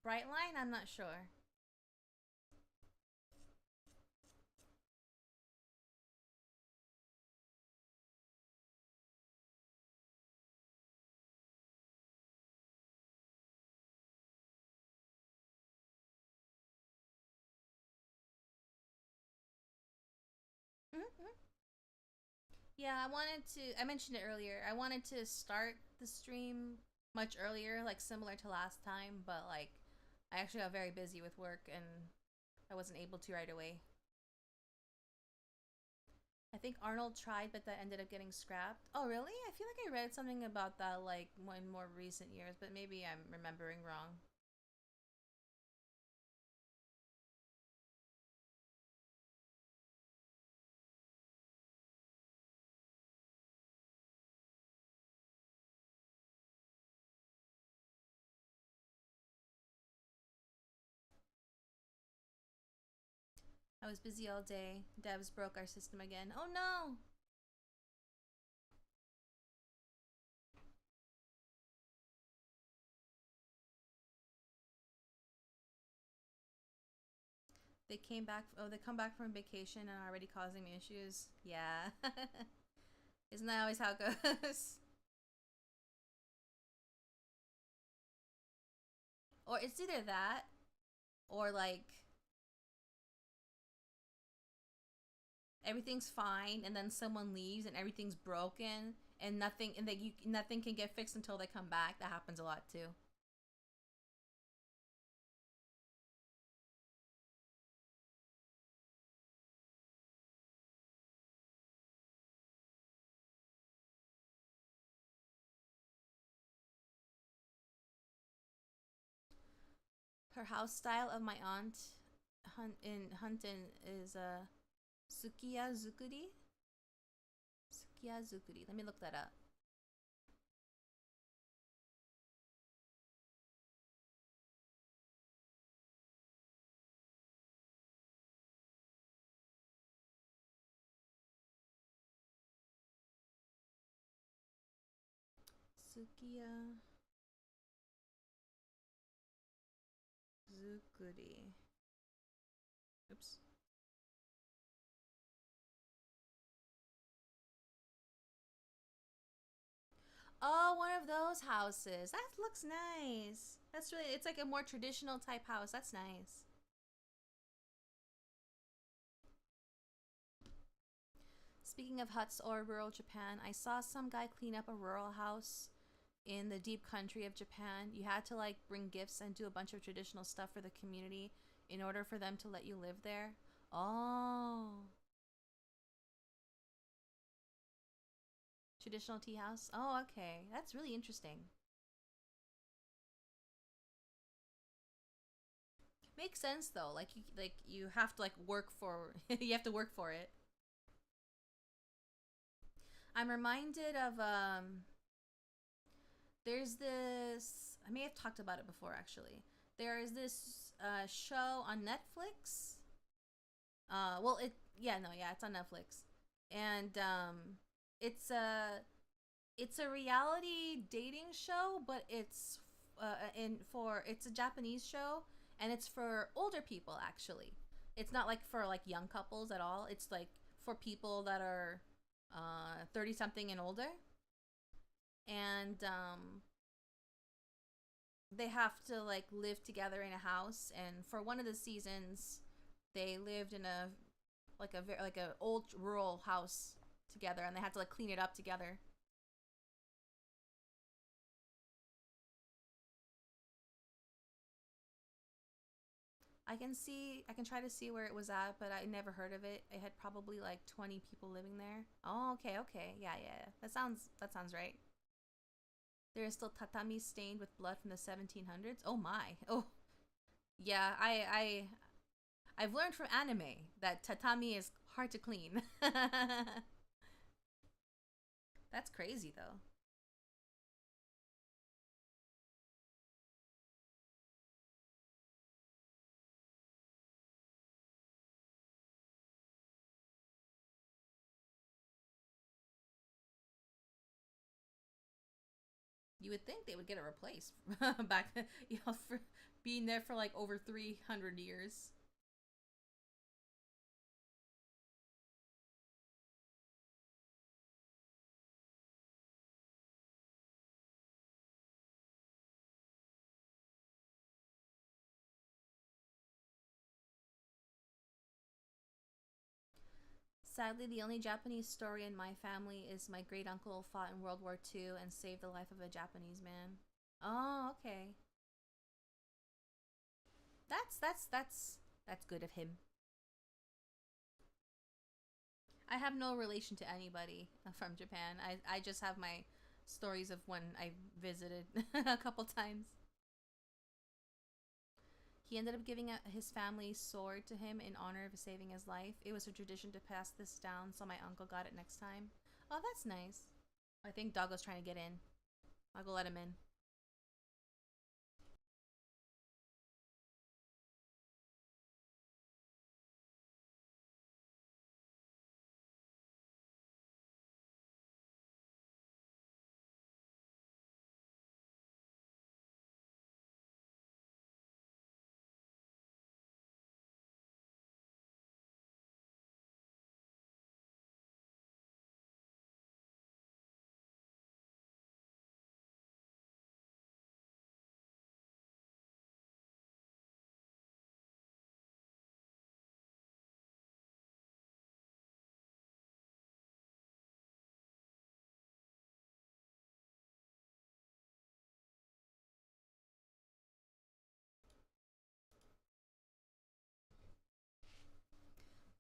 Brightline? I'm not sure. Mm-hmm. Yeah, I mentioned it earlier. I wanted to start the stream much earlier, like similar to last time, but like I actually got very busy with work and I wasn't able to right away. I think Arnold tried, but that ended up getting scrapped. Oh, really? I feel like I read something about that like in more recent years, but maybe I'm remembering wrong. I was busy all day. Devs broke our system again. Oh no! They came back. Oh, they come back from vacation and are already causing me issues. Yeah. Isn't that always how it goes? Or it's either that, or like everything's fine and then someone leaves and everything's broken and nothing can get fixed until they come back. That happens a lot too. Her house style of my aunt in Hunton is sukiya zukuri. Sukiya zukuri. Let me look that up. Sukiya zukuri. Oops. Oh, one of those houses. That looks nice. That's really, it's like a more traditional type house. That's nice. Speaking of huts or rural Japan, I saw some guy clean up a rural house in the deep country of Japan, you had to like bring gifts and do a bunch of traditional stuff for the community in order for them to let you live there. Oh. Traditional tea house? Oh, okay. That's really interesting. Makes sense though. You have to like work for you have to work for it. I'm reminded of there's this, I may have talked about it before actually. There is this show on Netflix. It's on Netflix. And it's a reality dating show, but it's it's a Japanese show, and it's for older people actually. It's not like for like young couples at all. It's like for people that are 30 something and older. And they have to like live together in a house, and for one of the seasons they lived in a old rural house together, and they had to like clean it up together. I can try to see where it was at, but I never heard of it. It had probably like 20 people living there. Oh, okay. Yeah. That sounds right. There is still tatami stained with blood from the 1700s. Oh my. Oh. Yeah, I've learned from anime that tatami is hard to clean. That's crazy though. You would think they would get it replaced back, for being there for like over 300 years. Sadly, the only Japanese story in my family is my great uncle fought in World War II and saved the life of a Japanese man. Oh, okay. That's good of him. I have no relation to anybody from Japan. I just have my stories of when I visited a couple times. He ended up giving his family's sword to him in honor of saving his life. It was a tradition to pass this down, so my uncle got it next time. Oh, that's nice. I think Doggo's trying to get in. I'll go let him in.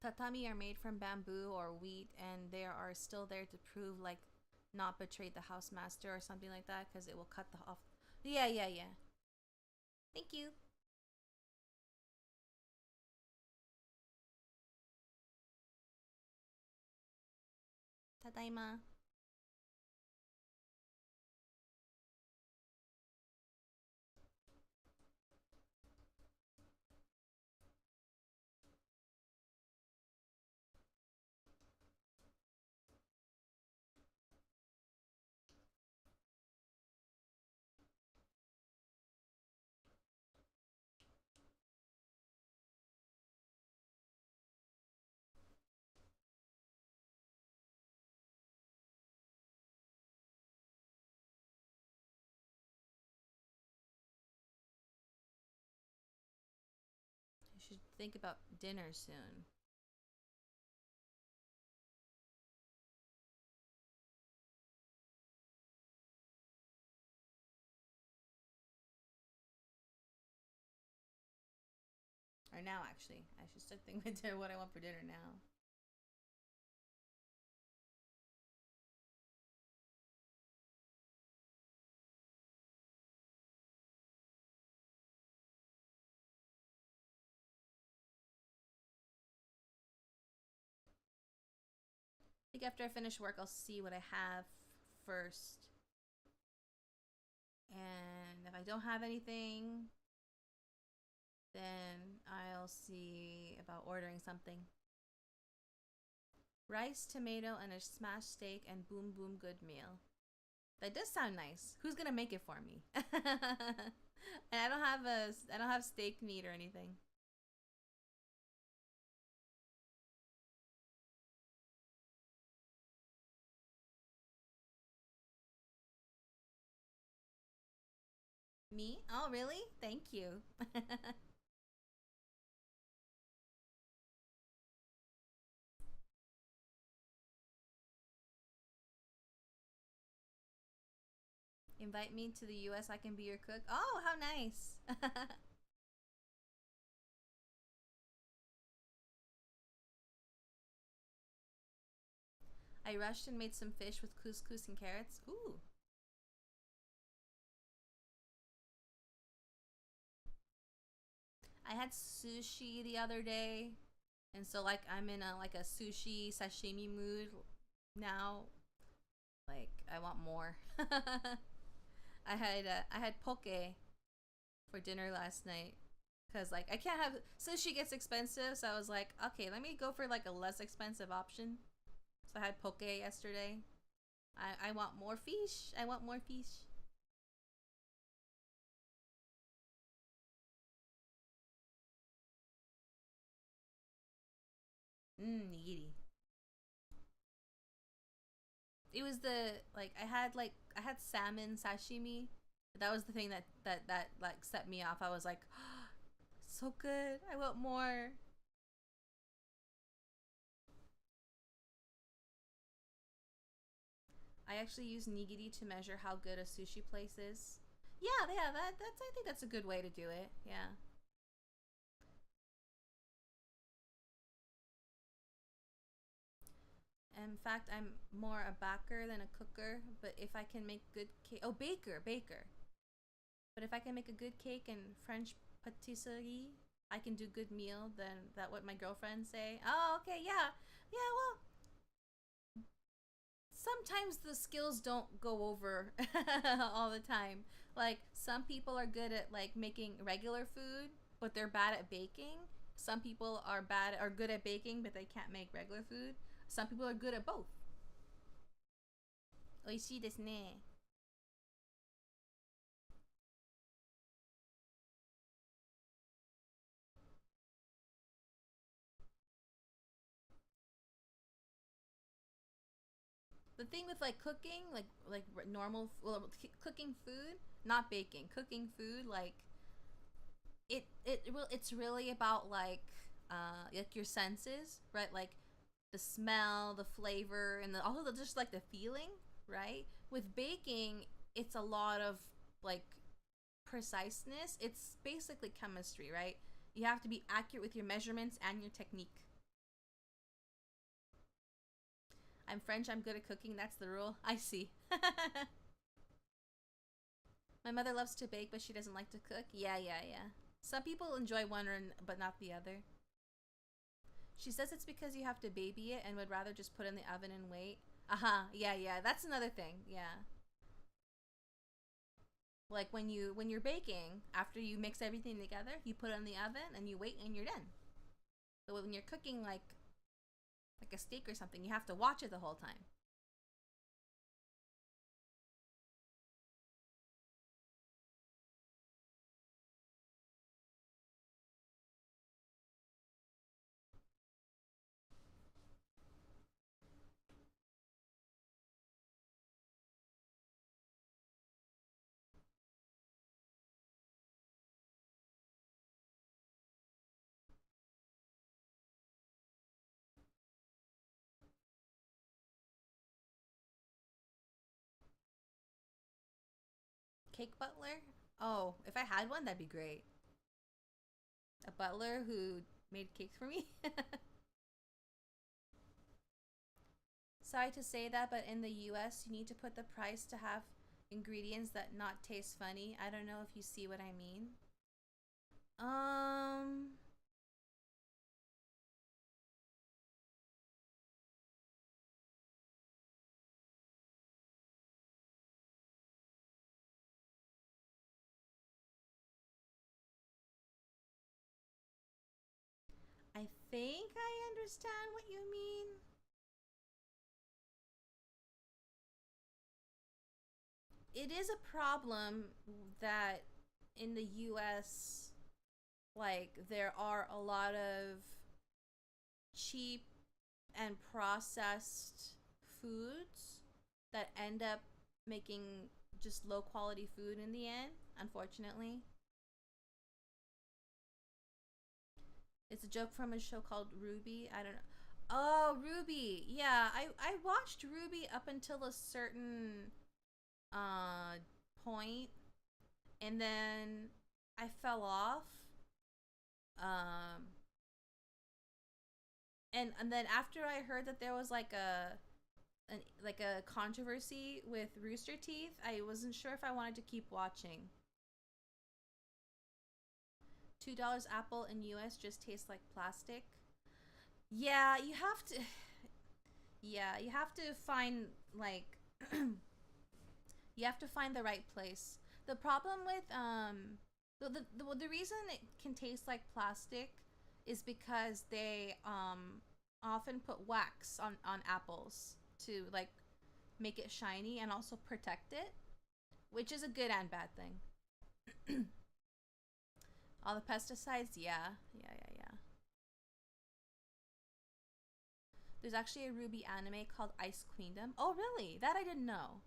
Tatami are made from bamboo or wheat, and they are still there to prove like not betrayed the housemaster or something like that, because it will cut the off. Yeah. Thank you. Tadaima. You should think about dinner soon. Or now, actually. I should start thinking about what I want for dinner now. I think after I finish work, I'll see what I have first. And if I don't have anything, then I'll see about ordering something. Rice, tomato, and a smashed steak and boom boom good meal. That does sound nice. Who's gonna make it for me? And I don't have steak meat or anything. Me? Oh, really? Thank you. Invite me to the US, I can be your cook. Oh, how nice. I rushed and made some fish with couscous and carrots. Ooh. I had sushi the other day, and so like I'm in a sushi sashimi mood now. Like I want more. I had poke for dinner last night because like I can't have sushi gets expensive, so I was like, okay, let me go for like a less expensive option. So I had poke yesterday. I want more fish. I want more fish. Nigiri. It was I had salmon sashimi. That was the thing that like set me off. I was like, oh, so good. I want more. I actually use nigiri to measure how good a sushi place is. Yeah, that's I think that's a good way to do it. Yeah. In fact, I'm more a baker than a cooker, but if I can make good cake, oh, baker. But if I can make a good cake and French patisserie, I can do good meal. Then that what my girlfriends say. Oh, okay, yeah, yeah. Well, sometimes the skills don't go over all the time. Like some people are good at like making regular food, but they're bad at baking. Some people are good at baking, but they can't make regular food. Some people are good at both. 美味しいですね. The thing with like cooking, like normal, well, cooking food, not baking, cooking food, like it's really about like your senses, right? Like the smell, the flavor, and also just like the feeling, right? With baking, it's a lot of like preciseness. It's basically chemistry, right? You have to be accurate with your measurements and your technique. I'm French, I'm good at cooking, that's the rule. I see. My mother loves to bake, but she doesn't like to cook. Yeah. Some people enjoy one but not the other. She says it's because you have to baby it and would rather just put it in the oven and wait. Yeah. That's another thing. Yeah. Like when you're baking, after you mix everything together, you put it in the oven and you wait and you're done. But when you're cooking like a steak or something, you have to watch it the whole time. Cake butler? Oh, if I had one, that'd be great. A butler who made cakes for me. Sorry to say that, but in the US, you need to put the price to have ingredients that not taste funny. I don't know if you see what I mean. I think I understand what you mean. It is a problem that in the US, like, there are a lot of cheap and processed foods that end up making just low quality food in the end, unfortunately. It's a joke from a show called Ruby. I don't know. Oh, Ruby. Yeah, I watched Ruby up until a certain point, and then I fell off. And then after I heard that there was like a controversy with Rooster Teeth, I wasn't sure if I wanted to keep watching. $2 apple in US just tastes like plastic. Yeah, you have to. Yeah, you have to find like. You have to find the right place. The problem with the reason it can taste like plastic is because they often put wax on apples to like make it shiny and also protect it, which is a good and bad thing. All the pesticides, yeah. There's actually a Ruby anime called Ice Queendom. Oh, really? That I didn't know.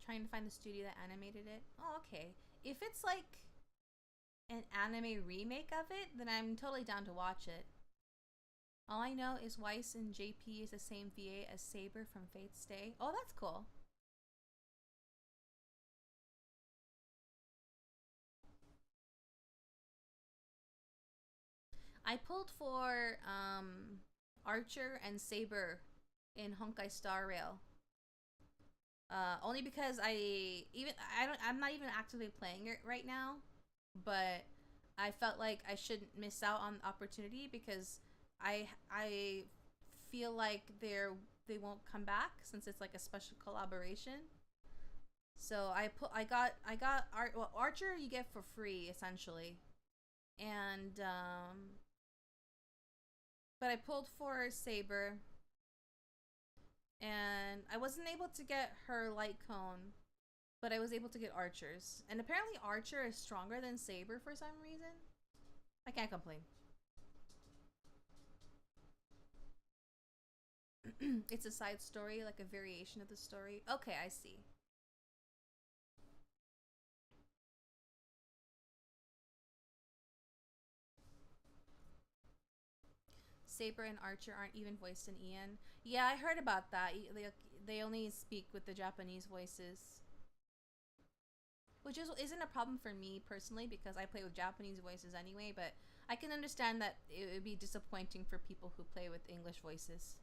Trying to find the studio that animated it. Oh, okay. If it's like an anime remake of it, then I'm totally down to watch it. All I know is Weiss and JP is the same VA as Saber from Fate's Stay. Oh, that's cool. I pulled for Archer and Saber in Honkai Star Rail. Only because I'm not even actively playing it right now, but I felt like I shouldn't miss out on the opportunity because I feel like they won't come back since it's like a special collaboration. So I got Archer you get for free essentially, and but I pulled for Saber. And I wasn't able to get her light cone, but I was able to get Archer's. And apparently Archer is stronger than Saber for some reason. I can't complain. It's a side story, like a variation of the story. Okay, I see. Saber and Archer aren't even voiced in Ian. Yeah, I heard about that. They only speak with the Japanese voices, which isn't a problem for me personally because I play with Japanese voices anyway. But I can understand that it would be disappointing for people who play with English voices.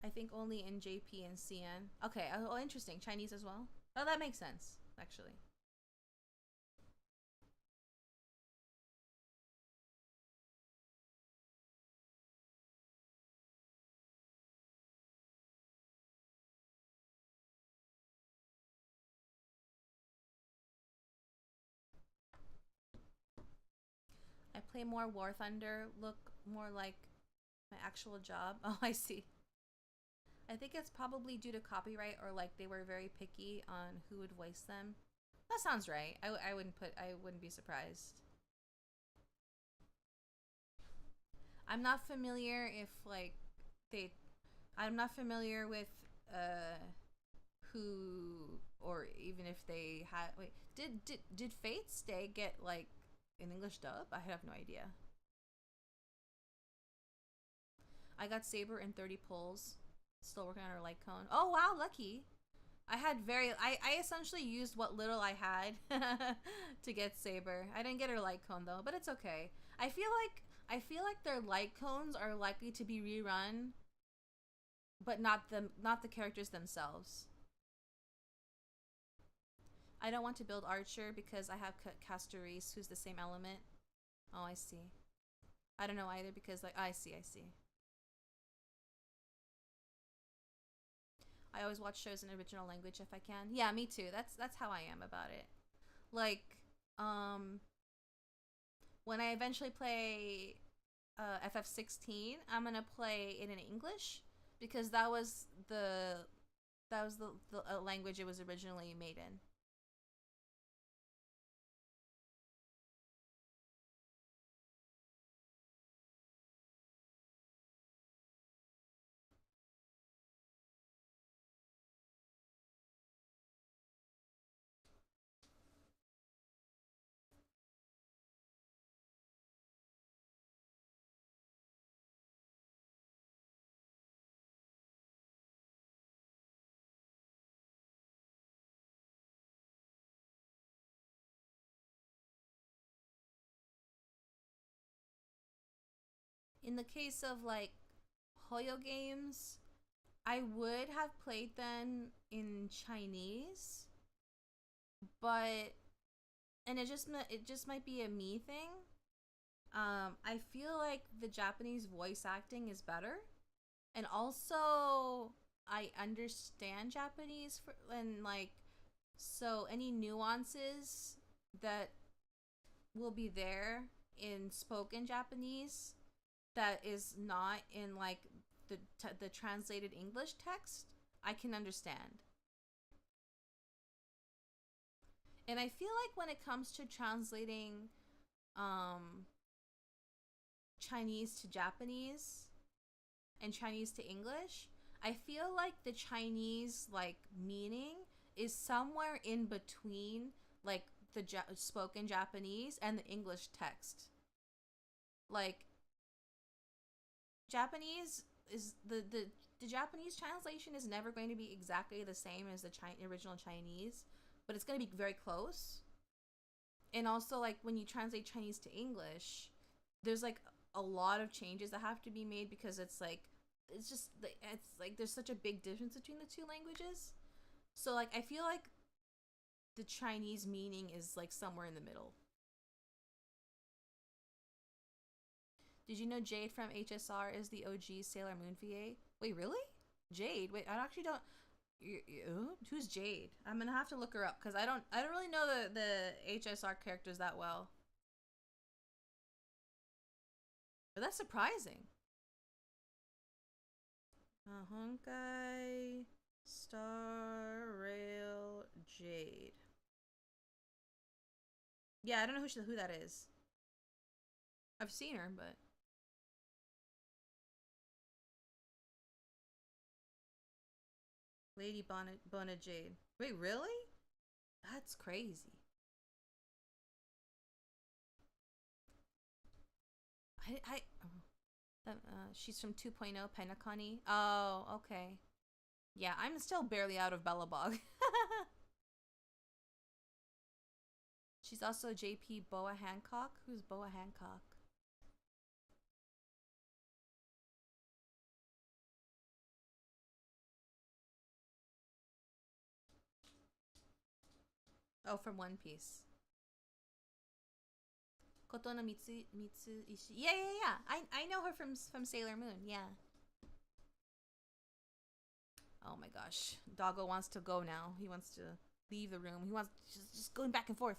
I think only in JP and CN. Okay. Oh, interesting. Chinese as well. Oh, that makes sense actually. I play more War Thunder, look more like my actual job. Oh, I see. I think it's probably due to copyright or like they were very picky on who would voice them. That sounds right. I wouldn't be surprised. I'm not familiar if like they. I'm not familiar with who or even if they had. Wait, did Fate Stay get like an English dub? I have no idea. I got Saber in 30 pulls. Still working on her light cone. Oh wow, lucky. I essentially used what little I had to get Saber. I didn't get her light cone though, but it's okay. I feel like their light cones are likely to be rerun, but not the characters themselves. I don't want to build Archer because I have Castoris, who's the same element. Oh, I see. I don't know either because like I see. I always watch shows in original language if I can. Yeah, me too. That's how I am about it. Like, when I eventually play FF16, I'm gonna play it in English because that was the language it was originally made in. In the case of like Hoyo games, I would have played them in Chinese, but and it just might be a me thing. I feel like the Japanese voice acting is better, and also I understand Japanese and like so any nuances that will be there in spoken Japanese that is not in like the translated English text, I can understand. And I feel like when it comes to translating Chinese to Japanese and Chinese to English, I feel like the Chinese like meaning is somewhere in between like the spoken Japanese and the English text. Like Japanese is the Japanese translation is never going to be exactly the same as the original Chinese, but it's going to be very close. And also like when you translate Chinese to English, there's like a lot of changes that have to be made because it's like there's such a big difference between the two languages. So like I feel like the Chinese meaning is like somewhere in the middle. Did you know Jade from HSR is the OG Sailor Moon VA? Wait, really? Jade? Wait, I actually don't. Who's Jade? I'm gonna have to look her up because I don't really know the HSR characters that well. But that's surprising. Honkai Star Rail Jade. Yeah, I don't know who that is. I've seen her, but Lady Bona Jade. Wait, really? That's crazy. She's from 2.0 Penacony. Oh, okay. Yeah, I'm still barely out of Bellabog. She's also JP Boa Hancock. Who's Boa Hancock? Oh, from One Piece. Kotono Mitsuishi. Yeah. I know her from Sailor Moon. Yeah. Oh my gosh, Doggo wants to go now. He wants to leave the room. He wants just going back and forth.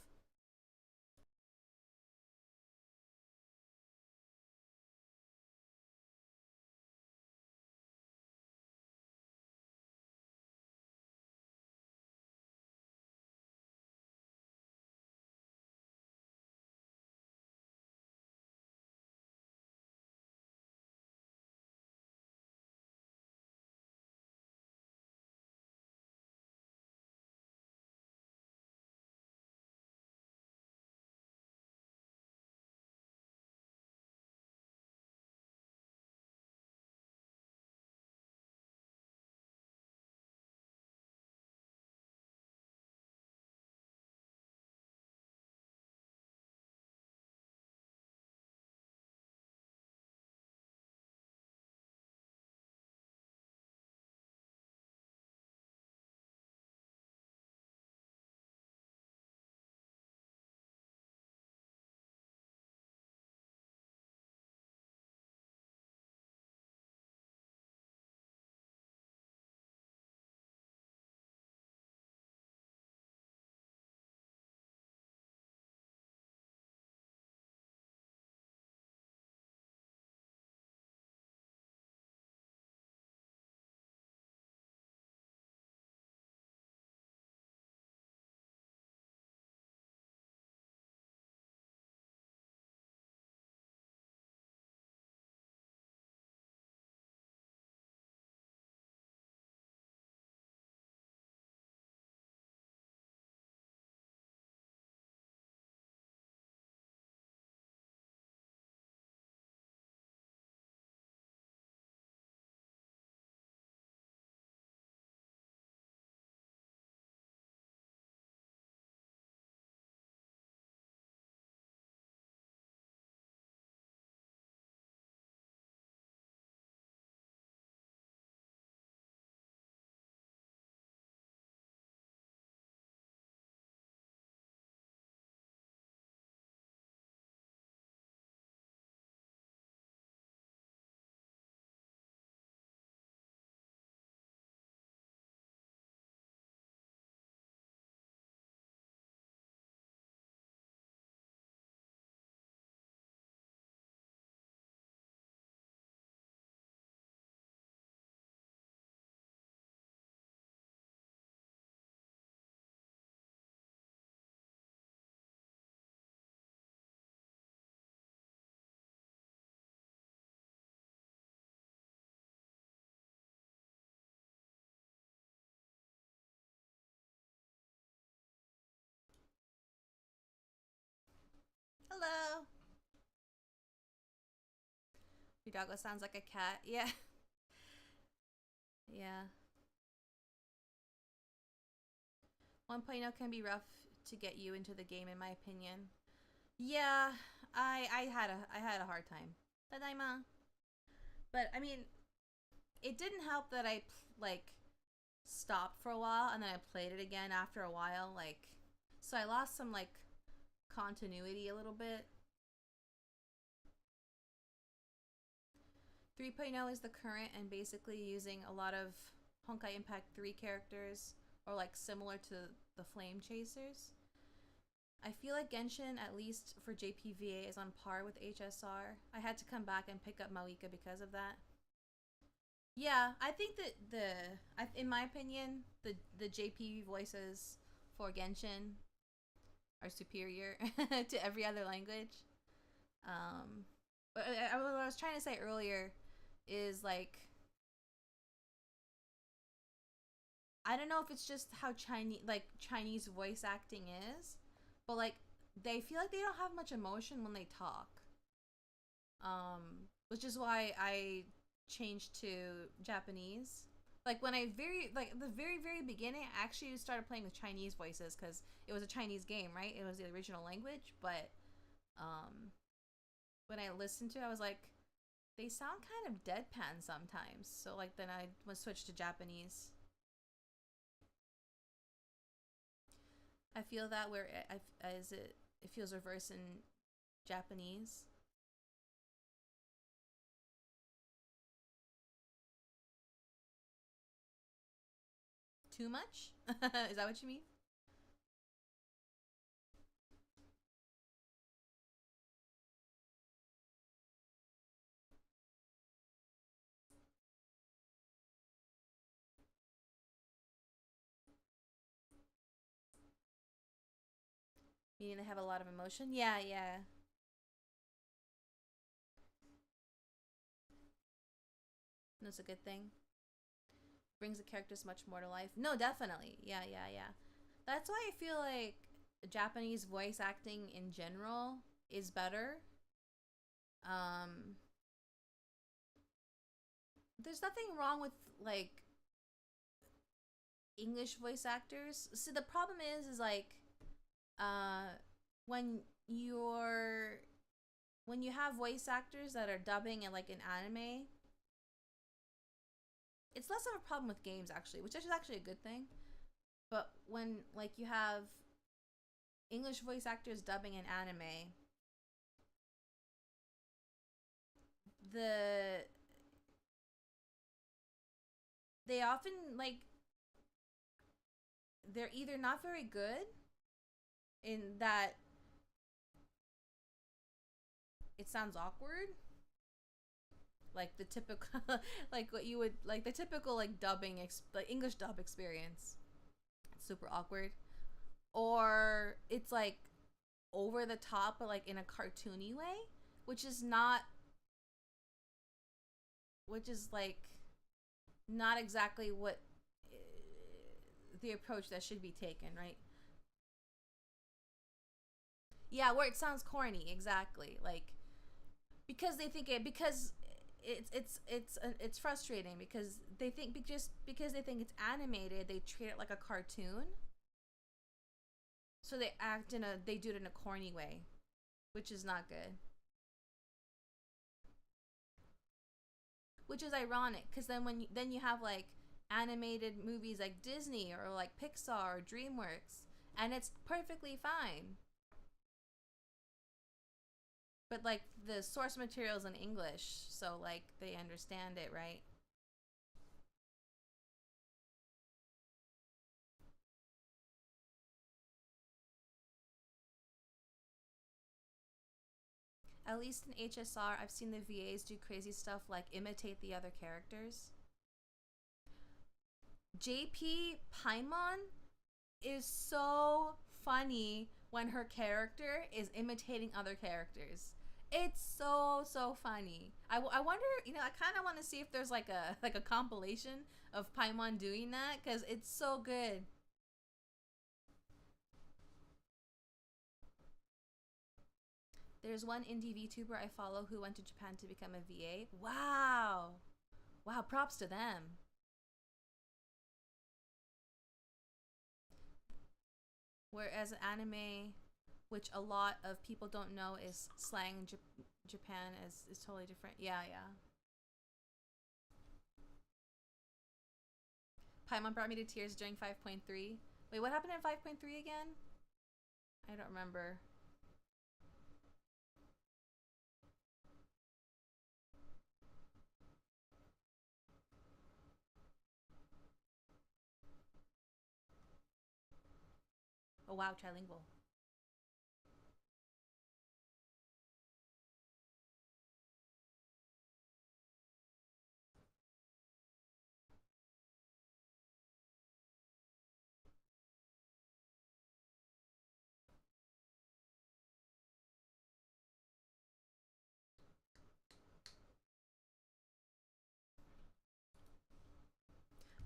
Hello. Your doggo sounds like a cat. Yeah. Yeah. 1.0 can be rough to get you into the game, in my opinion. Yeah, I had a hard time. Tadaima. But I mean, it didn't help that I stopped for a while and then I played it again after a while. So I lost some continuity a little bit. 3.0 is the current and basically using a lot of Honkai Impact 3 characters or similar to the Flame Chasers. I feel like Genshin, at least for JPVA, is on par with HSR. I had to come back and pick up Mawika because of that. Yeah, I think that in my opinion, the JP voices for Genshin are superior to every other language. But what I was trying to say earlier is I don't know if it's just how Chinese voice acting is, but they feel like they don't have much emotion when they talk. Which is why I changed to Japanese. When I the very beginning, I actually started playing with Chinese voices because it was a Chinese game, right? It was the original language, but when I listened to it, I was like, they sound kind of deadpan sometimes. So then I was switched to Japanese. I feel that where it feels reverse in Japanese. Too much? Is that what you mean? Meaning they have a lot of emotion? Yeah, yeah. That's a good thing. Brings the characters much more to life. No, definitely. Yeah, yeah, yeah. That's why I feel like Japanese voice acting in general is better. There's nothing wrong with English voice actors. See, the problem is when you have voice actors that are dubbing in an anime, it's less of a problem with games actually, which is actually a good thing. But when you have English voice actors dubbing in anime, they often they're either not very good in that it sounds awkward, the typical what you would the typical dubbing English dub experience. It's super awkward, or it's over the top but in a cartoony way, which is not exactly what the approach that should be taken, right? Yeah, where it sounds corny, exactly. Because they think it's frustrating because they think just because they think it's animated, they treat it like a cartoon. So they do it in a corny way, which is not good. Which is ironic because then you have animated movies like Disney or Pixar or DreamWorks, and it's perfectly fine. But the source material's in English, so they understand it, right? At least in HSR, I've seen the VAs do crazy stuff like imitate the other characters. JP Paimon is so funny when her character is imitating other characters. It's so funny. I wonder, I kind of want to see if there's a compilation of Paimon doing that because it's so good. There's one indie VTuber I follow who went to Japan to become a VA. Wow. Wow, props to them. Whereas anime, which a lot of people don't know is slang Japan, is totally different. Yeah, yeah. Paimon brought me to tears during 5.3. Wait, what happened in 5.3 again? I don't remember. Oh wow, trilingual.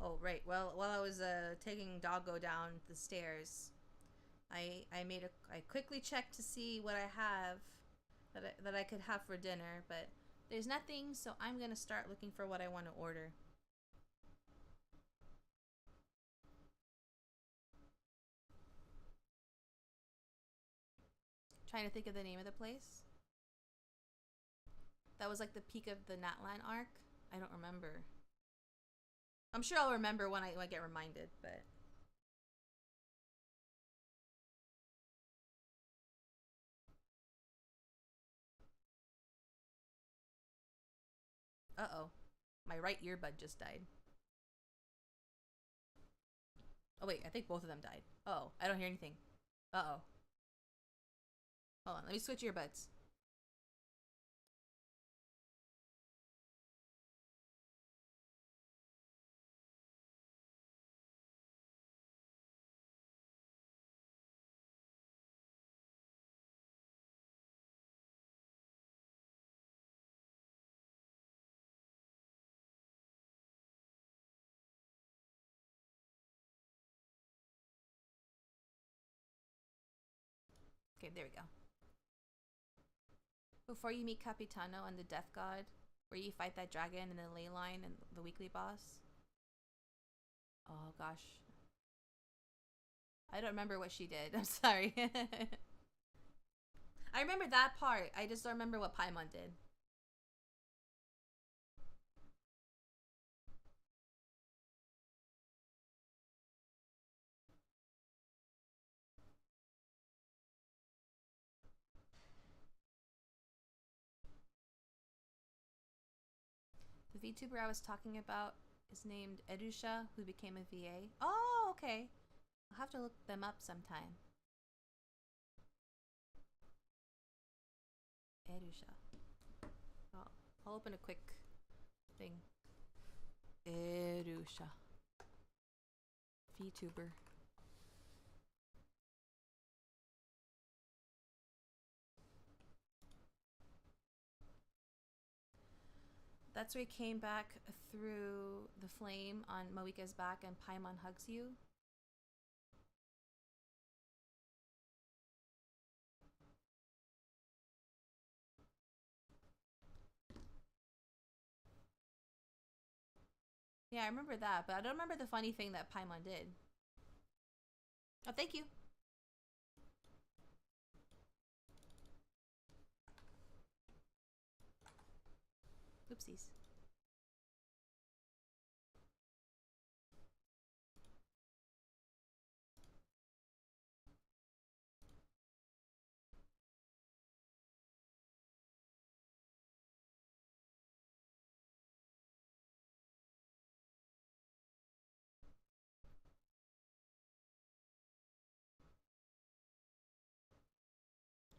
Oh right. Well, while I was taking Doggo down the stairs, I quickly checked to see what I have that I could have for dinner, but there's nothing, so I'm gonna start looking for what I want to order. Trying to think of the name of the place. That was like the peak of the Natlan arc. I don't remember. I'm sure I'll remember when I get reminded, but. Uh-oh. My right earbud just died. Oh wait, I think both of them died. Uh-oh, I don't hear anything. Uh-oh. Hold on, let me switch earbuds. Okay, there we go. Before you meet Capitano and the Death God, where you fight that dragon and the ley line and the weekly boss. Oh gosh. I don't remember what she did. I'm sorry. I remember that part. I just don't remember what Paimon did. The VTuber I was talking about is named Edusha, who became a VA. Oh, okay. I'll have to look them up sometime. Edusha. I'll open a quick thing. Edusha. VTuber. That's where he came back through the flame on Moika's back and Paimon hugs you. Yeah, I remember that, but I don't remember the funny thing that Paimon did. Oh, thank you. Oopsies.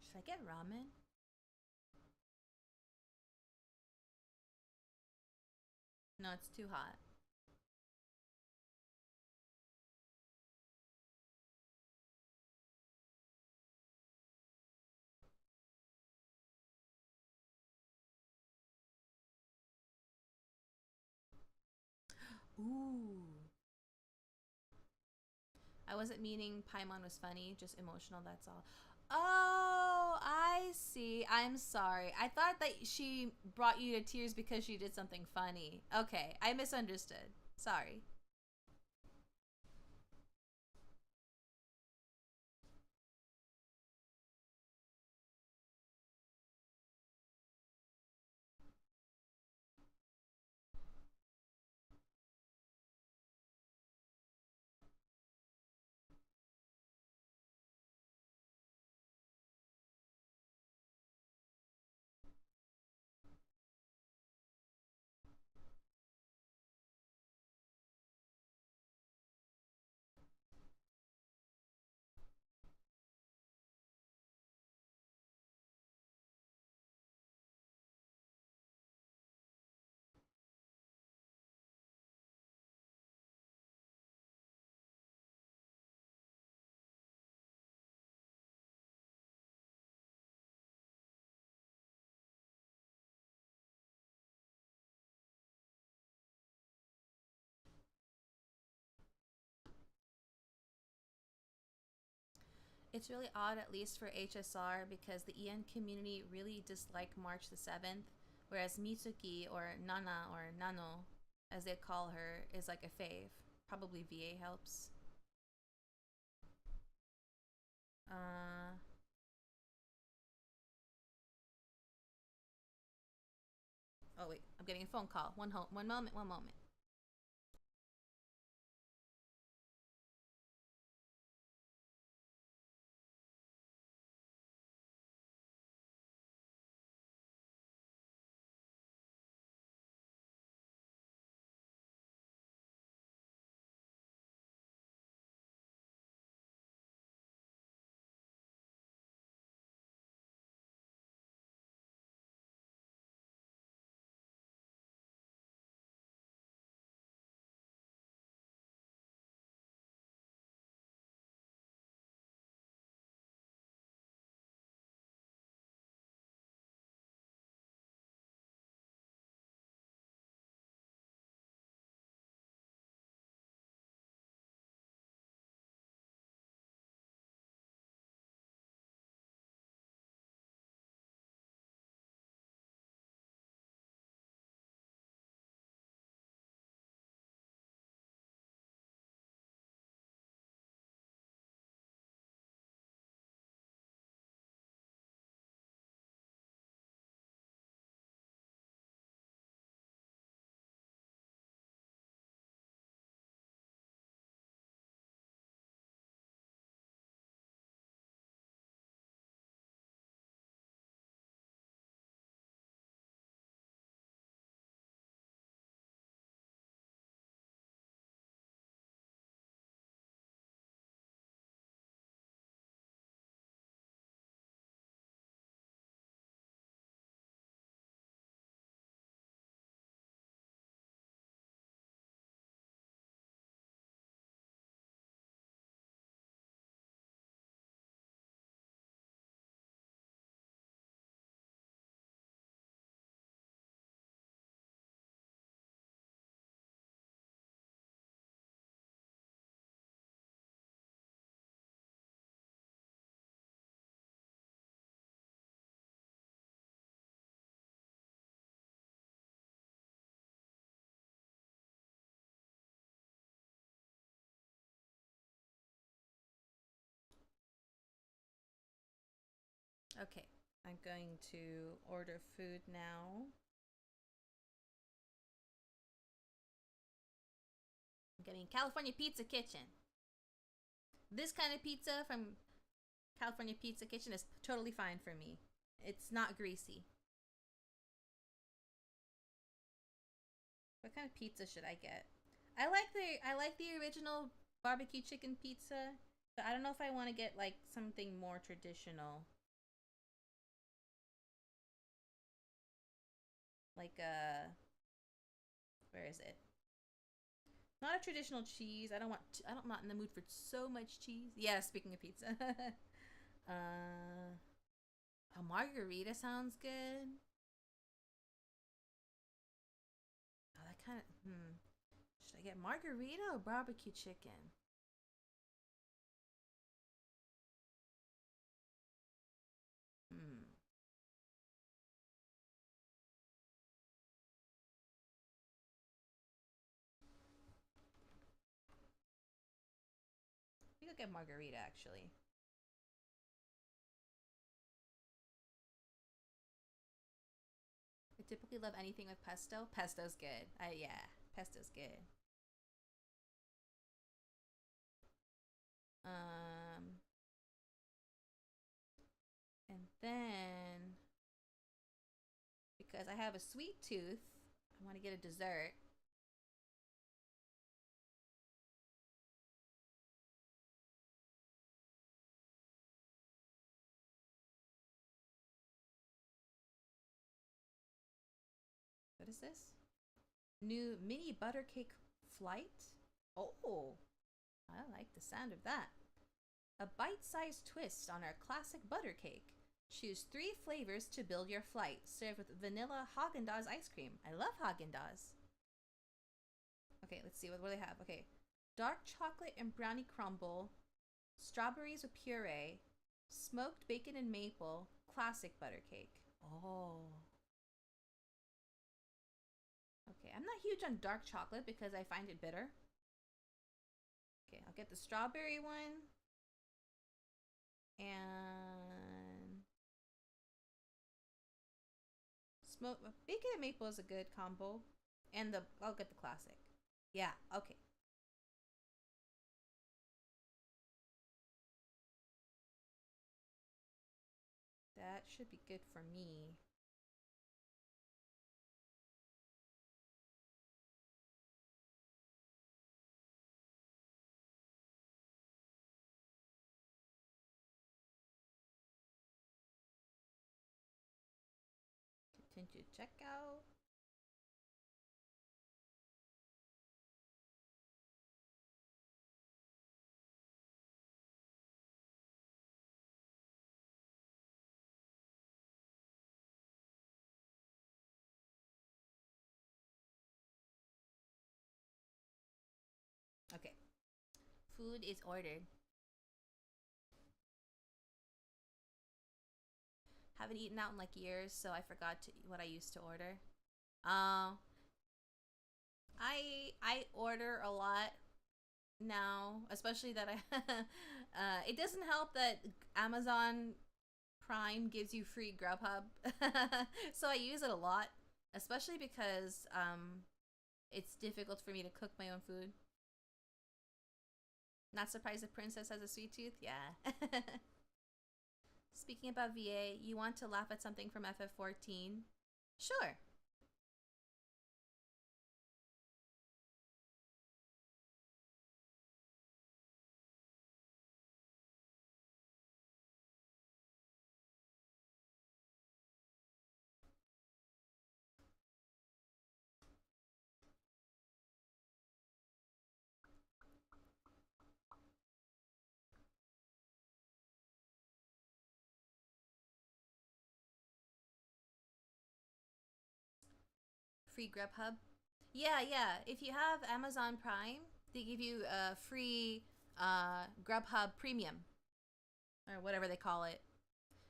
Should I get ramen? No, it's too hot. Ooh. I wasn't meaning Paimon was funny, just emotional, that's all. Oh, I see. I'm sorry. I thought that she brought you to tears because she did something funny. Okay, I misunderstood. Sorry. It's really odd, at least for HSR, because the EN community really dislike March the 7th, whereas Mitsuki, or Nana, or Nano, as they call her, is like a fave. Probably VA helps. Oh wait, I'm getting a phone call. One moment. Okay, I'm going to order food now. I'm getting California Pizza Kitchen. This kind of pizza from California Pizza Kitchen is totally fine for me. It's not greasy. What kind of pizza should I get? I like the original barbecue chicken pizza, but I don't know if I want to get like something more traditional. Like where is it? Not a traditional cheese. I'm not in the mood for so much cheese. Yeah, speaking of pizza. A margarita sounds good. Oh, that kind of should I get margarita or barbecue chicken? get margarita, actually. I typically love anything with pesto. Pesto's good. Yeah, pesto's good. And then, because I have a sweet tooth, I want to get a dessert. What is this? New mini butter cake flight? Oh, I like the sound of that. A bite-sized twist on our classic butter cake. Choose 3 flavors to build your flight. Served with vanilla Haagen-Dazs ice cream. I love Haagen-Dazs. Okay, let's see what do they have. Okay, dark chocolate and brownie crumble, strawberries with puree, smoked bacon and maple, classic butter cake. Oh. Okay, I'm not huge on dark chocolate because I find it bitter. Okay, I'll get the strawberry one. And smoke bacon and maple is a good combo. And I'll get the classic. Yeah, okay. That should be good for me. Continue checkout. Okay. Food is ordered. Haven't eaten out in like years, so I forgot what I used to order. I order a lot now, especially that I it doesn't help that Amazon Prime gives you free Grubhub. So I use it a lot, especially because it's difficult for me to cook my own food. Not surprised the princess has a sweet tooth? Yeah. Speaking about VA, you want to laugh at something from FF14? Sure. Free Grubhub? Yeah, yeah. If you have Amazon Prime, they give you a free Grubhub Premium or whatever they call it.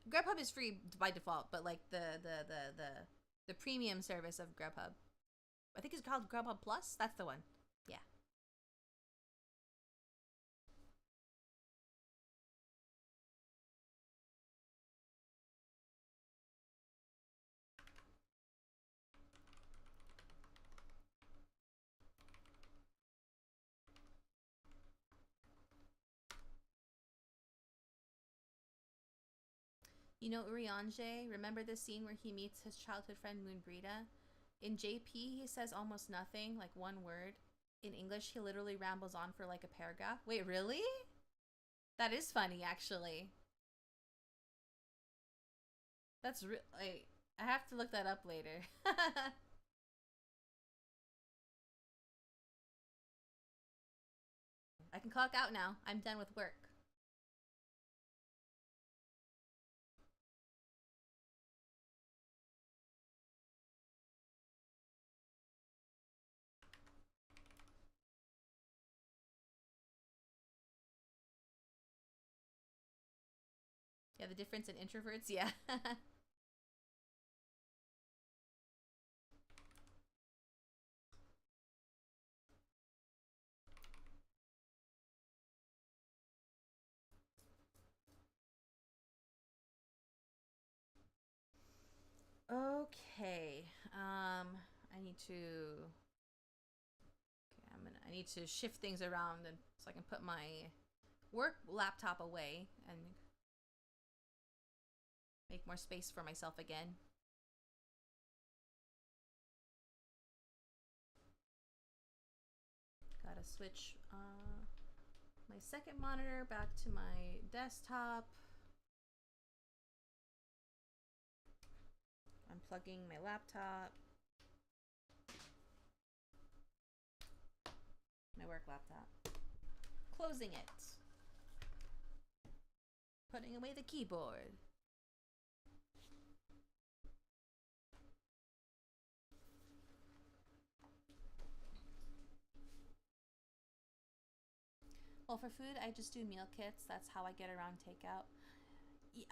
Grubhub is free by default, but like the premium service of Grubhub, I think it's called Grubhub Plus. That's the one. Yeah. You know Uriange? Remember the scene where he meets his childhood friend Moonbrita? In JP, he says almost nothing, like one word. In English, he literally rambles on for like a paragraph. Wait, really? That is funny, actually. That's like, I have to look that up later. I can clock out now. I'm done with work. Yeah, the difference in introverts, yeah. Okay. I need to. Okay, I need to shift things around and so I can put my work laptop away and make more space for myself again. Gotta switch my second monitor back to my desktop. Unplugging my laptop. My work laptop. Closing it. Putting away the keyboard. Well, for food, I just do meal kits. That's how I get around takeout.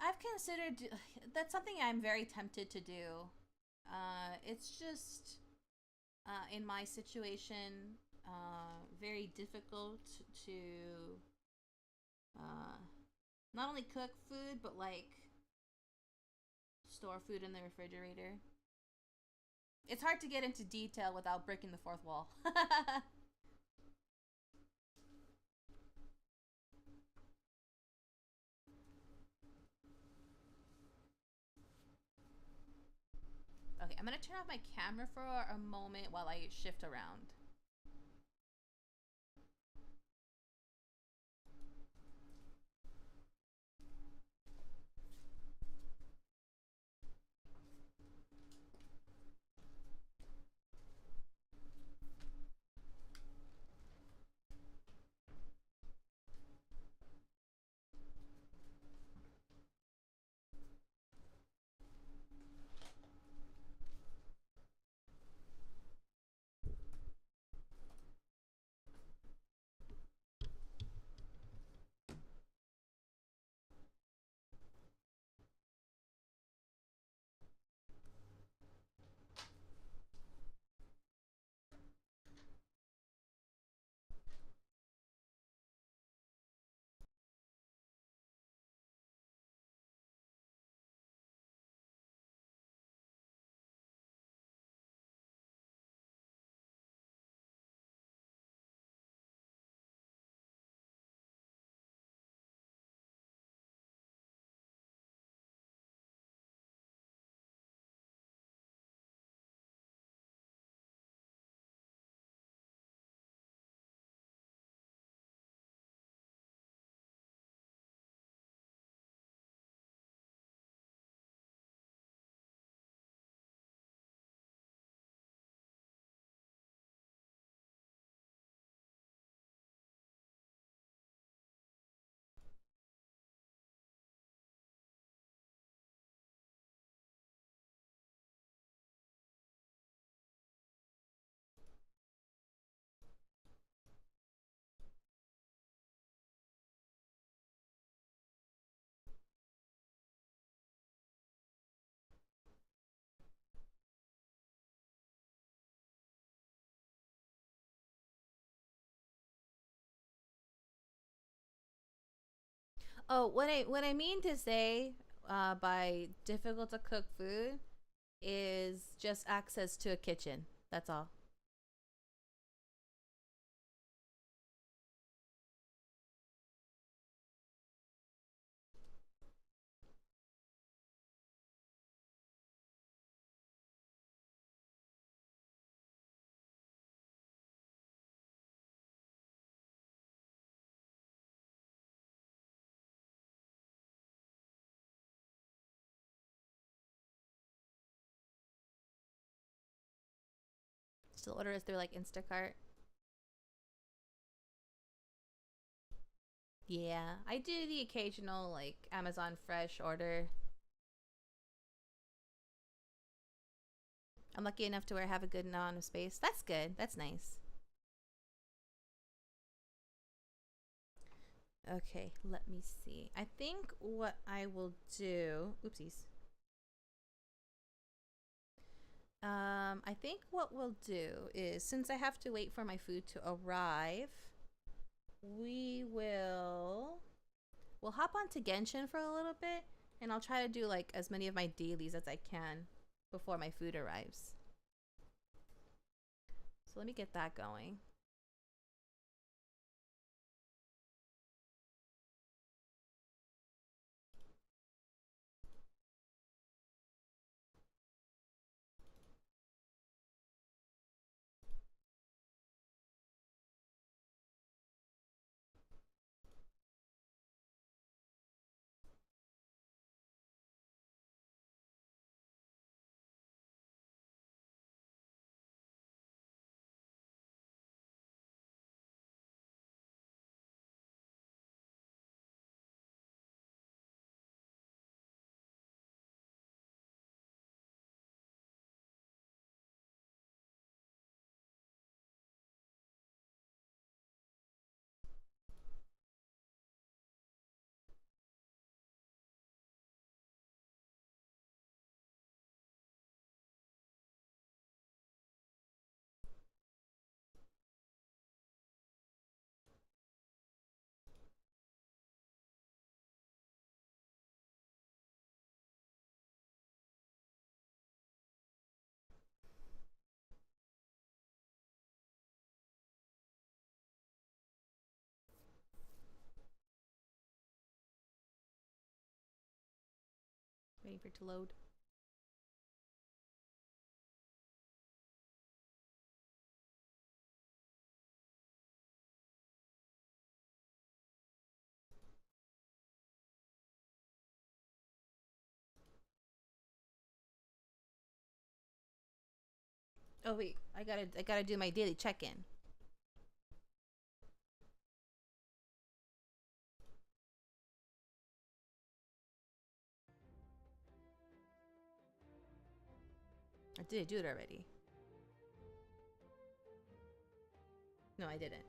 I've considered, that's something I'm very tempted to do. It's just, in my situation, very difficult to not only cook food, but like store food in the refrigerator. It's hard to get into detail without breaking the fourth wall. Okay, I'm gonna turn off my camera for a moment while I shift around. Oh, what I mean to say by difficult to cook food is just access to a kitchen. That's all. Still order is through like Instacart. Yeah, I do the occasional like Amazon Fresh order. I'm lucky enough to where I have a good amount of space. That's good. That's nice. Okay, let me see. I think what I will do. Oopsies. I think what we'll do is, since I have to wait for my food to arrive, we'll hop onto Genshin for a little bit, and I'll try to do like as many of my dailies as I can. before my food arrives. So let me get that going. Waiting for it to load. Oh wait, I gotta do my daily check-in. Or did I do it already? No, I didn't.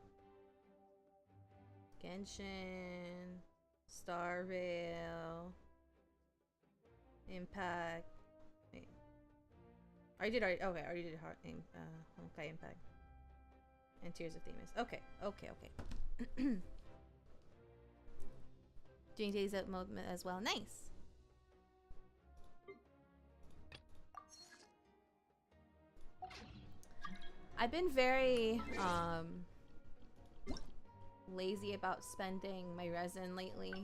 Genshin, Star Rail, Impact. Wait. I did already. Okay, I already did Honkai Impact and Tears of Themis. Okay. Doing days out mode as well. Nice. I've been very lazy about spending my resin lately.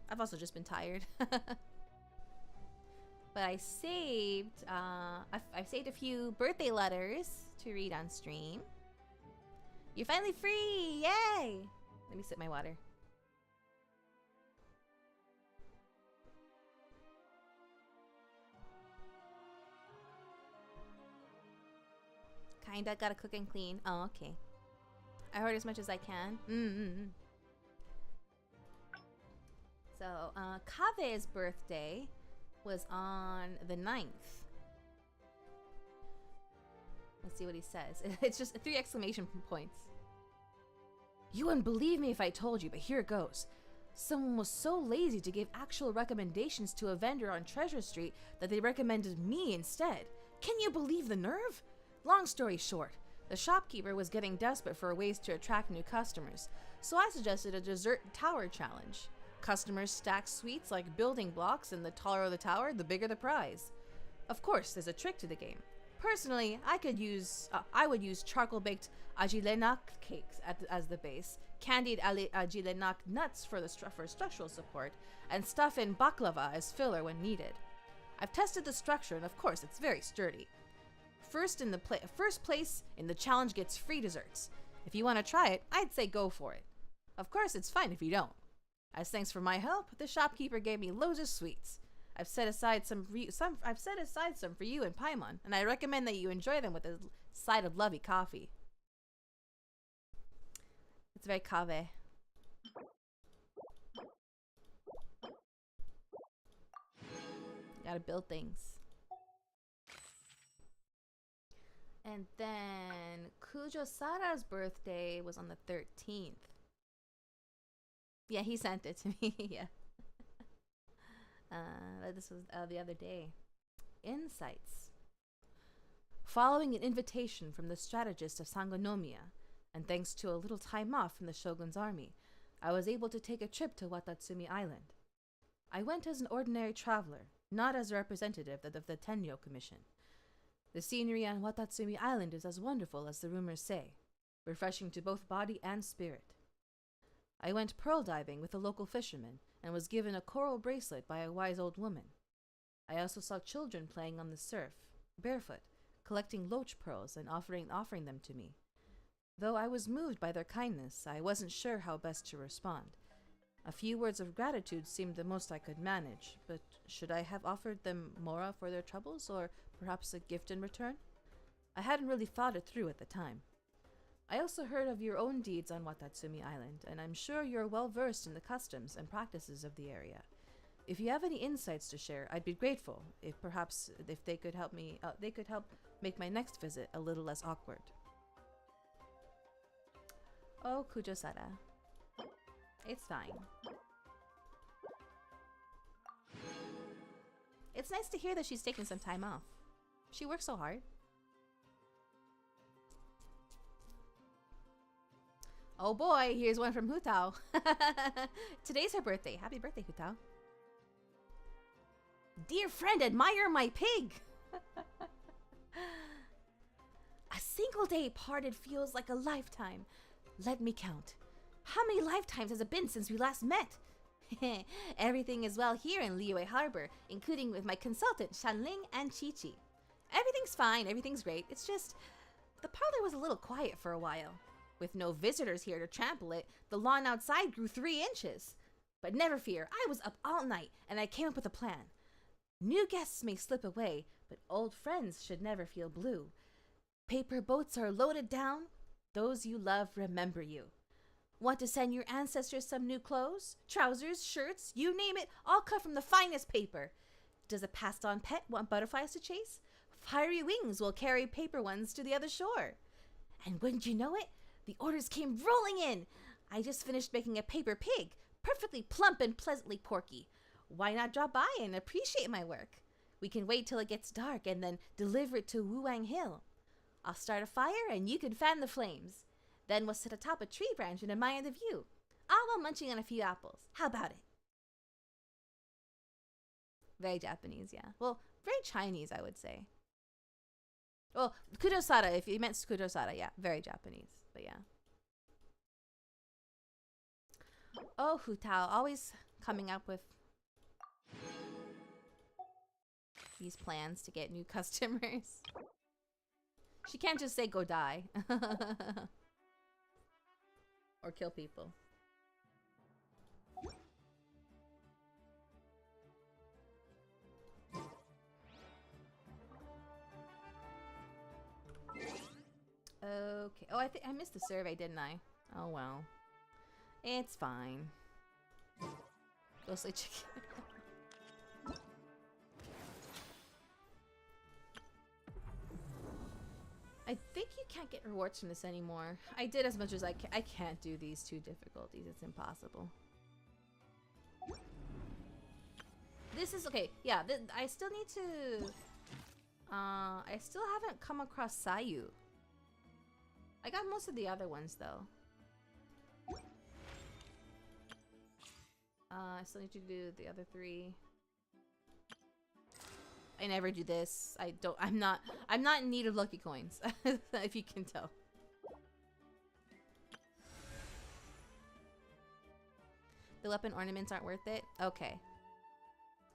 I've also just been tired. But I saved I've saved a few birthday letters to read on stream. You're finally free! Yay! Let me sip my water. Kinda gotta cook and clean. Oh, okay. I heard as much as I can. So, Kave's birthday was on the 9th. Let's see what he says. It's just 3 exclamation points. You wouldn't believe me if I told you, but here it goes. Someone was so lazy to give actual recommendations to a vendor on Treasure Street that they recommended me instead. Can you believe the nerve? Long story short, the shopkeeper was getting desperate for ways to attract new customers, so I suggested a dessert tower challenge. Customers stack sweets like building blocks, and the taller the tower, the bigger the prize. Of course, there's a trick to the game. Personally, I would use charcoal-baked ajilenak cakes as the base, candied ajilenak nuts for structural support, and stuff in baklava as filler when needed. I've tested the structure, and of course, it's very sturdy. First place in the challenge gets free desserts. If you want to try it, I'd say go for it. Of course, it's fine if you don't. As thanks for my help, the shopkeeper gave me loads of sweets. I've set aside some for you and Paimon, and I recommend that you enjoy them with a side of lovely coffee. It's very Kave. Gotta build things. And then Kujo Sara's birthday was on the 13th. Yeah, he sent it to me. Yeah. This was the other day. Insights. Following an invitation from the strategist of Sangonomiya, and thanks to a little time off from the Shogun's army, I was able to take a trip to Watatsumi Island. I went as an ordinary traveler, not as a representative of the Tenyo Commission. The scenery on Watatsumi Island is as wonderful as the rumors say, refreshing to both body and spirit. I went pearl diving with a local fisherman and was given a coral bracelet by a wise old woman. I also saw children playing on the surf, barefoot, collecting loach pearls and offering them to me. Though I was moved by their kindness, I wasn't sure how best to respond. A few words of gratitude seemed the most I could manage, but should I have offered them mora for their troubles, or perhaps a gift in return? I hadn't really thought it through at the time. I also heard of your own deeds on Watatsumi Island, and I'm sure you're well versed in the customs and practices of the area. If you have any insights to share, I'd be grateful. If they could help me, they could help make my next visit a little less awkward. Oh, Kujo-sara. It's fine. It's nice to hear that she's taking some time off. She works so hard. Oh boy, here's one from Hutao. Today's her birthday. Happy birthday, Hutao. Dear friend, admire my pig! A single day parted feels like a lifetime. Let me count. How many lifetimes has it been since we last met? Everything is well here in Liyue Harbor, including with my consultant, Shanling and Chi-Chi. Everything's fine, everything's great. It's just, the parlor was a little quiet for a while. With no visitors here to trample it, the lawn outside grew 3 inches. But never fear, I was up all night, and I came up with a plan. New guests may slip away, but old friends should never feel blue. Paper boats are loaded down. Those you love remember you. Want to send your ancestors some new clothes? Trousers, shirts, you name it, all cut from the finest paper. Does a passed-on pet want butterflies to chase? Fiery wings will carry paper ones to the other shore. And wouldn't you know it, the orders came rolling in. I just finished making a paper pig, perfectly plump and pleasantly porky. Why not drop by and appreciate my work? We can wait till it gets dark and then deliver it to Wuang Hill. I'll start a fire and you can fan the flames. Then we'll sit atop a tree branch and admire the view, all while munching on a few apples. How about it? Very Japanese, yeah. Well, very Chinese, I would say. Well, Kudosara, if you meant Kudosara, yeah. Very Japanese, but yeah. Oh, Hutao, always coming up with these plans to get new customers. She can't just say go die. Or kill people. Okay. Oh, I missed the survey, didn't I? Oh well. It's fine. Ghostly chicken. I think you can't get rewards from this anymore. I did as much as I can. I can't do these 2 difficulties. It's impossible. This is okay. Yeah, I still need to. I still haven't come across Sayu. I got most of the other ones though. I still need to do the other 3. I never do this. I'm not in need of lucky coins, if you can tell. The weapon ornaments aren't worth it? Okay.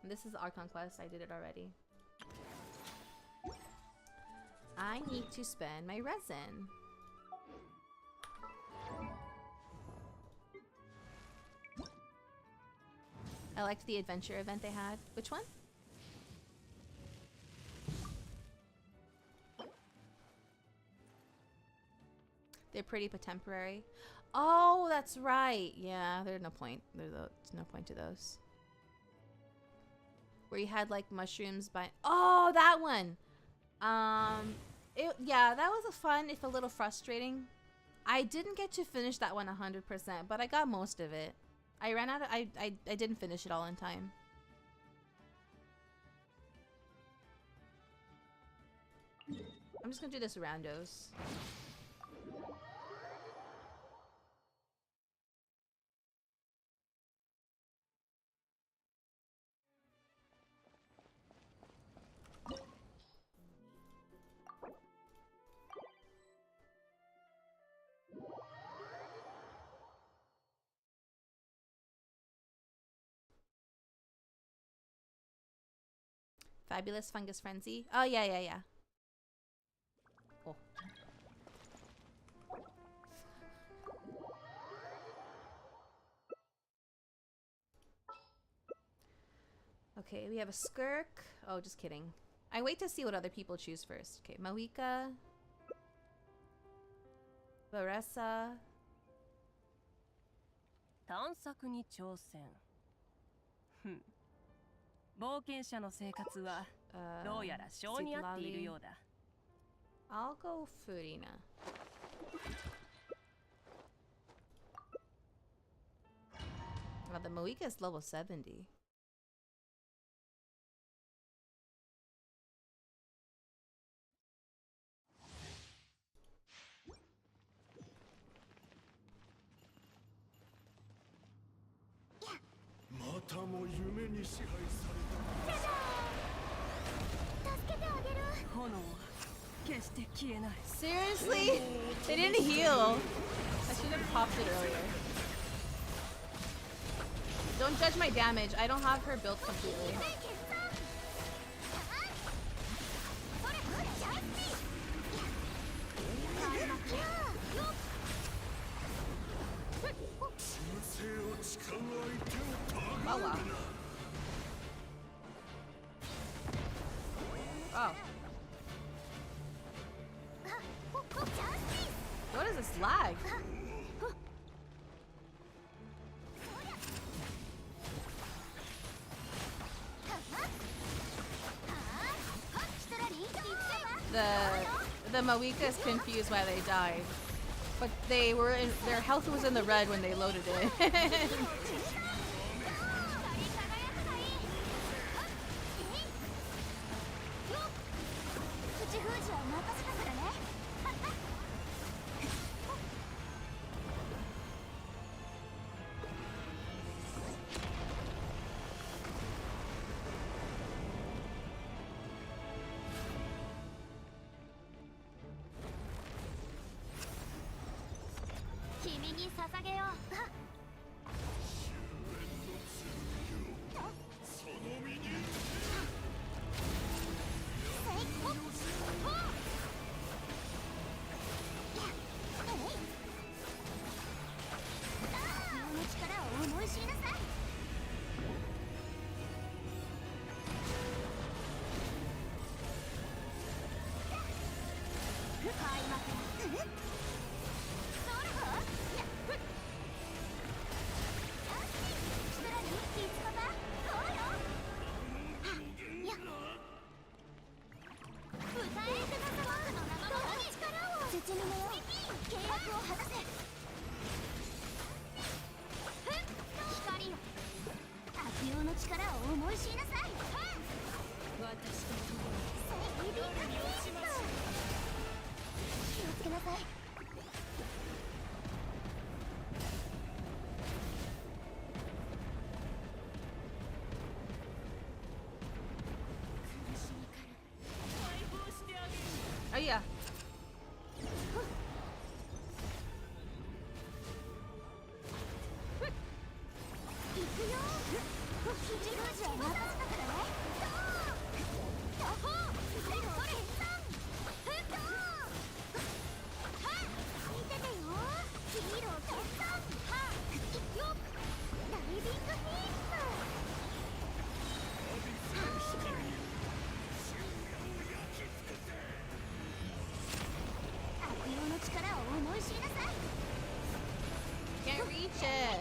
And this is the Archon quest. I did it already. I need to spend my resin. I liked the adventure event they had. Which one? They're pretty but temporary. Oh, that's right. Yeah, there's no point. There's no point to those. Where you had like mushrooms by. Oh, that one. Yeah, that was a fun, if a little frustrating. I didn't get to finish that one 100%, but I got most of it. I ran out of. I didn't finish it all in time. I'm just gonna do this randos. Fabulous Fungus Frenzy. Oh, yeah, yeah, yeah. Cool. Okay, we have a Skirk. Oh, just kidding. I wait to see what other people choose first. Okay, Moika. Baressa. 探索に挑戦。冒険者の生活はどうやら性に合っているようだ。I'll go Furina. Wow, the Moika is level 70. Seriously? They didn't heal. I should have popped it earlier. Don't judge my damage. I don't have her built completely. Oh, wow. Oh. What is this lag? The Moika is confused why they died. But they were in, their health was in the red when they loaded it. Oh yeah. Can't reach it.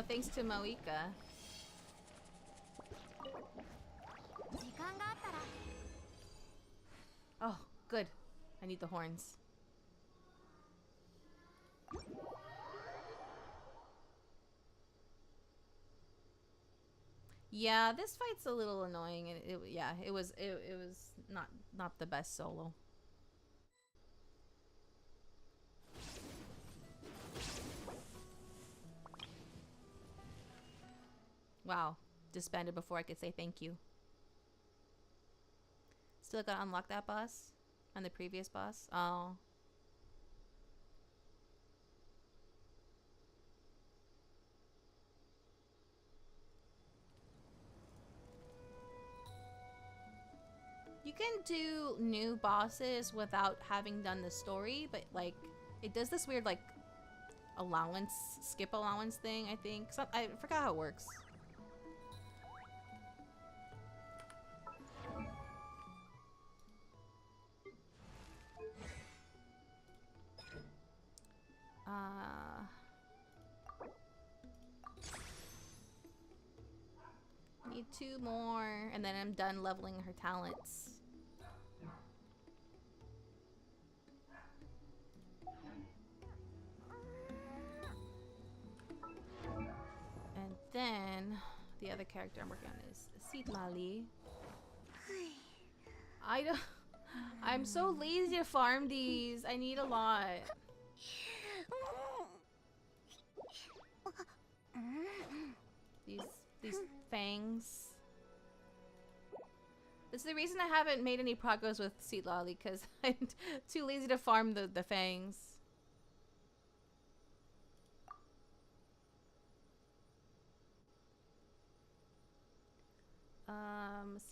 Oh, thanks to Moika. Oh, good. I need the horns. Yeah, this fight's a little annoying, and it was not the best solo. Wow, disbanded before I could say thank you. Still gotta unlock that boss and the previous boss. Oh. You can do new bosses without having done the story, but like it does this weird like skip allowance thing, I think. I forgot how it works. Need 2 more, and then I'm done leveling her talents. And then the other character I'm working on is Sitlali. I'm so lazy to farm these. I need a lot. These fangs. It's the reason I haven't made any progress with Sitlali, because I'm too lazy to farm the fangs.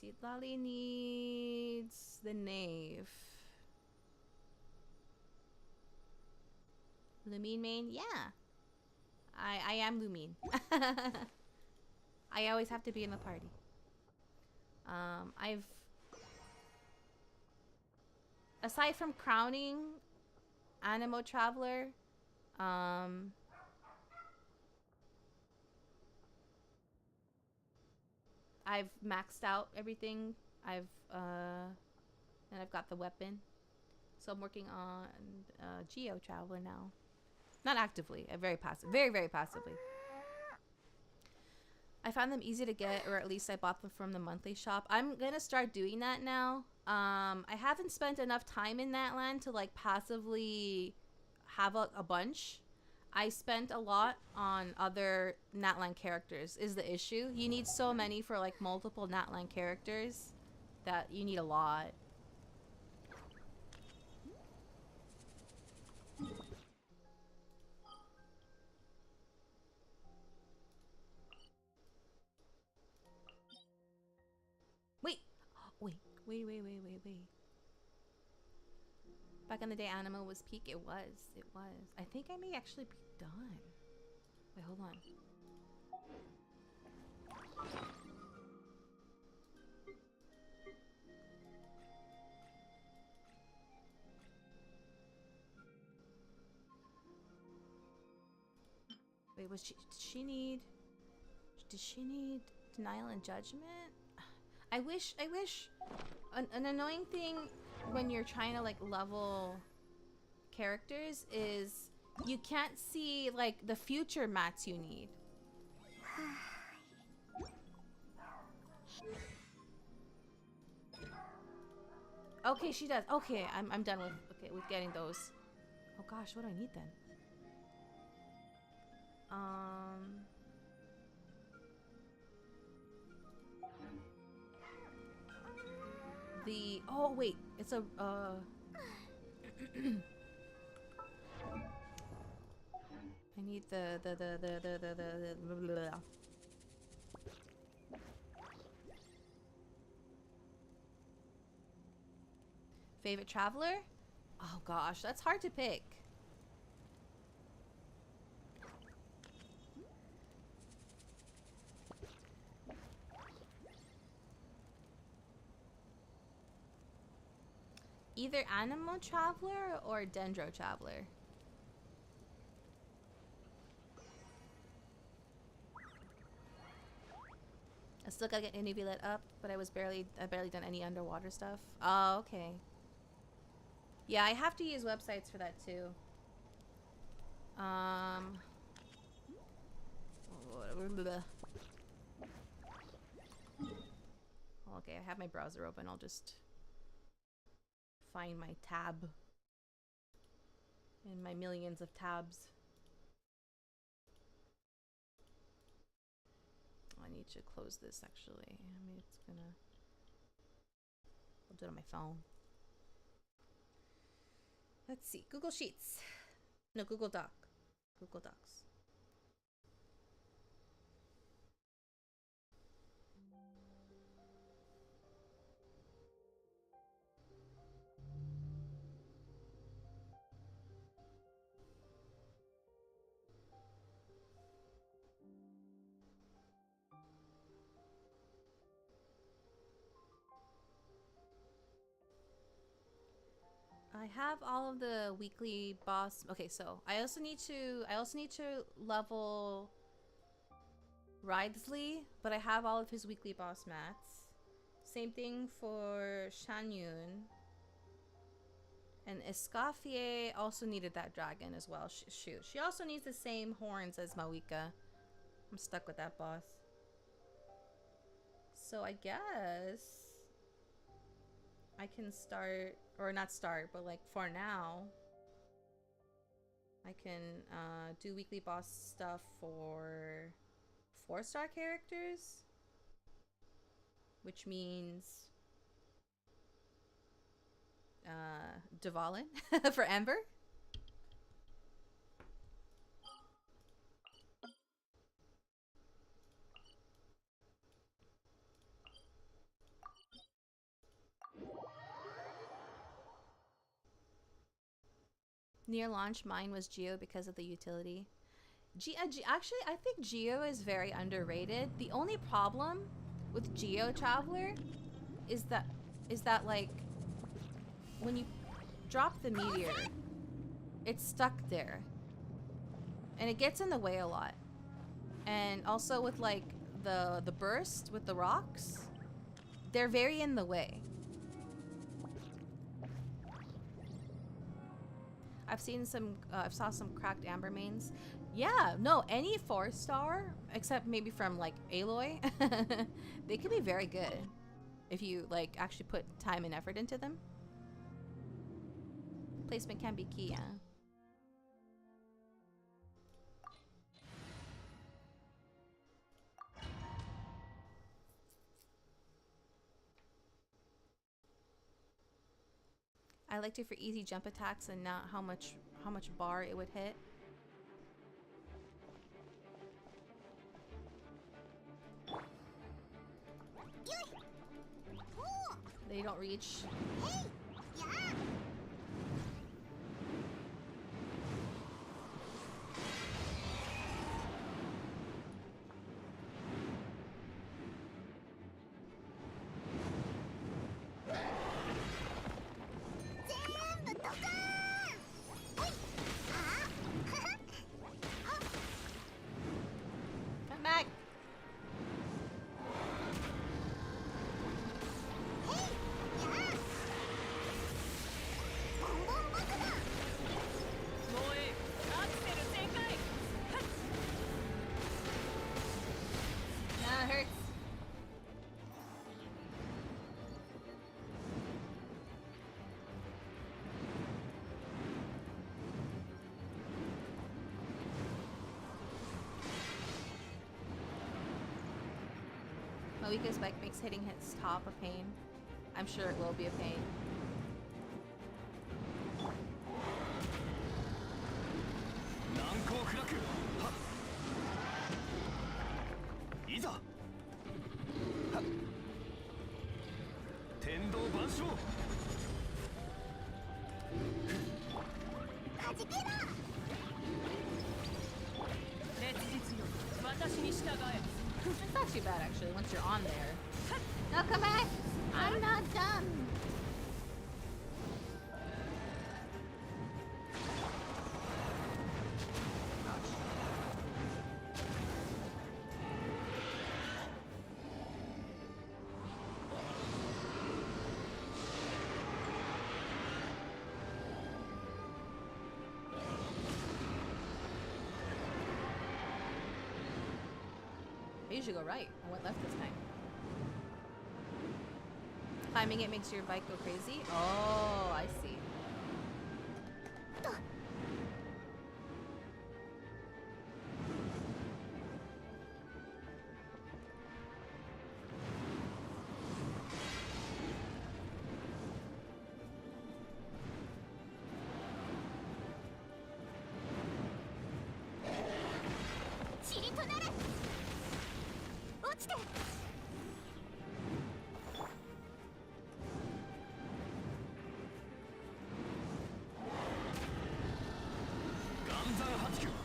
Sitlali needs the knave. Lumine main? Yeah. I am Lumine. I always have to be in the party. Aside from crowning Animo Traveler, I've maxed out everything. And I've got the weapon. So I'm working on Geo Traveler now. Not actively, very passive, very, very passively. I found them easy to get, or at least I bought them from the monthly shop. I'm gonna start doing that now. I haven't spent enough time in that land to like passively have a bunch. I spent a lot on other Natland characters is the issue. You need so many for like multiple Natland characters that you need a lot. Wait. Back in the day, Animo was peak. It was. I think I may actually be done. Wait, hold on. Wait, did she need denial and judgment? I wish an annoying thing when you're trying to like level characters is you can't see like the future mats you need. Okay, she does. Okay, I'm done with getting those. Oh gosh, what do I need then? Oh wait, it's a I need the favorite traveler? Oh gosh, that's hard to pick. Either Animo Traveler or Dendro Traveler. I still gotta get Inuvilet up, but I barely done any underwater stuff. Oh, okay. Yeah, I have to use websites for that too. Okay, I have my browser open. I'll just find my tab in my millions of tabs. I need to close this actually. I mean, it's gonna. I'll do it on my phone. Let's see. Google Sheets. No, Google Doc. Google Docs. I have all of the weekly boss. Okay, so I also need to level Ridesley, but I have all of his weekly boss mats. Same thing for Shanyun. And Escoffier also needed that dragon as well. Shoot, she also needs the same horns as Mawika. I'm stuck with that boss. So I guess I can start, or not start, but like for now, I can do weekly boss stuff for 4-star characters, which means Dvalin for Ember. Near launch, mine was Geo because of the utility. Actually, I think Geo is very underrated. The only problem with Geo Traveler is that like when you drop the meteor, it's stuck there, and it gets in the way a lot. And also with like the burst with the rocks, they're very in the way. I've seen some, I've saw some cracked Amber mains. Yeah, no, any 4-star, except maybe from like Aloy, they can be very good if you like actually put time and effort into them. Placement can be key, yeah. I liked it for easy jump attacks and not how much bar it would hit. They don't reach. Mawika's bike makes hitting his top a pain. I'm sure it will be a pain. It's not too bad actually once you're on there. No, come back! I'm not done! usually go right. I went left this time. Climbing it makes your bike go crazy? Oh, I see.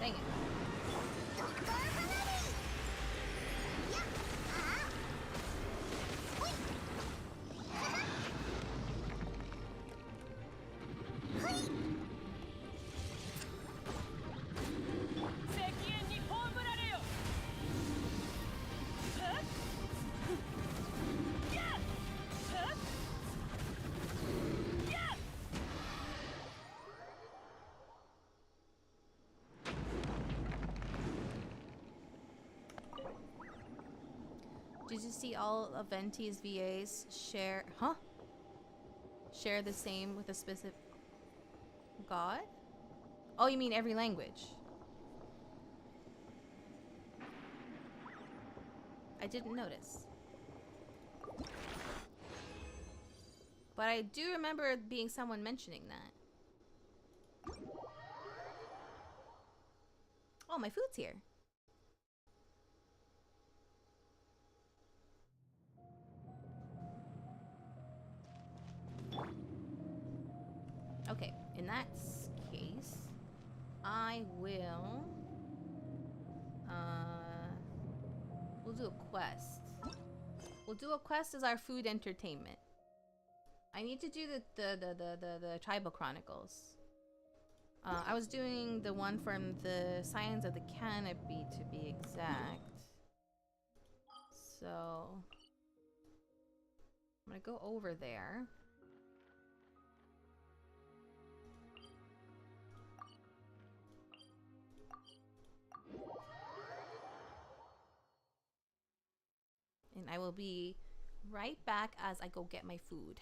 Dang it. Did you see all of Venti's VAs share share the same with a specific god? Oh, you mean every language? I didn't notice. But I do remember being someone mentioning that. Oh, my food's here. Okay, in that case, I will, we'll do a quest. We'll do a quest as our food entertainment. I need to do the Tribal Chronicles. I was doing the one from the Signs of the Canopy to be exact. So, I'm gonna go over there. And I will be right back as I go get my food.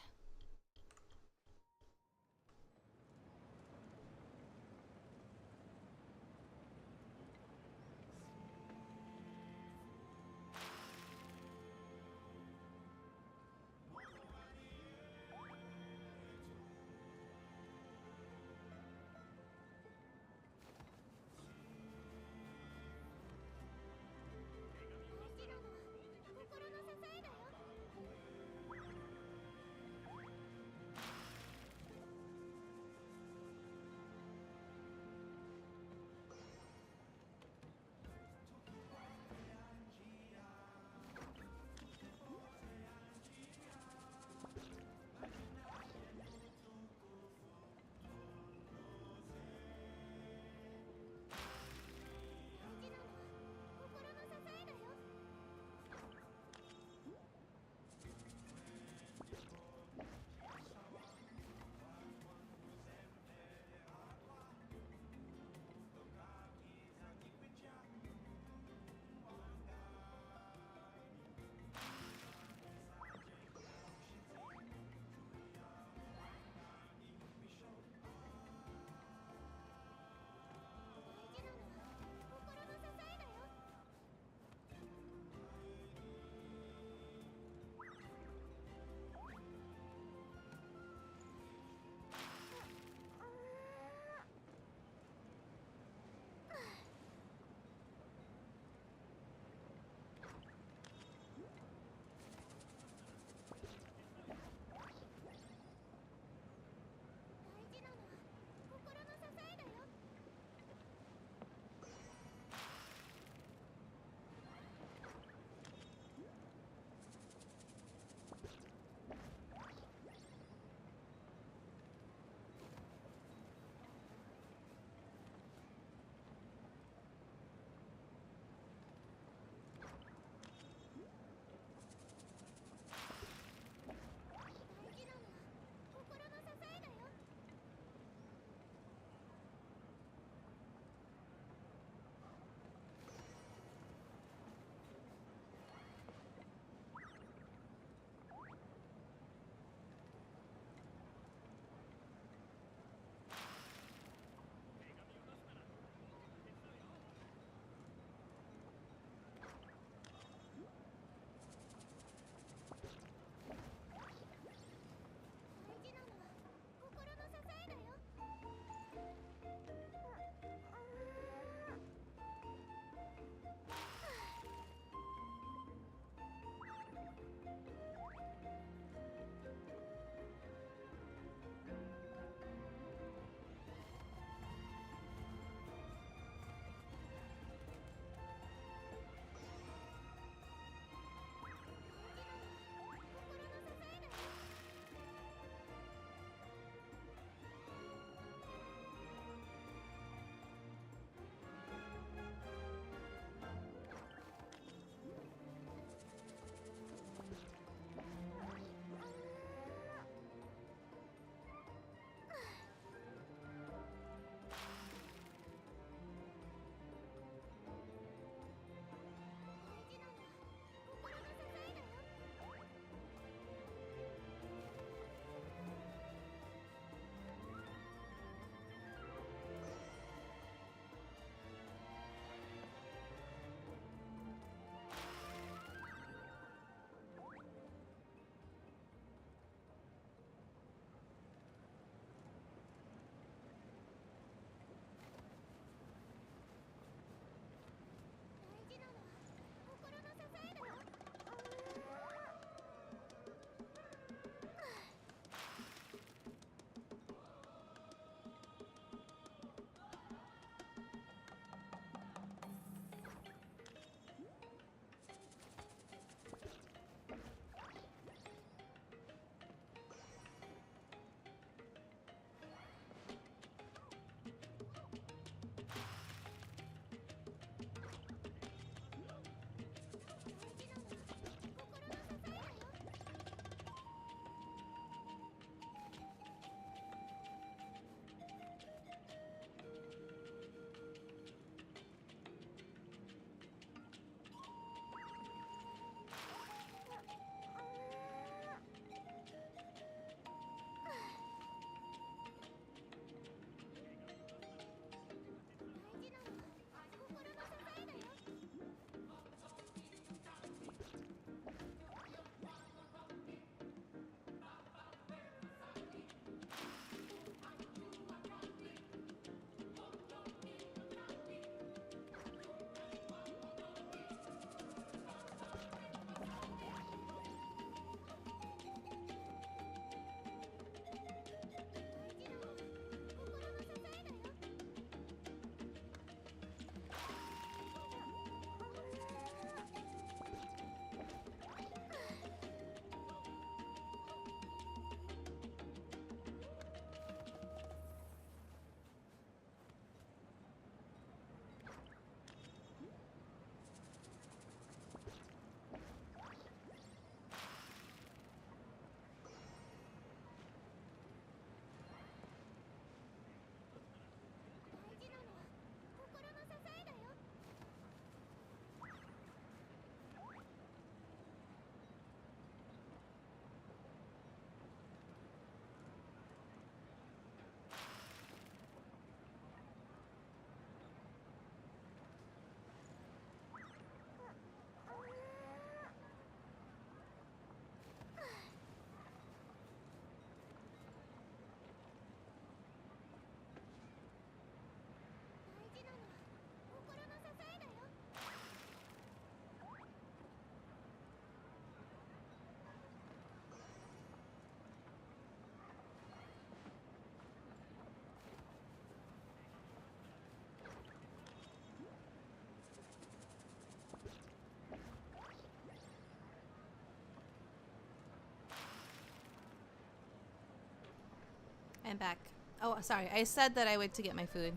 I'm back. Oh, sorry. I said that I went to get my food.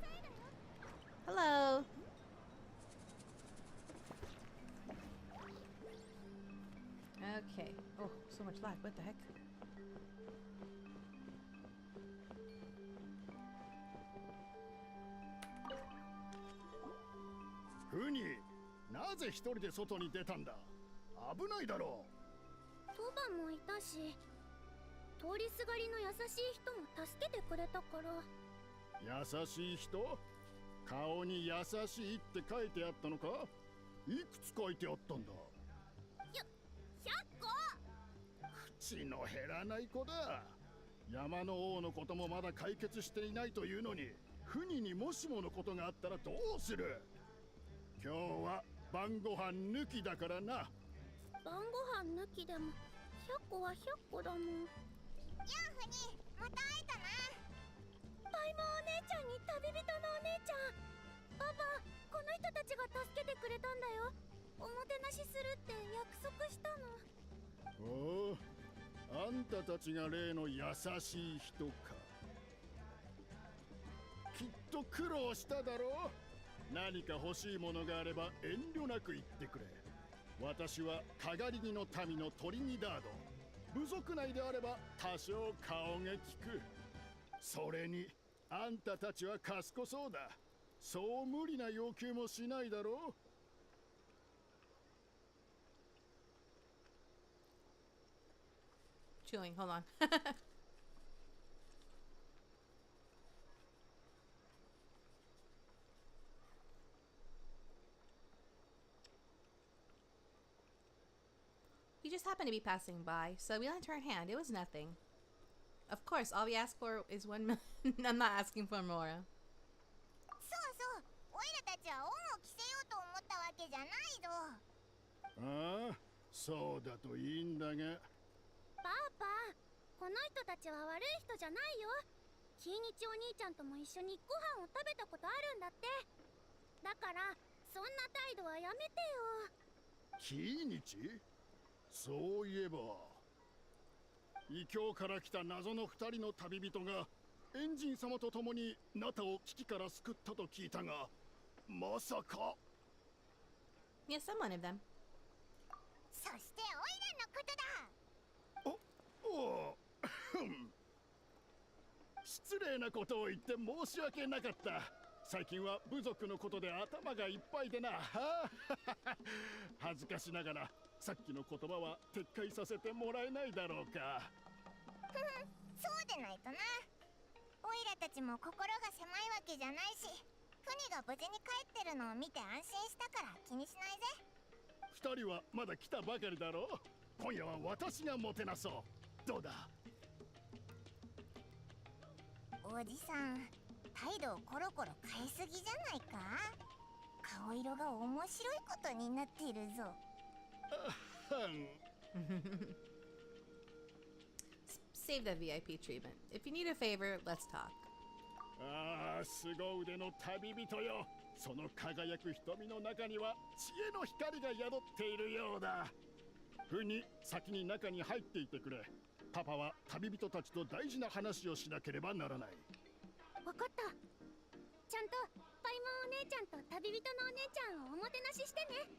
Hello. Okay. Oh, so much lag. What the heck? フニー、なぜ一人で外に出たんだ？危ないだろう。トバもいたし、通りすがりの優しい人も助けてくれたから。優しい人？顔に優しいって書いてあったのか？いくつ書いてあったんだ？100個！口の減らない子だ。山の王のこともまだ解決していないというのに、フニにもしものことがあったらどうする？今日は晩ご飯抜きだからな。晩ご飯抜きでも100個は100個だもん。やあフニ、また会えたな。パイモンお姉ちゃんに旅人のお姉ちゃん。パパ、この人たちが助けてくれたんだよ。おもてなしするって約束したの。おお、あんたたちが例の優しい人か。きっと苦労しただろう。何か欲しいものがあれば遠慮なく言ってくれ。私はかがりぎの民のトリニダード。部族内であれば多少顔が利く。それにあんたたちは賢そうだ。そう無理な要求もしないだろう。Chewing. Hold on. We just happened to be passing by, so we lent her a hand. It was nothing. Of course, all we asked for is 1 million. I'm not asking for more. そうそう、オイラたちは恩を着せようと思ったわけじゃないぞ。ああ、そうだといいんだが。パパ、この人たちは悪い人じゃないよ。キイニチお兄ちゃんとも一緒にご飯を食べたことあるんだって。だからそんな態度はやめてよ。キイニチ？そういえば異教から来た謎の2人の旅人がエンジン様と共にナタを危機から救ったと聞いたが、まさか。Yes, I'm one of them. そしてオイラのことだ。おお失礼なことを言って申し訳なかった。最近は部族のことで頭がいっぱいでな。恥ずかしながらさっきの言葉は撤回させてもらえないだろうか。そうでないとな。オイラたちも心が狭いわけじゃないし、フニが無事に帰ってるのを見て安心したから気にしないぜ。2人はまだ来たばかりだろう。今夜は私がもてなそう。どうだ？おじさん、態度をコロコロ変えすぎじゃないか？顔色が面白いことになっているぞ。Save the VIP treatment. If you need a favor, let's talk. ああ、凄腕の旅人よ。その輝く瞳の中には知恵の光が宿っているようだ。ふに先に中に入っていてくれ。パパは旅人たちと大事な話をしなければならない。わかった。ちゃんとパイモンお姉ちゃんと旅人のお姉ちゃんをおもてなししてね。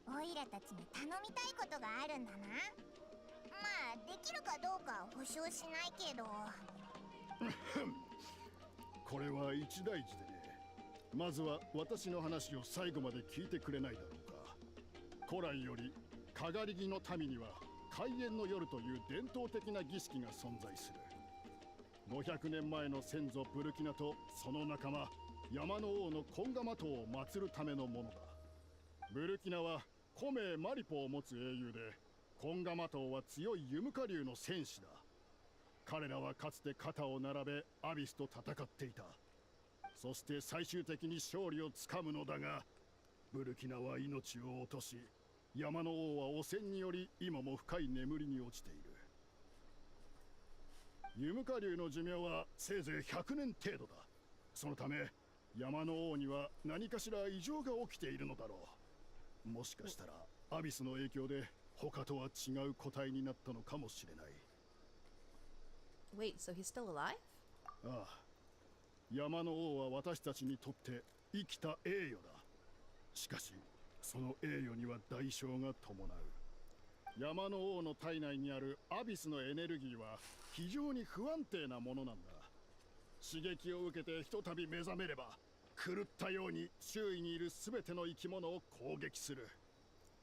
オイラたちに頼みたいことがあるんだな。まあできるかどうかは保証しないけど。これは一大事でね。まずは私の話を最後まで聞いてくれないだろうか。古来よりかがりぎの民には開園の夜という伝統的な儀式が存在する。500年前の先祖ブルキナとその仲間山の王のコンガマ島を祀るためのものだ。ブルキナは古名マリポを持つ英雄で、コンガマ島は強いユムカ竜の戦士だ。彼らはかつて肩を並べアビスと戦っていた。そして最終的に勝利をつかむのだが、ブルキナは命を落とし、山の王は汚染により今も深い眠りに落ちている。ユムカ竜の寿命はせいぜい100年程度だ。そのため山の王には何かしら異常が起きているのだろう。もしかしたらアビスの影響で他とは違う個体になったのかもしれない。Wait, so he's still alive? ああ、山の王は私たちにとって生きた栄誉だ。しかしその栄誉には代償が伴う。山の王の体内にあるアビスのエネルギーは非常に不安定なものなんだ。刺激を受けてひとたび目覚めれば、狂ったように周囲にいる全ての生き物を攻撃する。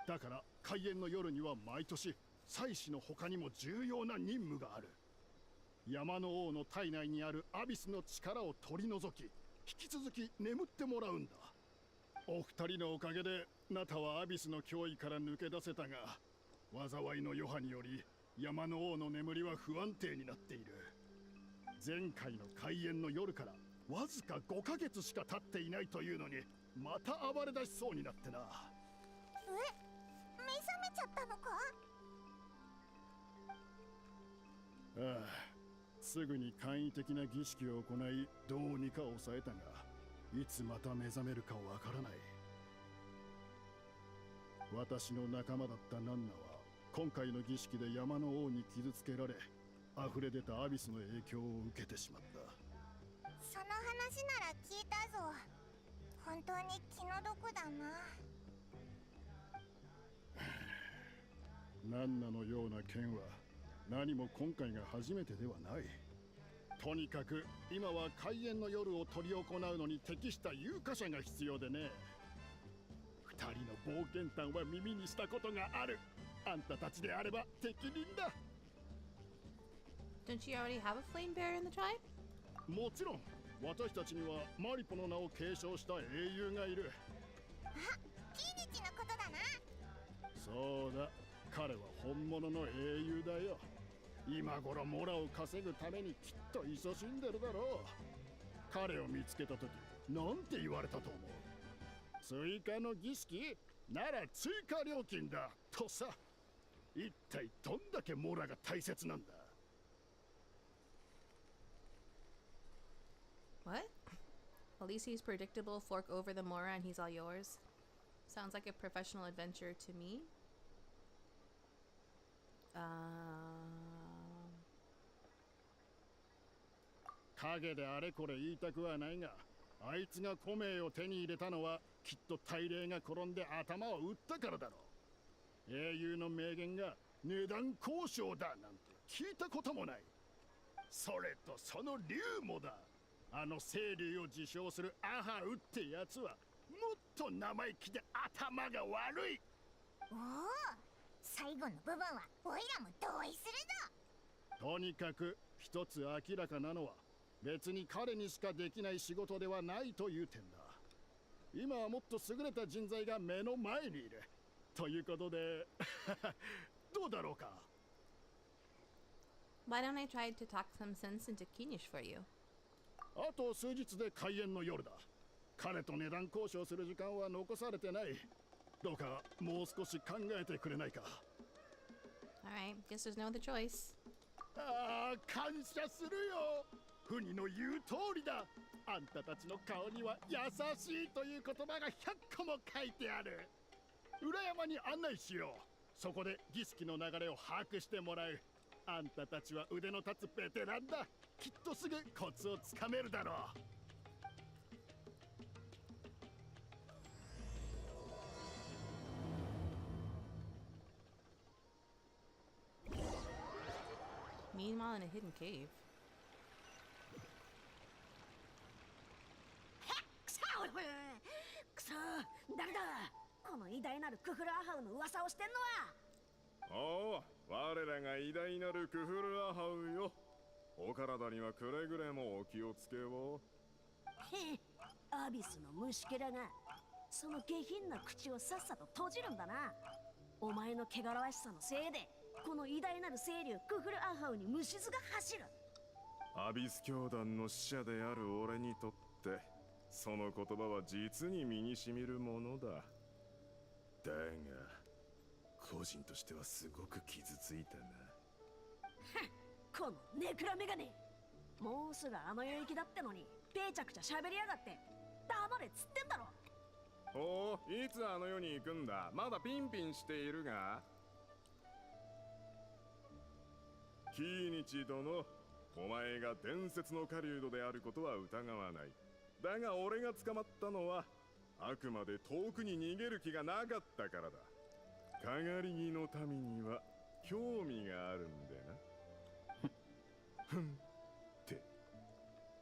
だから開園の夜には毎年祭司の他にも重要な任務がある。山の王の体内にあるアビスの力を取り除き、引き続き眠ってもらうんだ。お二人のおかげでナタはアビスの脅威から抜け出せたが、災いの余波により山の王の眠りは不安定になっている。前回の開園の夜からわずか5ヶ月しか経っていないというのに、また暴れ出しそうになってな。目覚めちゃったのか？ああ、すぐに簡易的な儀式を行い、どうにか抑えたが、いつまた目覚めるかわからない。私の仲間だったナンナは今回の儀式で山の王に傷つけられ、溢れ出たアビスの影響を受けてしまった。その話なら聞いたぞ。本当に気の毒だな。ナンナのような剣は何も今回が初めてではない。とにかく今は開園の夜を執り行うのに適した有価者が必要でね。二人の冒険譚は耳にしたことがある。あんたたちであれば適任だ。Don't you already have a flame bearer in the tribe? もちろん、私たちにはマリポの名を継承した英雄がいる。あ、キーニチのことだな。そうだ、彼は本物の英雄だよ。今頃モラを稼ぐためにきっと勤しんでるだろう。彼を見つけた時、なんて言われたと思う？追加の儀式なら追加料金だとさ。一体どんだけモラが大切なんだ。What? At least he's predictable, fork over the Mora and he's all yours. Sounds like a professional adventure to me. 影であれこれ言いたくはないが、あいつが古名を手に入れたのはきっと大霊が転んで頭を打ったからだろう。英雄の名言が値段交渉だなんて聞いたこともない。それとその竜もだ。あの清流を自称するアハウってやつはもっと生意気で頭が悪い。おお、最後の部分はオイラも同意するぞ。とにかく一つ明らかなのは、別に彼にしかできない仕事ではないという点だ。今はもっと優れた人材が目の前にいるということでどうだろうか。 Why don't I try to talk some sense into Kinish for you? あと数日で開園の夜だ。彼と値段交渉する時間は残されてない。どうかもう少し考えてくれないか。 Alright, guess there's no other choice. ああ、感謝するよ。フニの言う通りだ。あんたたちの顔には優しいという言葉が100個も書いてある。裏山に案内しよう。そこで儀式の流れを把握してもらう。あんたたちは腕の立つベテランだ。きっとすぐコツをつかめるだろう。Meanwhile, in a hidden cave. くそ、誰だこの偉大なるクフルアハウの噂をしてんのは。おお、我らが偉大なるクフルアハウよ。お体にはくれぐれもお気をつけを。へアビスの虫けらがその下品な口をさっさと閉じるんだな。お前の汚らわしさのせいでこの偉大なる清流クフルアハウに虫唾が走る。アビス教団の使者である俺にとってその言葉は実に身にしみるものだ。だが個人としてはすごく傷ついたな。このネクラメガネ、もうすぐあの世行きだってのにぺちゃくちゃ喋りやがって。黙れっつってんだろ。おお、いつあの世に行くんだ。まだピンピンしているが。キーニチ殿、お前が伝説の狩人であることは疑わない。だが俺が捕まったのはあくまで遠くに逃げる気がなかったからだ。かがり木の民には興味があるんでな。ふんって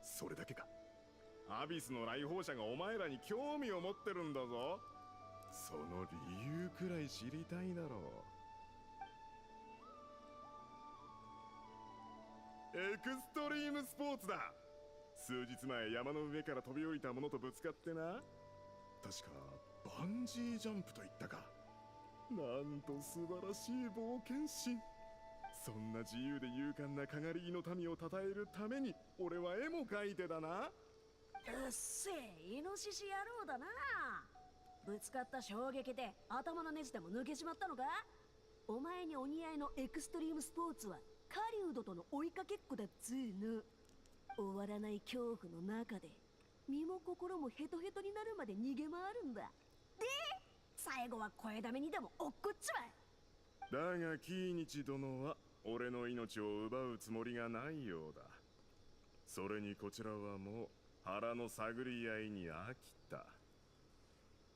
それだけか。アビスの来訪者がお前らに興味を持ってるんだぞ。その理由くらい知りたいだろう。エクストリームスポーツだ。数日前山の上から飛び降りた者とぶつかってな。確かバンジージャンプと言ったか。なんと素晴らしい冒険心。そんな自由で勇敢なかがり木の民を称えるために俺は絵も描いてだな。うっせえ、イノシシ野郎だな。ぶつかった衝撃で頭のネジでも抜けちまったのか。お前にお似合いのエクストリームスポーツは狩人との追いかけっこだっつーの。終わらない恐怖の中で身も心もヘトヘトになるまで逃げ回るんだ。で最後は声だめにでも落っこっちまう。だがキイニチ殿は俺の命を奪うつもりがないようだ。それにこちらはもう腹の探り合いに飽きた。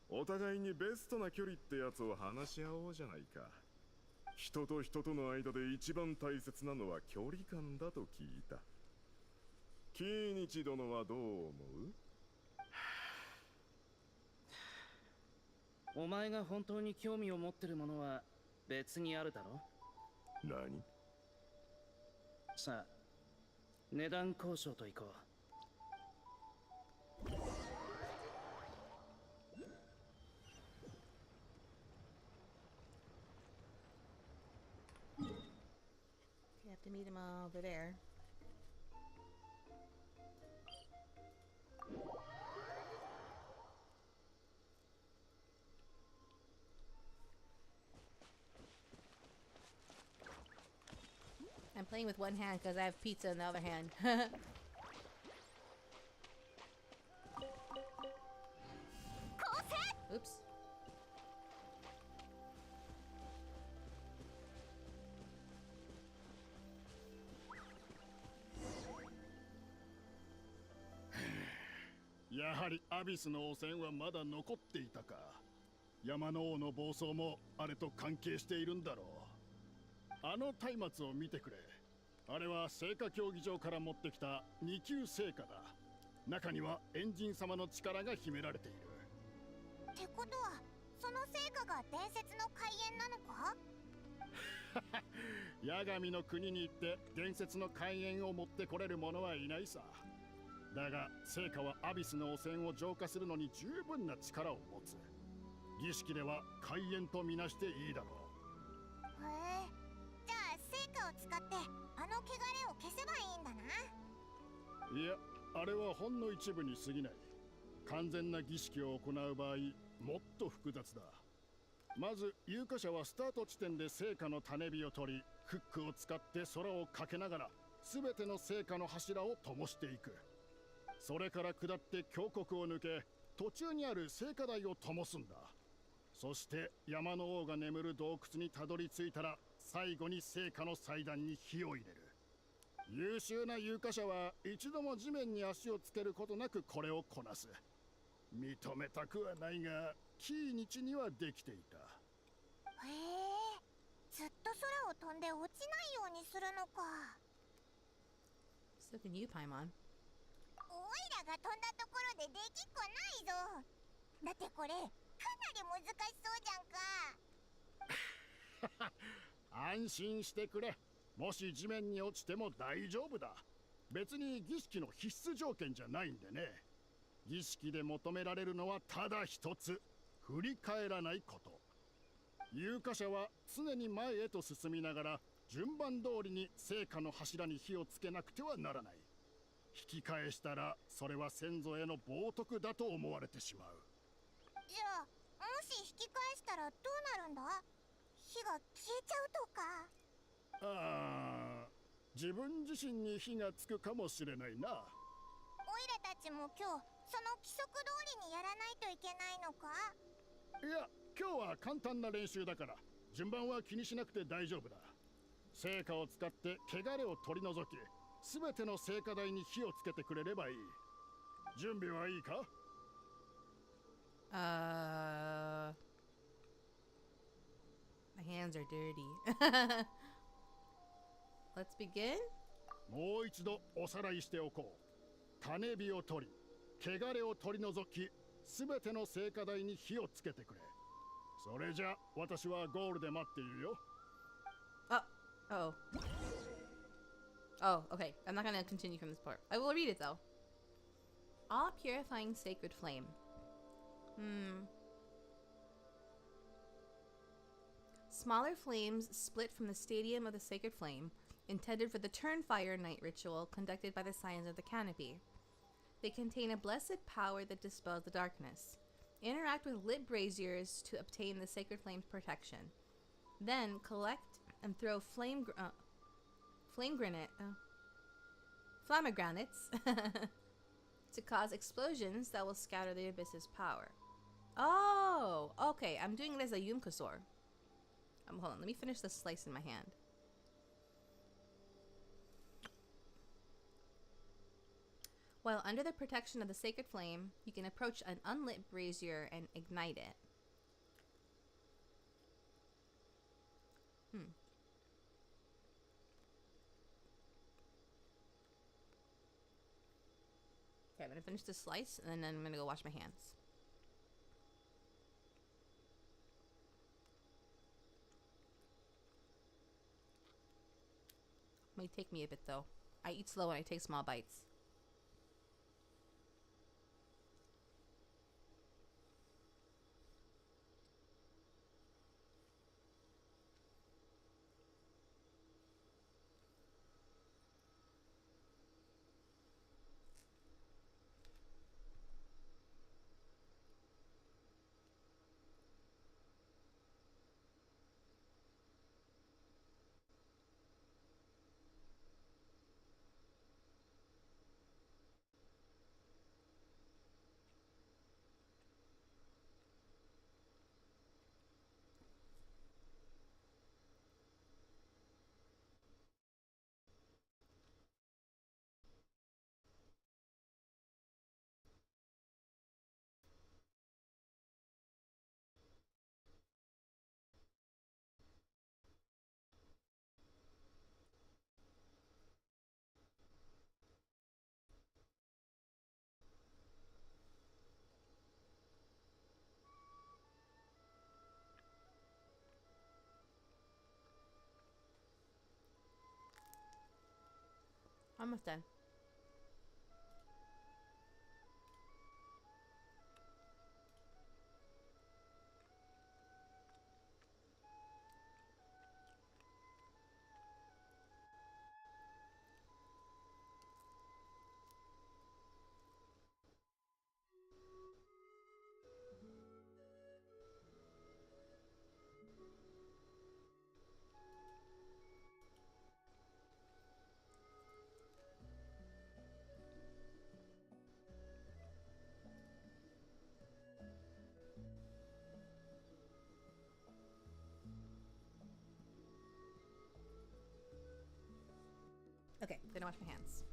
お互いにベストな距離ってやつを話し合おうじゃないか。人と人との間で一番大切なのは距離感だと聞いた。キイニチ殿はどう思う？お前が本当に興味を持ってるものは別にあるだろ。何？さあ、値段交渉といこう。You have to meet him over there. I'm playing with one hand because I have pizza in the other hand. Oops.やはりアビスの汚染はまだ残っていたか。山の王の暴走もあれと関係しているんだろう。あの松明を見てくれ。あれは聖火競技場から持ってきた2級聖火だ。中にはエンジン様の力が秘められている。ってことはその聖火が伝説の開演なのか？八神の国に行って伝説の開演を持ってこれる者はいないさ。だが聖火はアビスの汚染を浄化するのに十分な力を持つ。儀式では開演とみなしていいだろう。へえ、じゃあ聖火を使ってあの汚れを消せばいいんだな。いや、あれはほんの一部に過ぎない。完全な儀式を行う場合もっと複雑だ。まず有価者はスタート地点で聖火の種火を取り、フックを使って空をかけながら全ての聖火の柱を灯していく。それから下って峡谷を抜け、途中にある聖火台を灯すんだ。そして山の王が眠る洞窟にたどり着いたら、最後に聖火の祭壇に火を入れる。優秀な有価者は一度も地面に足をつけることなくこれをこなす。認めたくはないが、キーニチにはできていた。へえ、ずっと空を飛んで落ちないようにするのか。So can you, Paimon? おいらが飛んだところでできっこないぞ。だってこれかなり難しそうじゃんか。安心してくれ。もし地面に落ちても大丈夫だ。別に儀式の必須条件じゃないんでね。儀式で求められるのはただ一つ、振り返らないこと。有価者は常に前へと進みながら順番通りに聖火の柱に火をつけなくてはならない。引き返したらそれは先祖への冒涜だと思われてしまう。じゃあもし引き返したらどうなるんだ？火が消えちゃうとか。ああ、自分自身に火がつくかもしれないな。おいらたちも今日その規則通りにやらないといけないのか？いや、今日は簡単な練習だから順番は気にしなくて大丈夫だ。聖火を使って汚れを取り除き、すべての聖火台に火をつけてくれればいい。準備はいいか？ My hands are dirty. Let's begin. もう一度おさらいしておこう。種火を取り、汚れを取り除き、すべての聖火台に火をつけてくれ。それじゃ私はゴールで待っているよ。Oh. Oh, okay. I'm not gonna continue from this part. I will read it though. All purifying sacred flame. Smaller flames split from the stadium of the sacred flame, intended for the Turnfire night ritual conducted by the Scions of the Canopy. They contain a blessed power that dispels the darkness. Interact with lit braziers to obtain the sacred flame's protection. Then collect and throw flammegranates to cause explosions that will scatter the abyss's power. Oh, okay. I'm doing it as a Yumkasor. Hold on. Let me finish the slice in my hand. While under the protection of the sacred flame, you can approach an unlit brazier and ignite it. Okay, I'm gonna finish this slice and then I'm gonna go wash my hands. May take me a bit though. I eat slow and I take small bites. Almost done. Okay, I'm gonna wash my hands.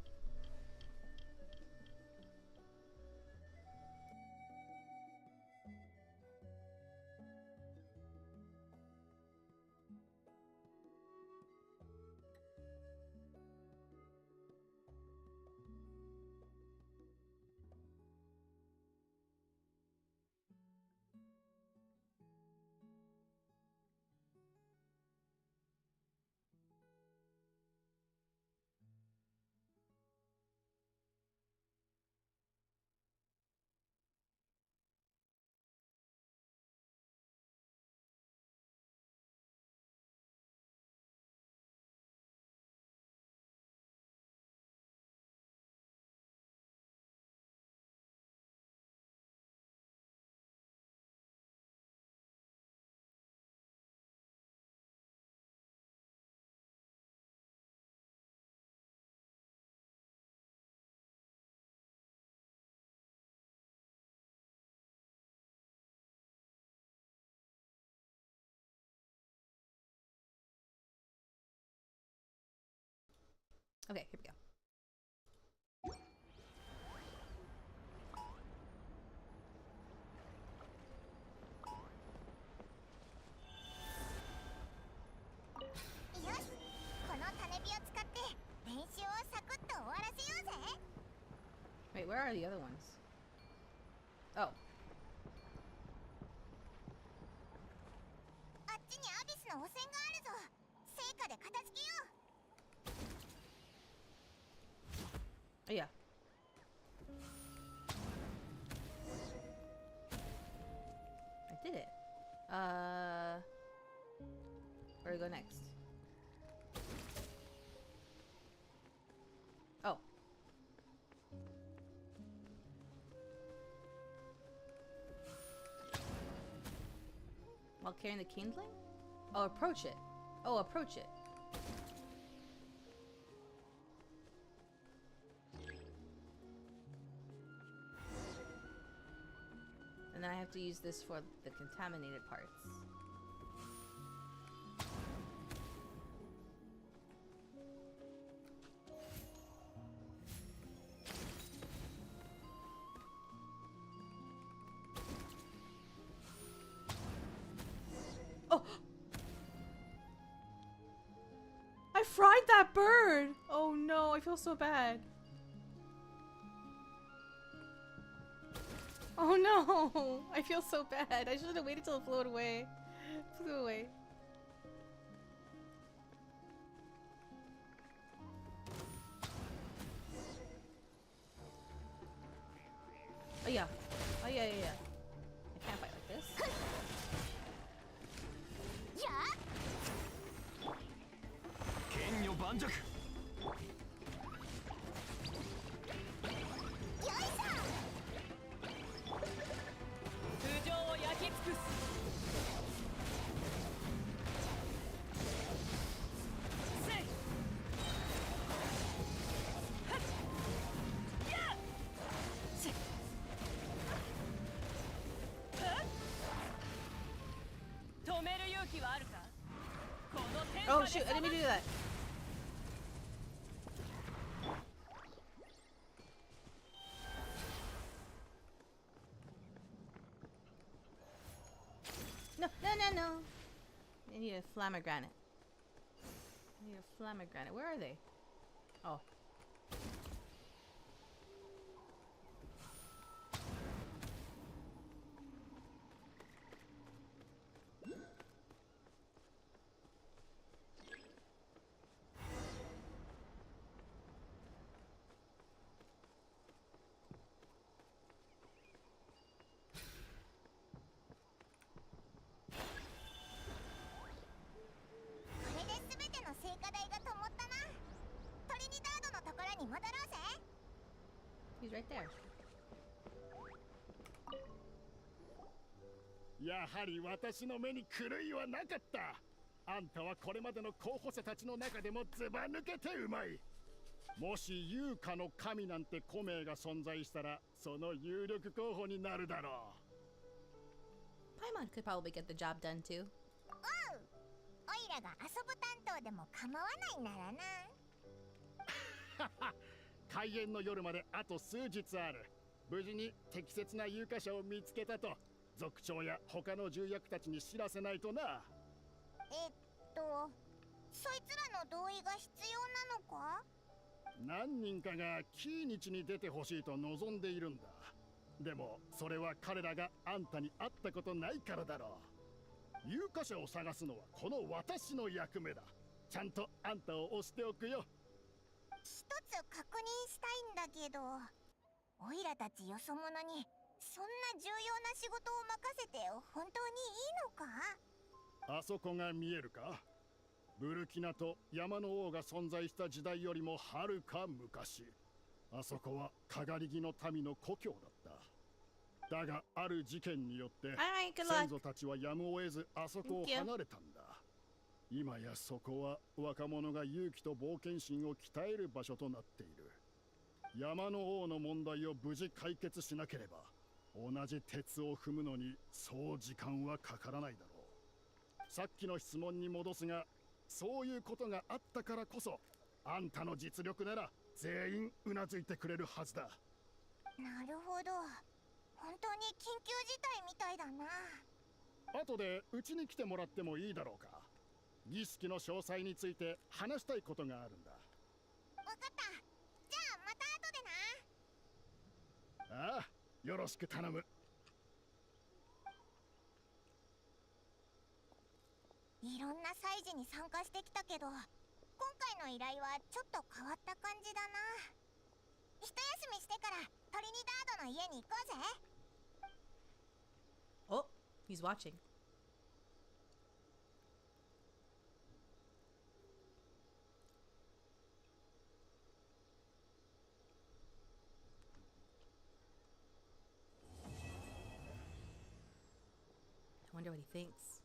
Okay, here we go. Wait, where are the other ones? Oh. あっちにアビスの汚染があるぞ。成果で片付けよう。Oh, yeah. I did it. Where do we go next? Oh. While carrying the kindling? Oh, approach it. Oh, approach it. And then I have to use this for the contaminated parts. Oh! I fried that bird! Oh no, I feel so bad. Oh no! I feel so bad. I should have waited till it flew away. Flew away. Oh yeah. Oh yeah, yeah, yeah. I can't fight like this. やあ、剣女盤石。よいしょ。通常を焼き尽くす。せい。はっ。やっ。せい。はっ。止める勇気はあるか。この天下 Oh で shoot, I didn't mean to do that. No, no, no, no. I need a flamigranate. I need a flamigranate. Where are they? Oh. He's right there. やはり私の目に狂いはなかった。あんたはこれまでの候補者たちの中でもずば抜けてうまい。もし優香の神なんて古名が存在したら、その有力候補になるだろう。Paimon could probably get the job done too. おう、おいらが遊ぶ担当でも構わないならな。開演の夜まであと数日ある。無事に適切な有価者を見つけたと族長や他の重役たちに知らせないとな。そいつらの同意が必要なのか？何人かがキーニチに出てほしいと望んでいるんだ。でもそれは彼らがあんたに会ったことないからだろう。有価者を探すのはこの私の役目だ。ちゃんとあんたを押しておくよ。一つ確認したいんだけど、おいらたちよそ者にそんな重要な仕事を任せて本当にいいのか？あそこが見えるか？ブルキナと山の王が存在した時代よりもはるか昔、あそこはかがりぎの民の故郷だった。だがある事件によって先祖たちはやむを得ずあそこを離れたんだ。今やそこは若者が勇気と冒険心を鍛える場所となっている。山の王の問題を無事解決しなければ、同じ鉄を踏むのにそう時間はかからないだろう。さっきの質問に戻すが、そういうことがあったからこそ、あんたの実力なら全員うなずいてくれるはずだ。なるほど。本当に緊急事態みたいだな。後でうちに来てもらってもいいだろうか。儀式の詳細について話したいことがあるんだ。わかった。じゃあまた後でな。ああ、よろしく頼む。いろんな祭事に参加してきたけど、今回の依頼はちょっと変わった感じだな。一休みしてからトリニダードの家に行こうぜ。Oh, he's watching. I wonder what he thinks.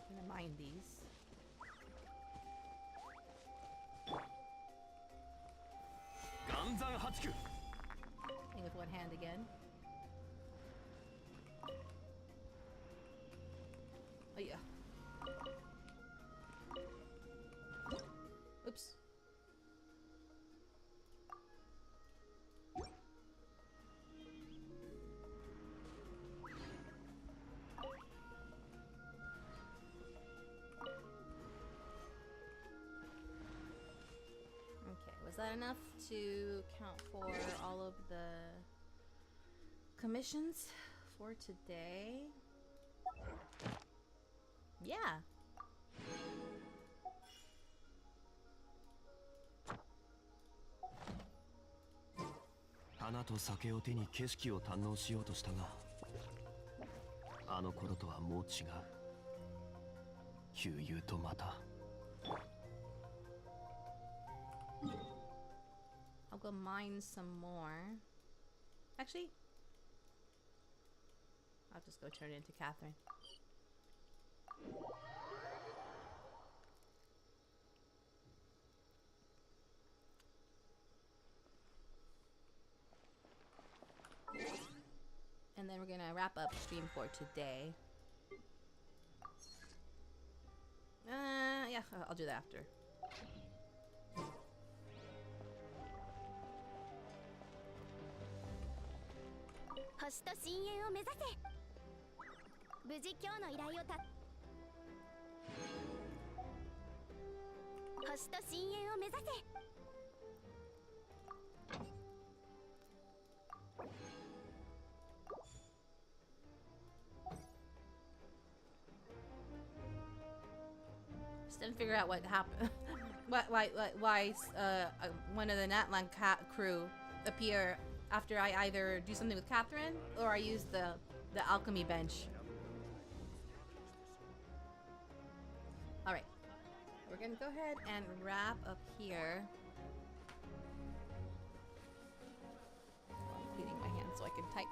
I'm gonna mind these. Playing with one hand again. Oh yeah. Oops. Okay, was that enough to count for all of the commissions for today? Yeah. Hanaと酒を手に景色を堪能しようとしたが、あの頃とはもう違う。悠々とまた。I'll go mine some more. Actually, I'll just go turn it into Catherine. And then we're gonna wrap up stream for today. Yeah, I'll do that after. 星と深淵を目指せ。無事今日の依頼を星と深淵を目指せ。Just didn't figure out what happened. why one of the Natlan cat crew appear after I either do something with Catherine or I use the alchemy bench. All right, we're gonna go ahead and wrap up here. I'm cleaning my hands so I can type.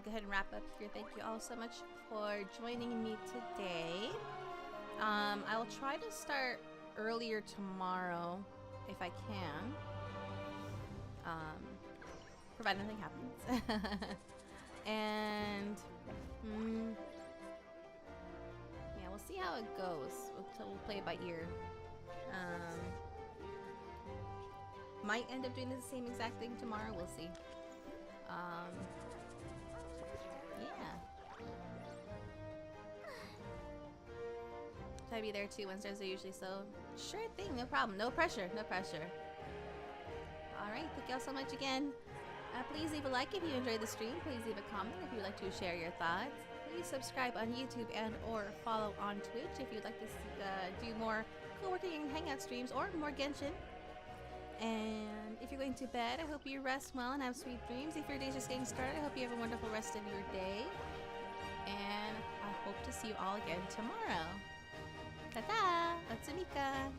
Go ahead and wrap up here. Thank you all so much for joining me today. I will try to start earlier tomorrow if I can, provided nothing happens. And yeah, we'll see how it goes. We'll play it by ear. Might end up doing the same exact thing tomorrow. We'll see. Yeah. Try to be there too. Wednesdays are usually so. Sure thing, no problem. No pressure, no pressure. Alright, thank y'all so much again. Please leave a like if you enjoyed the stream. Please leave a comment if you'd like to share your thoughts. Please subscribe on YouTube and or follow on Twitch if you'd like to do more co-working and hangout streams or more Genshin. And if you're going to bed, I hope you rest well and have sweet dreams. If your day's just getting started, I hope you have a wonderful rest of your day. And I hope to see you all again tomorrow. Ta-ta! Kosmika!